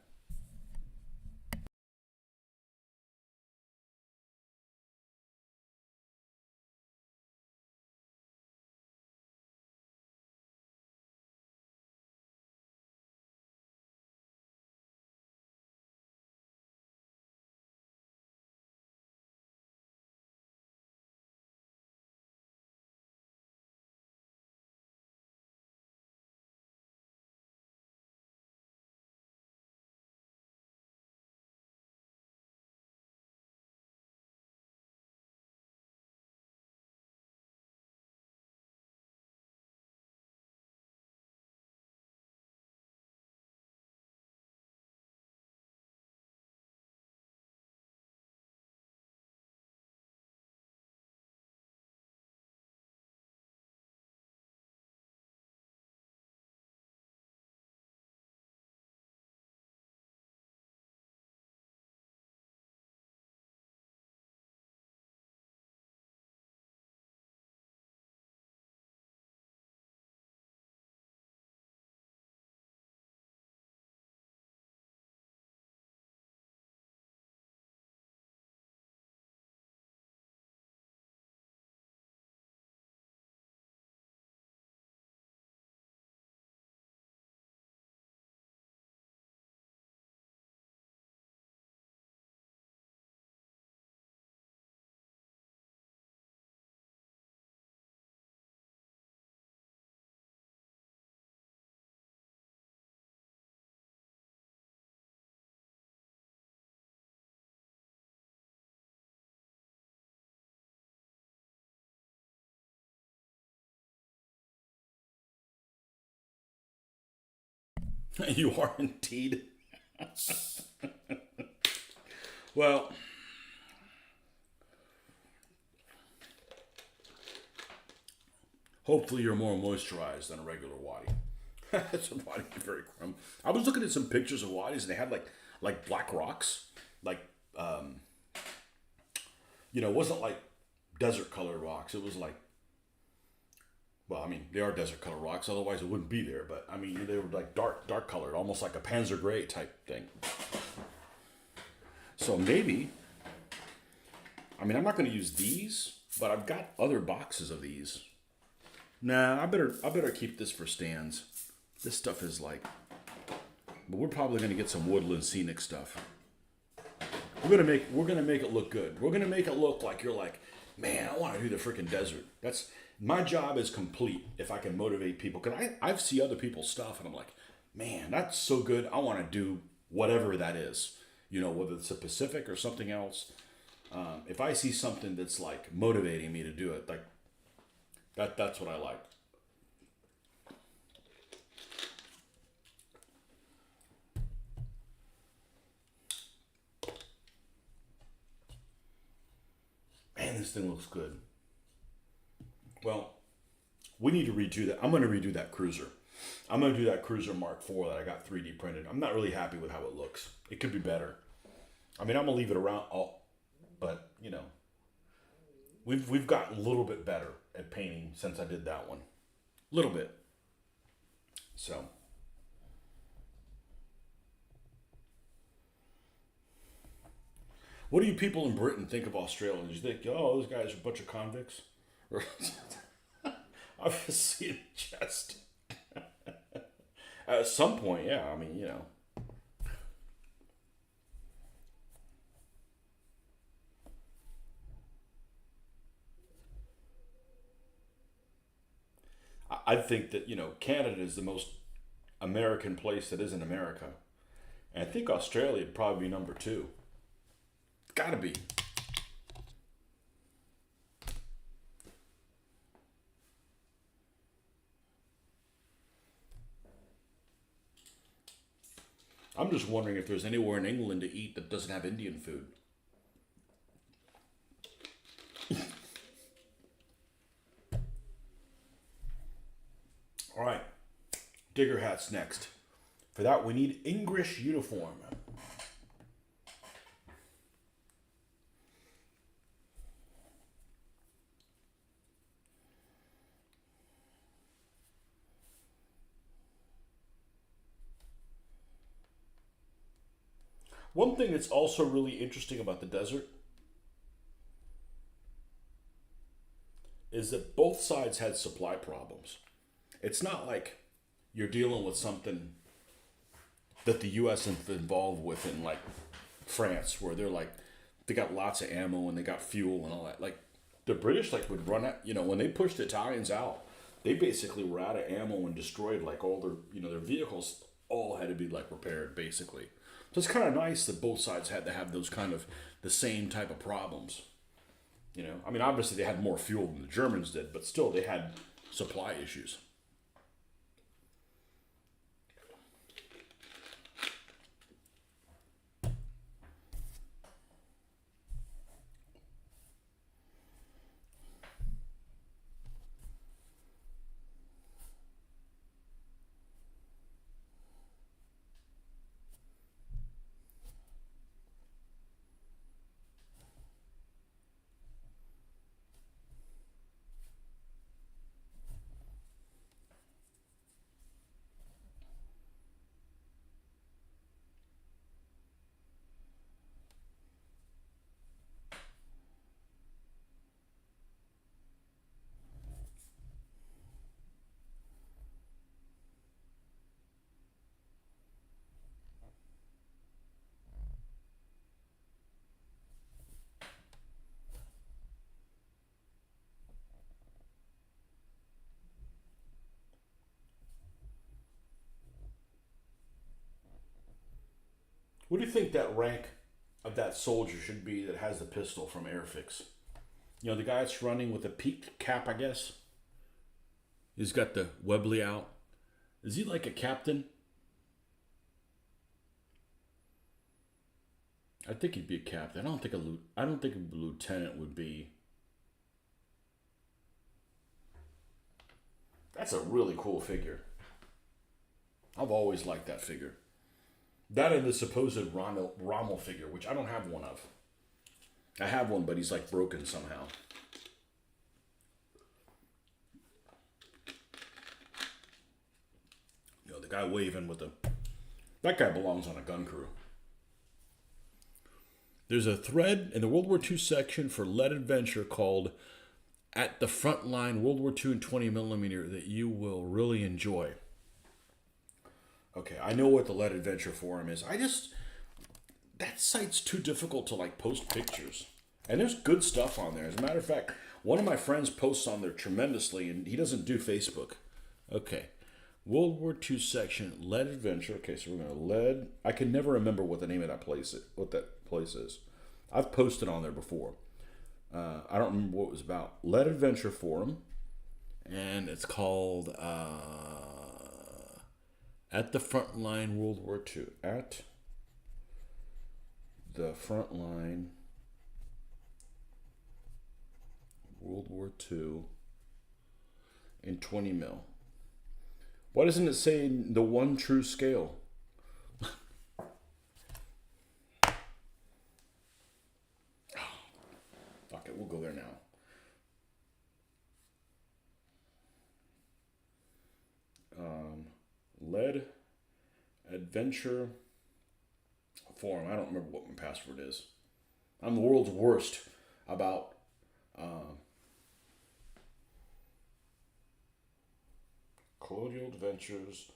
You are indeed. Well, hopefully you're more moisturized than a regular wadi. That's a wadi very crumb. I was looking at some pictures of wadis and they had like black rocks, like you know, it wasn't like desert colored rocks. It was like, well, I mean, they are desert colored rocks, otherwise it wouldn't be there. But I mean, they were like dark colored, almost like a Panzer gray type thing. So maybe, I mean, I'm not going to use these, but I've got other boxes of these. Nah, I better keep this for stands. This stuff is like, but we're probably going to get some woodland scenic stuff. We're gonna make it look good. We're gonna make it look like you're like, man, I want to do the freaking desert. That's my job is complete if I can motivate people. Cause I see other people's stuff and I'm like, man, that's so good. I want to do whatever that is. You know, whether it's a Pacific or something else. If I see something that's like motivating me to do it, like that's what I like. Man, this thing looks good. Well, we need to redo that. I'm going to redo that cruiser. I'm going to do that cruiser Mark IV that I got 3D printed. I'm not really happy with how it looks. It could be better. I mean, I'm going to leave it around, all, but you know, we've gotten a little bit better at painting since I did that one. A little bit. So, what do you people in Britain think of Australians? You think, oh, those guys are a bunch of convicts? Or obviously, just at some point, yeah. I mean, you know, I think that, Canada is the most American place that is in America. And I think Australia would probably be number two. Gotta be. I'm just wondering if there's anywhere in England to eat that doesn't have Indian food. All right, digger hats next. For that, we need English uniform. One thing that's also really interesting about the desert is that both sides had supply problems. It's not like you're dealing with something that the U.S. is involved with in like France, where they got lots of ammo and they got fuel and all that. Like the British would run out, when they pushed the Italians out, they basically were out of ammo and destroyed like all their vehicles all had to be like repaired basically. So it's kind of nice that both sides had to have those kind of the same type of problems. I mean, obviously they had more fuel than the Germans did, but still they had supply issues. What do you think that rank of that soldier should be that has the pistol from Airfix? The guy that's running with a peaked cap, I guess. He's got the Webley out. Is he like a captain? I think he'd be a captain. I don't think a lieutenant would be. That's a really cool figure. I've always liked that figure. That and the supposed Rommel figure, which I don't have one of. I have one, but he's like broken somehow. The guy waving with that guy belongs on a gun crew. There's a thread in the World War II section for Lead Adventure called At the Frontline World War II and 20 millimeter that you will really enjoy. Okay, I know what the Lead Adventure forum is. That site's too difficult to post pictures. And there's good stuff on there. As a matter of fact, one of my friends posts on there tremendously, and he doesn't do Facebook. Okay, World War II section, Lead Adventure. Okay, so we're gonna Lead. I can never remember what the name of that place is. What that place is. I've posted on there before. I don't remember what it was about. Lead Adventure forum, and it's called At the Frontline World War II. At the Frontline World War II in 20 mil. Why doesn't it say the one true scale? Okay, we'll go there now. Lead Adventure forum. I don't remember what my password is. I'm the world's worst about colonial adventures,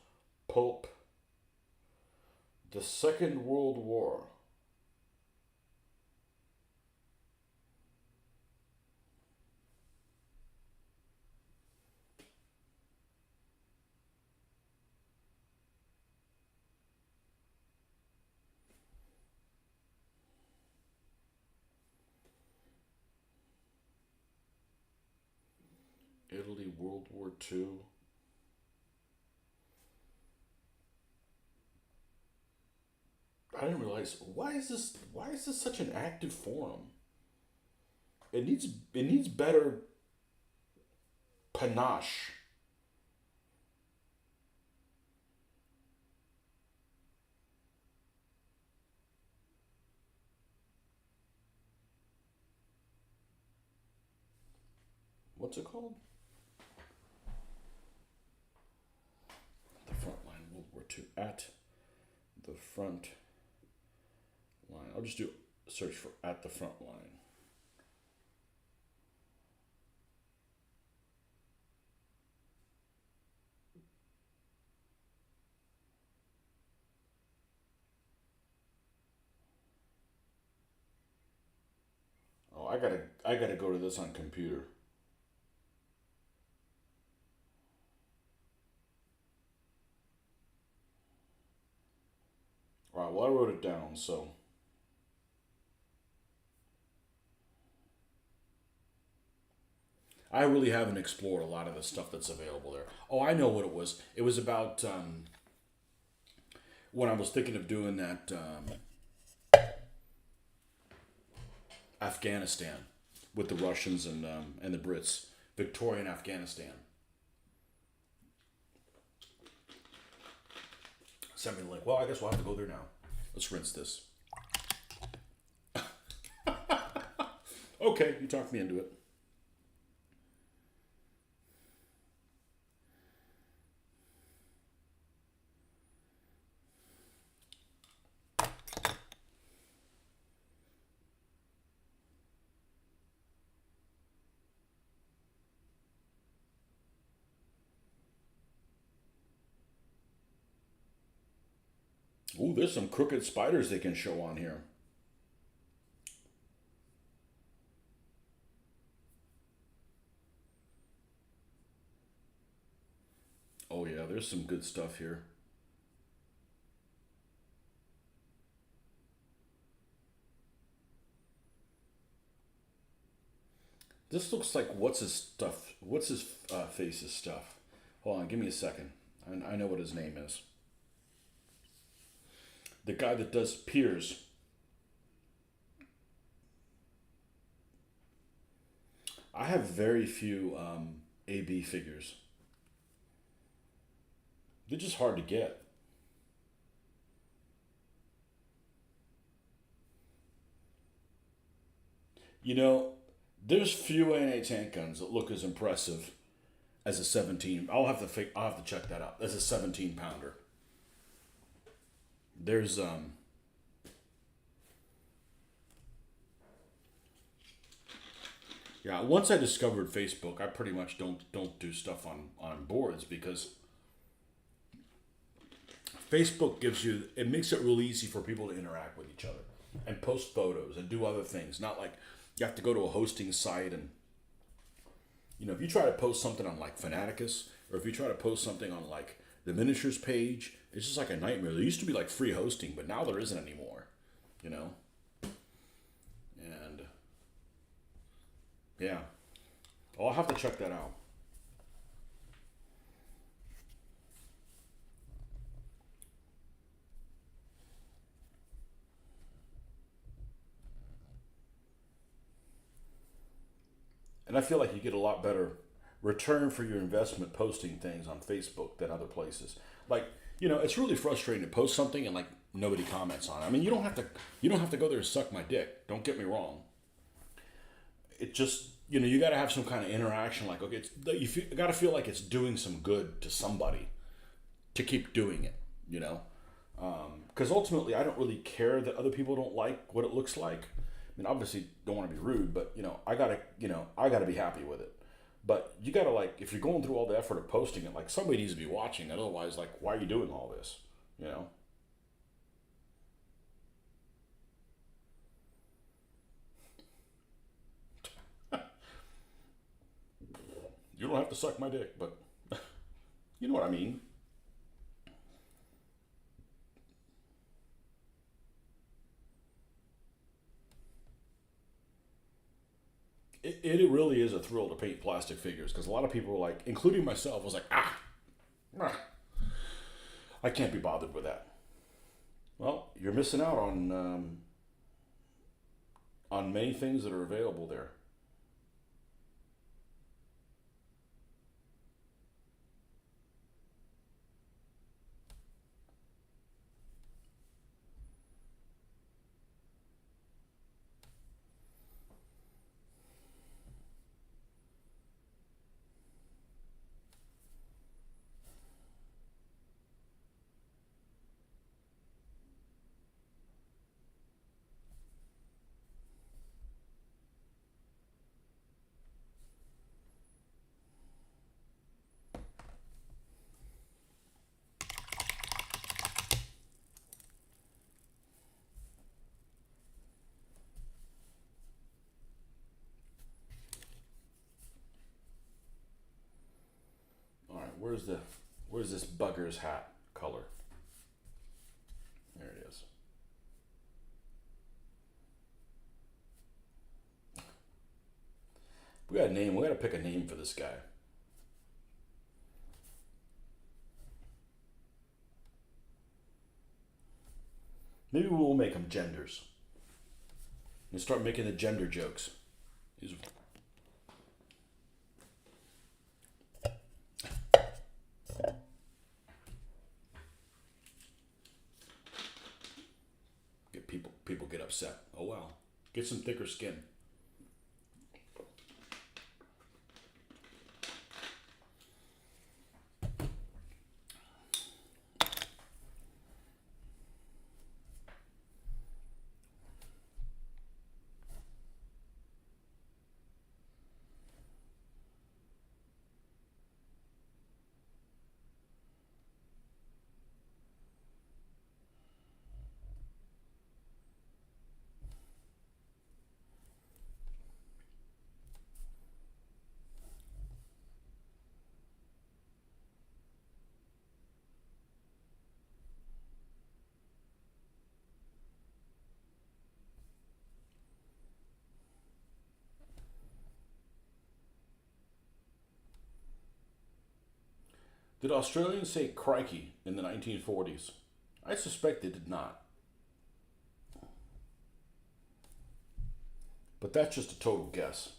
pulp, the Second World War. World War II. I didn't realize why is this such an active forum? It needs better panache. What's it called? The front line World War II at the front line. I'll just do search for at the front line. Oh, I gotta go to this on computer. All right, well I wrote it down, so I really haven't explored a lot of the stuff that's available there. Oh, I know what it was. It was about when I was thinking of doing that Afghanistan with the Russians and the Brits, Victorian Afghanistan. Sent me the link. Well, I guess we'll have to go there now. Let's rinse this. Okay, you talked me into it. Ooh, there's some crooked spiders they can show on here. Oh yeah, there's some good stuff here. This looks like what's his stuff? What's his face's stuff? Hold on, give me a second. I know what his name is. The guy that does Piers. I have very few AB figures. They're just hard to get. You know, there's few anti-tank guns that look as impressive as a 17. I'll have to check that out. As a 17 pounder. There's yeah, once I discovered Facebook, I pretty much don't do stuff on boards because Facebook gives you it makes it real easy for people to interact with each other and post photos and do other things. Not like you have to go to a hosting site and if you try to post something on like Fanaticus or if you try to post something on like the miniatures page, it's just like a nightmare. There used to be like free hosting, but now there isn't anymore. You know? And yeah. I'll have to check that out. And I feel like you get a lot better return for your investment posting things on Facebook than other places. Like, it's really frustrating to post something and like nobody comments on it. I mean, you don't have to go there and suck my dick. Don't get me wrong. It just, you got to have some kind of interaction. Like, okay, you got to feel like it's doing some good to somebody to keep doing it. You know, because ultimately, I don't really care that other people don't like what it looks like. I mean, obviously, don't want to be rude, but I gotta be happy with it. But you gotta like, if you're going through all the effort of posting it, like somebody needs to be watching it. Otherwise, like, why are you doing all this? You know, you don't have to suck my dick, but you know what I mean. It it really is a thrill to paint plastic figures because a lot of people were like, including myself, was like, ah, I can't be bothered with that. Well, you're missing out on many things that are available there. All right, where's this bugger's hat color? There it is. We got a name. We got to pick a name for this guy. Maybe we'll make him genders and start making the gender jokes. He's get people get upset. Oh well, get some thicker skin. Did Australians say crikey in the 1940s? I suspect they did not. But that's just a total guess.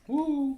Woo!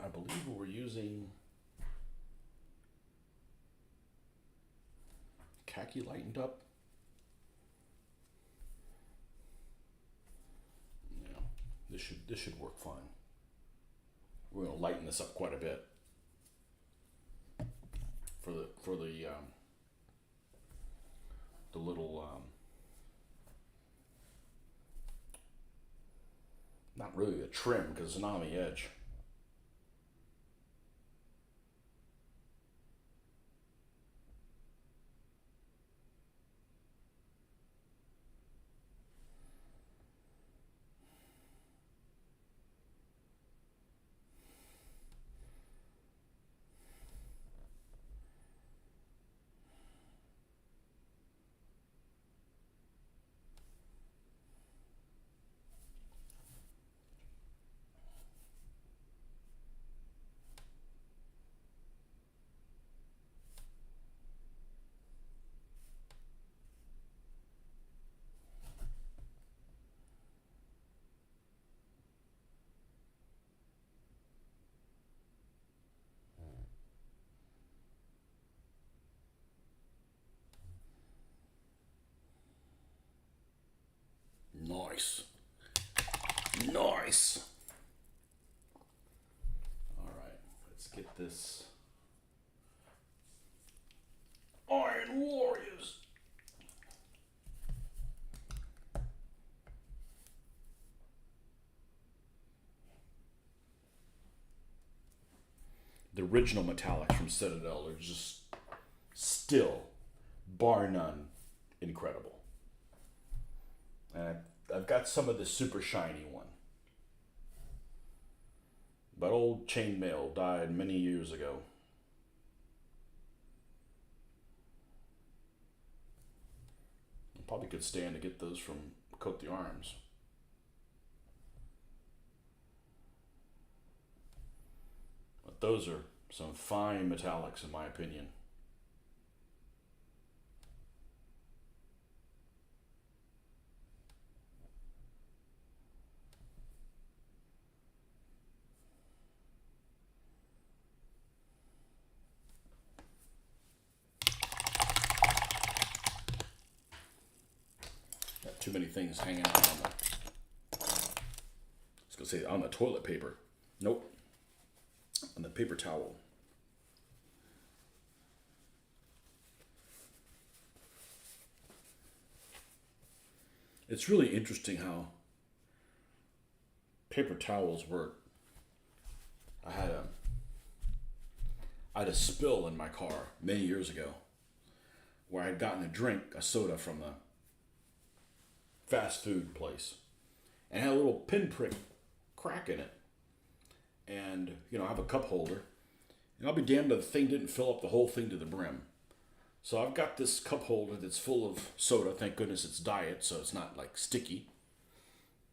I believe we're using khaki lightened up. Yeah, this should work fine. We're gonna lighten this up quite a bit for the little not really a trim because it's not on the edge. Nice. Nice. All right, let's get this. Iron Warriors. The original metallics from Citadel are just still, bar none, incredible. And I've got some of the super shiny one. But old chainmail died many years ago. I probably could stand to get those from Coat d'Arms. But those are some fine metallics in my opinion. Got too many things hanging out on the, I was gonna say on the toilet paper. Nope. On the paper towel. It's really interesting how paper towels work. I had a spill in my car many years ago where I had gotten a soda from the fast food place, and had a little pinprick crack in it. And I have a cup holder, and I'll be damned if the thing didn't fill up the whole thing to the brim. So I've got this cup holder that's full of soda. Thank goodness it's diet, so it's not like sticky.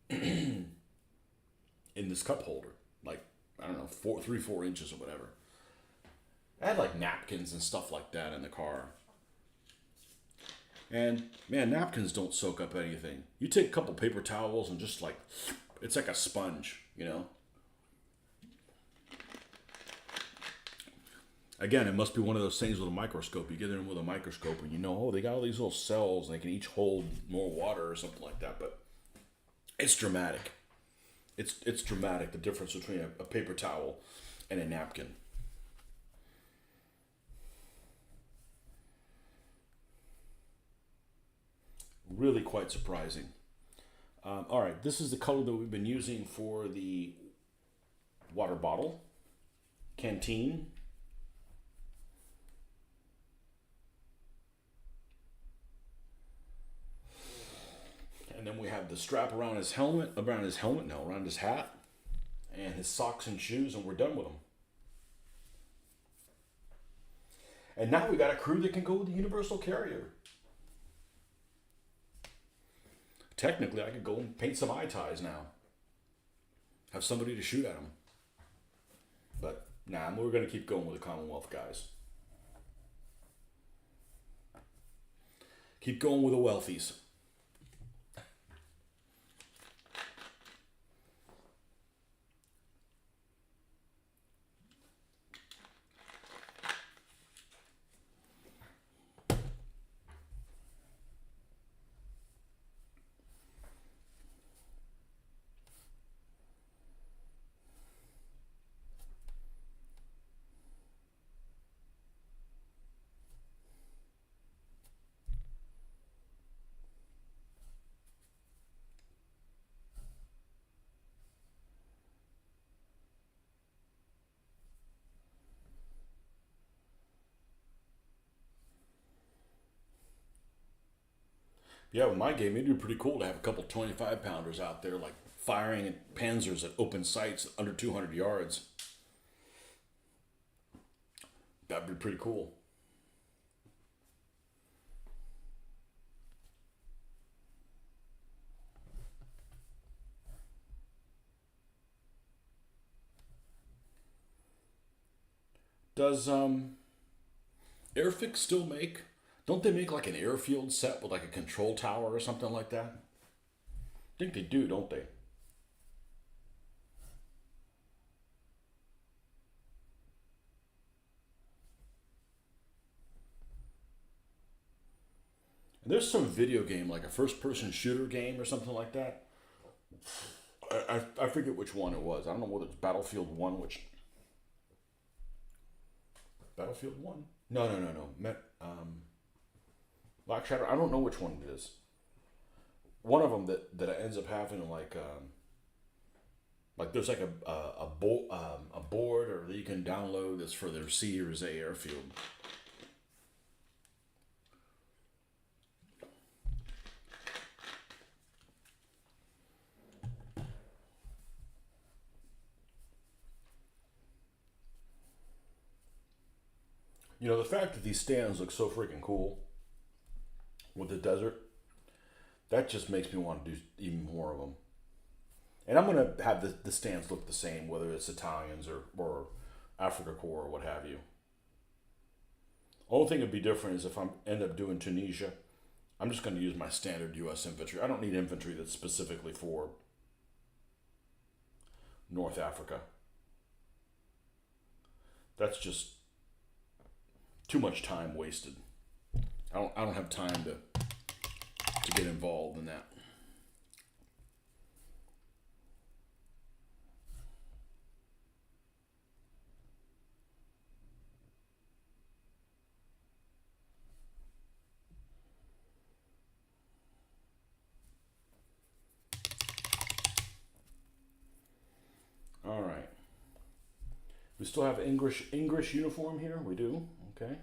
In this cup holder, like I don't know, 4 inches or whatever. I had like napkins and stuff like that in the car. And man, napkins don't soak up anything. You take a couple paper towels and just like, it's like a sponge, Again, it must be one of those things with a microscope. You get in with a microscope and oh, they got all these little cells and they can each hold more water or something like that. But it's dramatic. It's dramatic, the difference between a paper towel and a napkin. Really quite surprising. All right, this is the color that we've been using for the water bottle, canteen. And then we have the strap around his hat, and his socks and shoes, and we're done with them. And now we got a crew that can go with the universal carrier. Technically, I could go and paint some eye ties now. Have somebody to shoot at them. But nah, we're going to keep going with the Commonwealth guys. Keep going with the wealthies. Yeah, with my game, it'd be pretty cool to have a couple 25-pounders out there, like firing at panzers at open sights under 200 yards. That'd be pretty cool. Does Airfix still make? Don't they make like an airfield set with like a control tower or something like that? I think they do, don't they? And there's some video game, like a first-person shooter game or something like that, I forget which one it was. I don't know whether it's Battlefield 1, which. Battlefield 1? No, no, no, no. Well, actually, I don't know which one it is. One of them that ends up having like there's like a board or that you can download that's for their Sears A airfield. You know, the fact that these stands look so freaking cool with the desert, that just makes me want to do even more of them. And I'm gonna have the stands look the same, whether it's Italians or Africa Corps or what have you. Only thing that'd be different is if I end up doing Tunisia, I'm just gonna use my standard U.S. infantry. I don't need infantry that's specifically for North Africa. That's just too much time wasted. I don't have time to get involved in that. All right. We still have English uniform here. We do. Okay.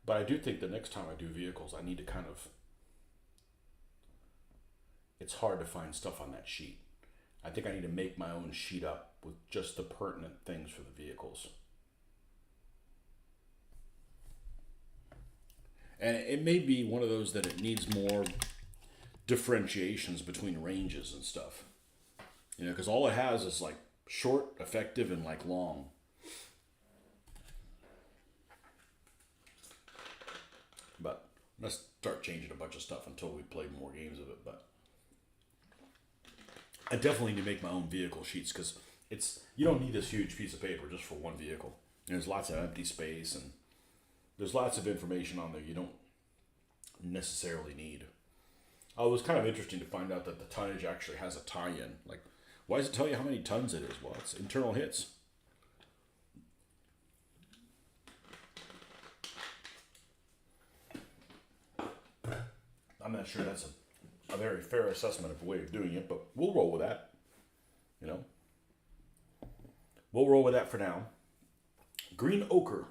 But I do think the next time I do vehicles, I need to kind of. It's hard to find stuff on that sheet. I think I need to make my own sheet up with just the pertinent things for the vehicles. And it may be one of those that it needs more differentiations between ranges and stuff. You know, because all it has is like short, effective, and like long. But let's start changing a bunch of stuff until we play more games of it. But I definitely need to make my own vehicle sheets because you don't need this huge piece of paper just for one vehicle. There's lots of empty space and there's lots of information on there you don't necessarily need. Oh, it was kind of interesting to find out that the tonnage actually has a tie-in. Like, why does it tell you how many tons it is? Well, it's internal hits. I'm not sure that's a very fair assessment of a way of doing it, but we'll roll with that. You know, we'll roll with that for now. Green ochre.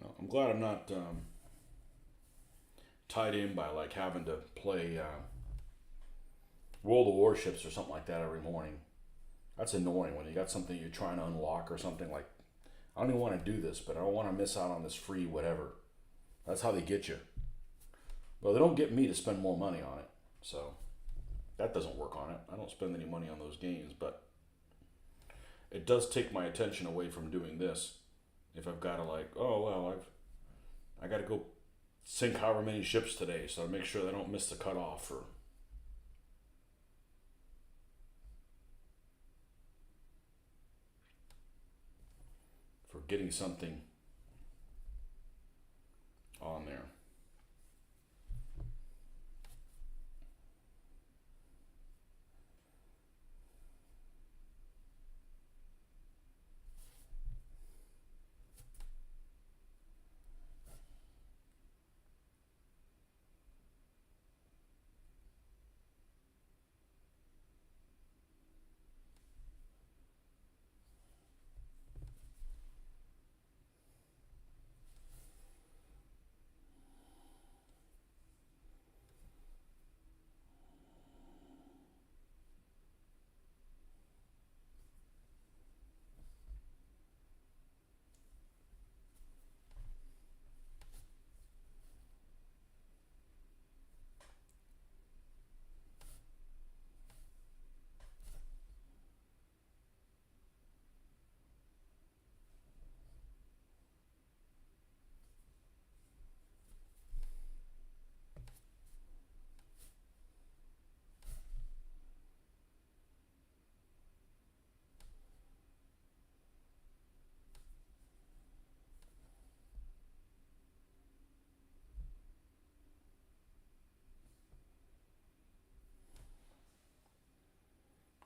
Well, I'm glad I'm not tied in by like having to play World of Warships or something like that every morning. That's annoying when you got something you're trying to unlock or something like, I don't even want to do this, but I don't want to miss out on this free whatever. That's how they get you. Well, they don't get me to spend more money on it. So that doesn't work on it. I don't spend any money on those games, but it does take my attention away from doing this. If I've got to like, oh well, I got to go sink however many ships today, so I make sure they don't miss the cutoff for getting something on there.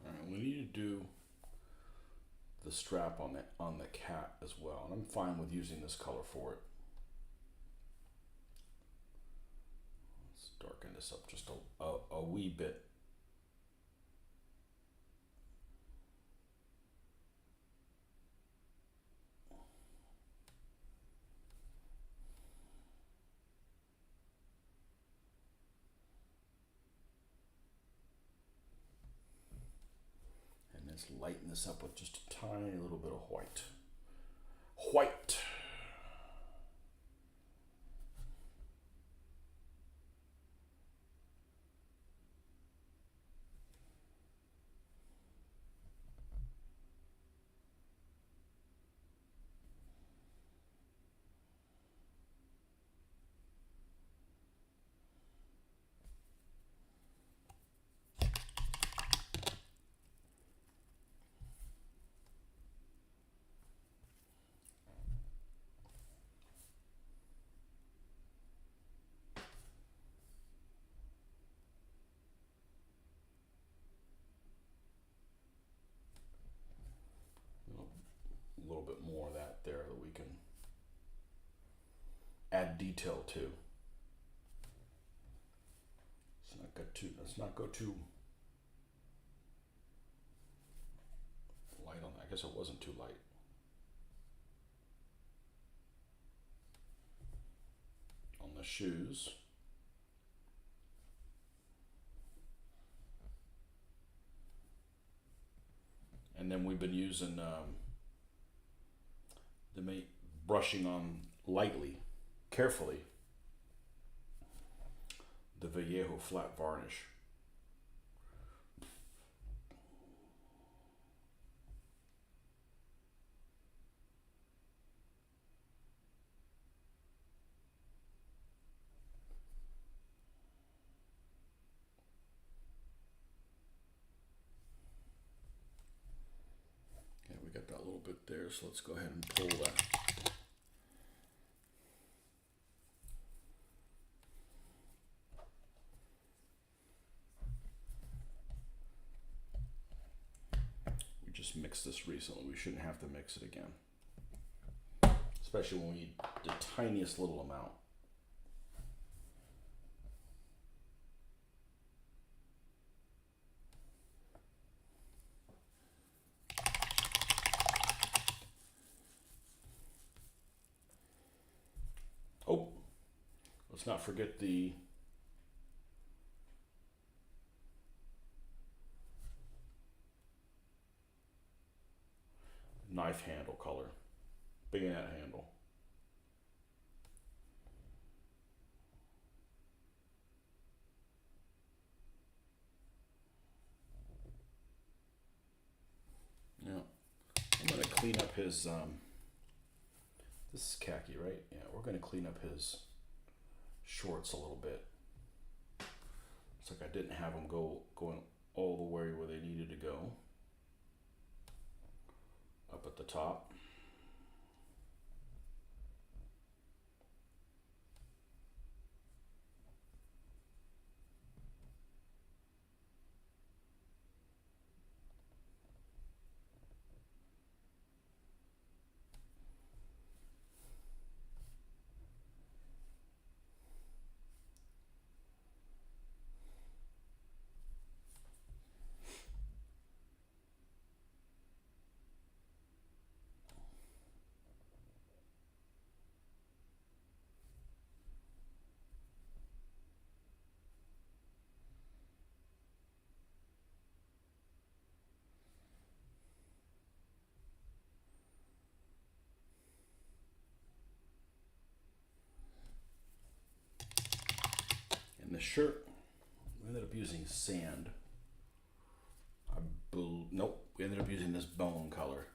All right, we need to do the strap on the cat as well, and I'm fine with using this color for it. Let's darken this up just a wee bit. And let's lighten this up with just a tiny little bit of white. White. A little bit more of that there that we can add detail to. Let's not go too light on that. I guess it wasn't too light. On the shoes. And then we've been using brushing on lightly, carefully, the Vallejo flat varnish. Okay, we got that little bit there, so let's go ahead and pull that. We just mixed this recently. We shouldn't have to mix it again, especially when we need the tiniest little amount. Oh, let's not forget the knife handle color, bayonet handle. Yeah, I'm gonna clean up his. This is khaki, right? Yeah, we're gonna clean up his shorts a little bit. It's like I didn't have them going all the way where they needed to go. Up at the top. And the shirt, we ended up using sand. Nope, we ended up using this bone color.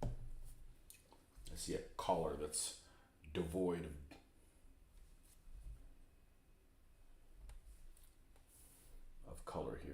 I see a collar that's devoid of color here.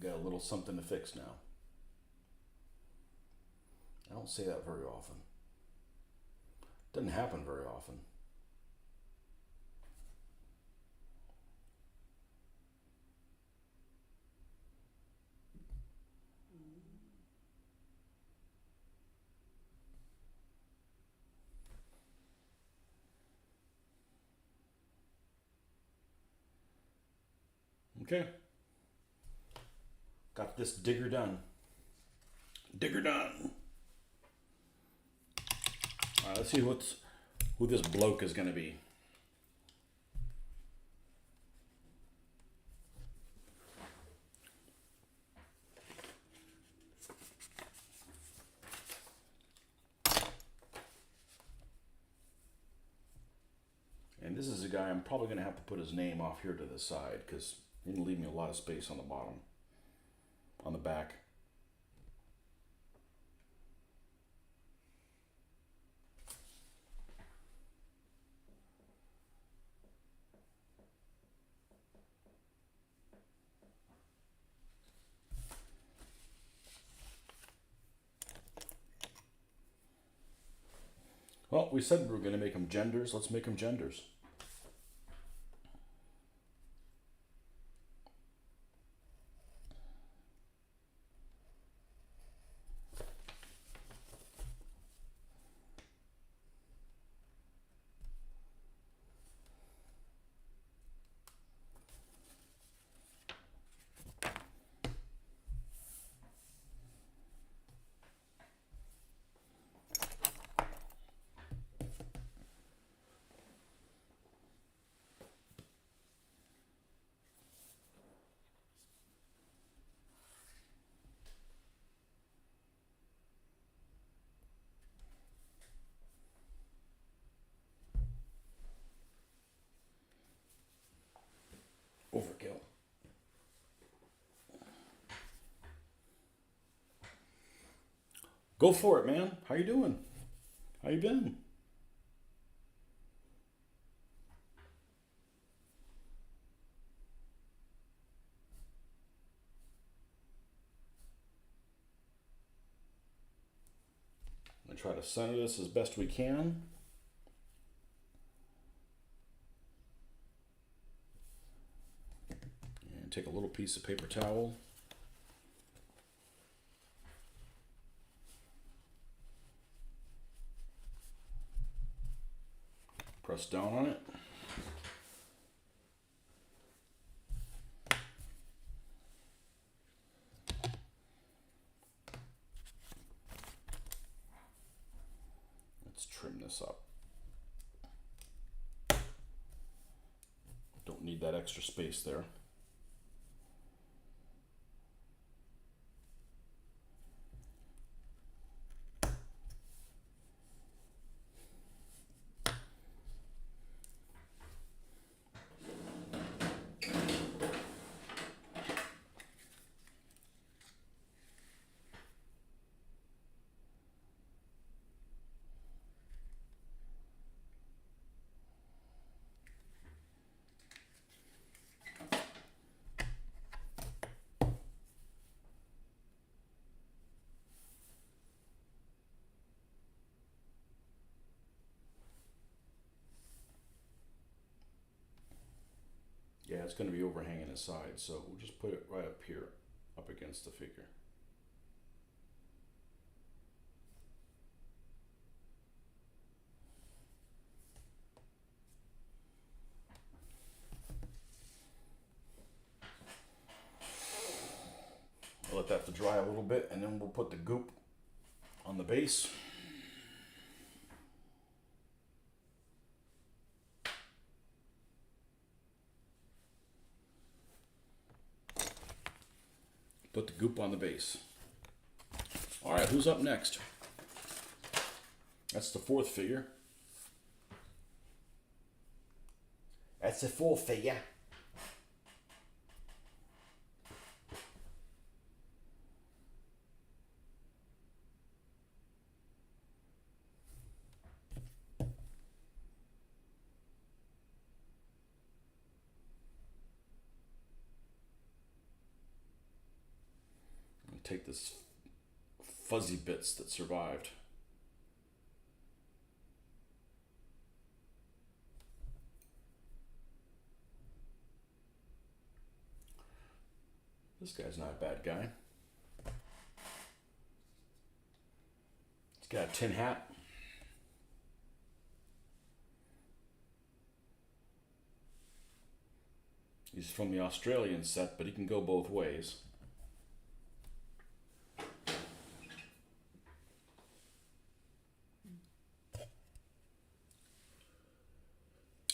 Got a little something to fix now. I don't say that very often. Doesn't happen very often. Okay. Got this digger done. Digger done. All right, let's see who this bloke is going to be. And this is a guy I'm probably going to have to put his name off here to the side because he didn't leave me a lot of space on the bottom, on the back. Well, we said we were going to make them genders. Let's make them genders. Overkill. Go for it, man. How you doing? How you been? I'm gonna try to center this as best we can. And take a little piece of paper towel. Press down on it. Let's trim this up. Don't need that extra space there. Yeah, it's going to be overhanging the side, so we'll just put it right up here, up against the figure. I'll let that to dry a little bit, and then we'll put the goop on the base. Put the goop on the base. All right, who's up next? That's the fourth figure. That's the fourth figure. Take this fuzzy bits that survived. This guy's not a bad guy. He's got a tin hat. He's from the Australian set, but he can go both ways.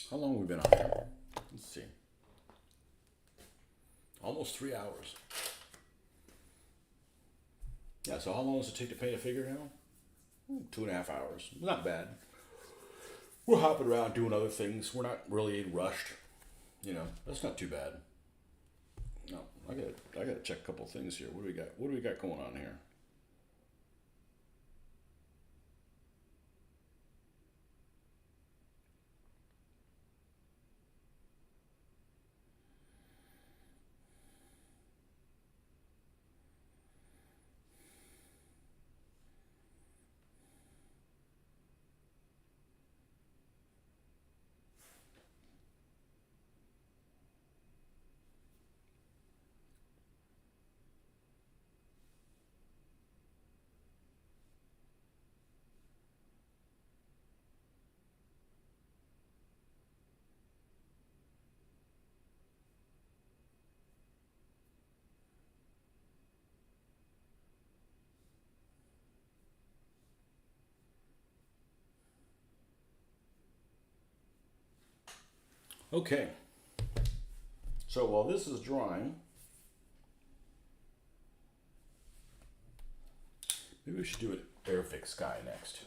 How long have we been on here? Let's see. Almost 3 hours. Yeah, so how long does it take to paint a figure now? 2.5 hours. Not bad. We're hopping around doing other things. We're not really rushed. You know, that's not too bad. No, I gotta check a couple things here. What do we got? What do we got going on here? Okay, so while this is drying, maybe we should do an Airfix sky next.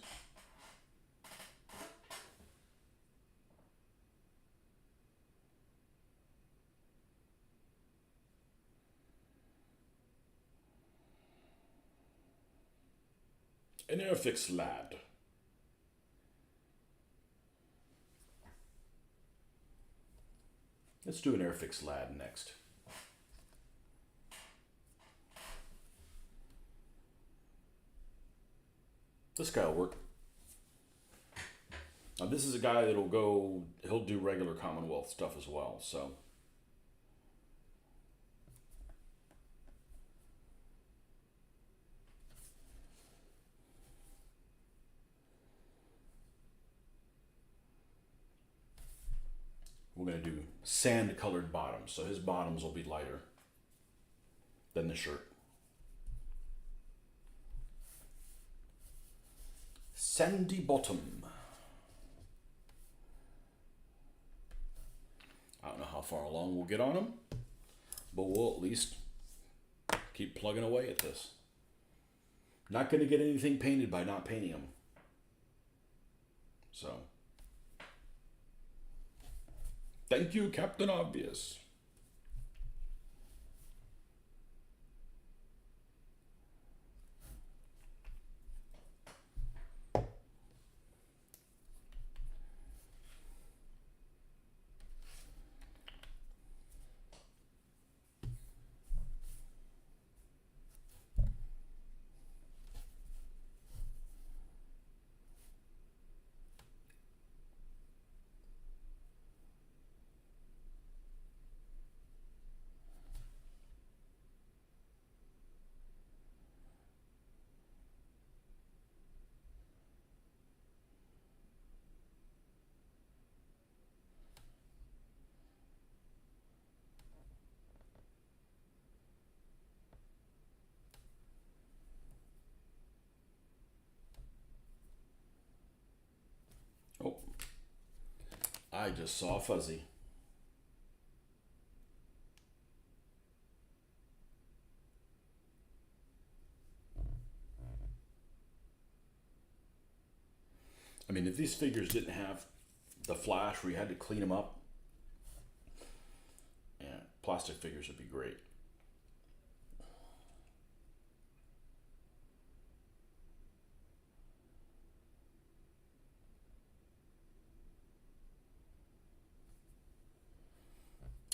An Airfix lad. Let's do an Airfix lad next. This guy will work. Now this is a guy that'll go, he'll do regular Commonwealth stuff as well, so. We're going to do sand colored bottoms, so his bottoms will be lighter than the shirt. Sandy bottom. I don't know how far along we'll get on him, but we'll at least keep plugging away at this. Not going to get anything painted by not painting him. So, thank you, Captain Obvious. Oh, I just saw Fuzzy. I mean, if these figures didn't have the flash where you had to clean them up, yeah, plastic figures would be great.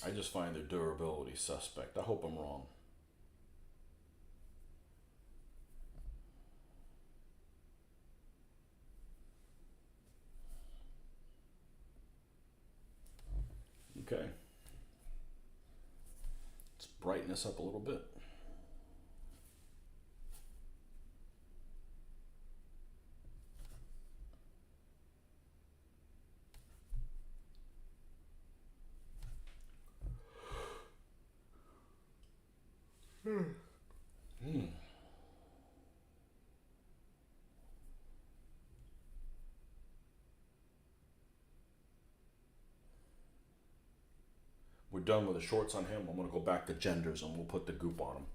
I just find their durability suspect. I hope I'm wrong. Okay. Let's brighten this up a little bit. We're done with the shorts on him. I'm going to go back to genders and we'll put the goop on him.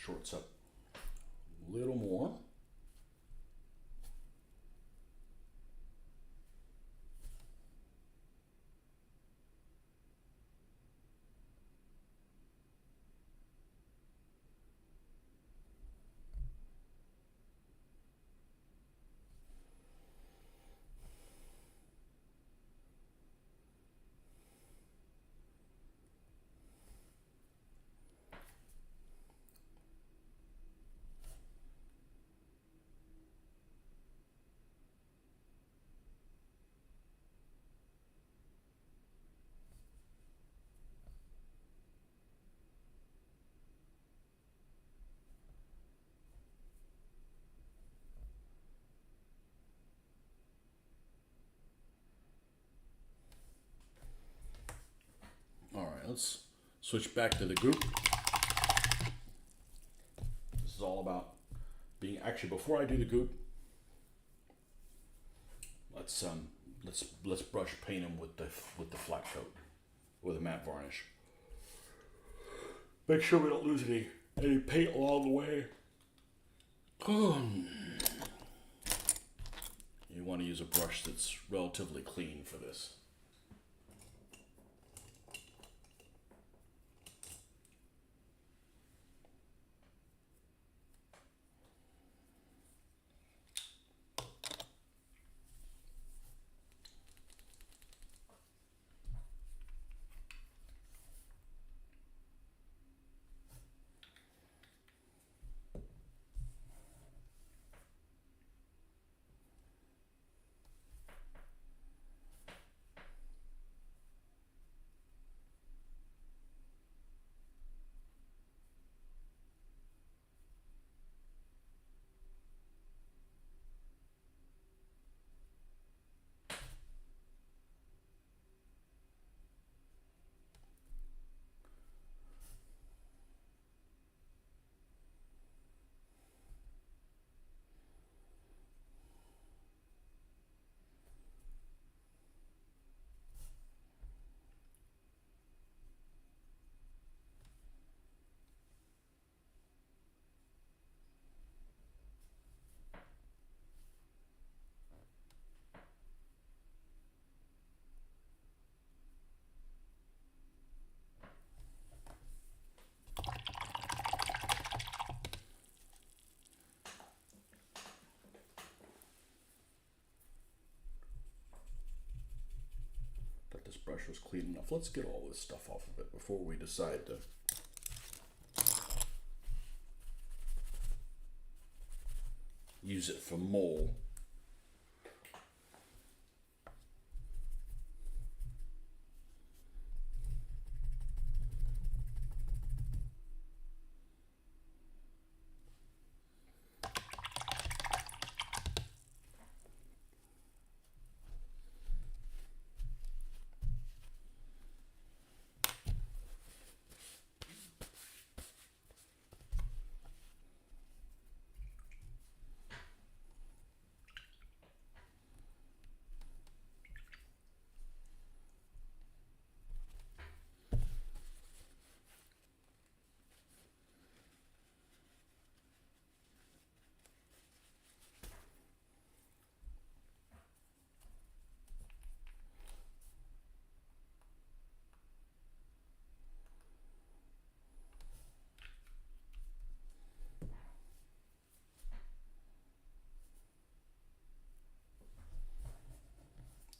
shorts up a little more. All right, let's switch back to the goop. This is all about being, actually, before I do the goop, let's brush paint them with the flat coat with a matte varnish. Make sure we don't lose any paint along the way. You want to use a brush that's relatively clean for this. This brush was clean enough. Let's get all this stuff off of it before we decide to use it for mole.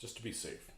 Just to be safe.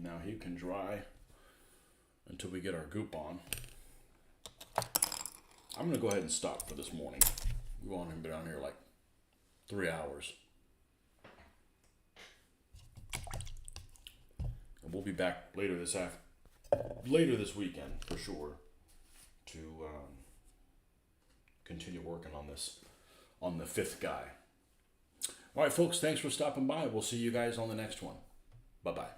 Now he can dry until we get our goop on. I'm going to go ahead and stop for this morning. We want him down here like 3 hours. And we'll be back later this weekend for sure to continue working on this, on the fifth guy. All right, folks, thanks for stopping by. We'll see you guys on the next one. Bye-bye.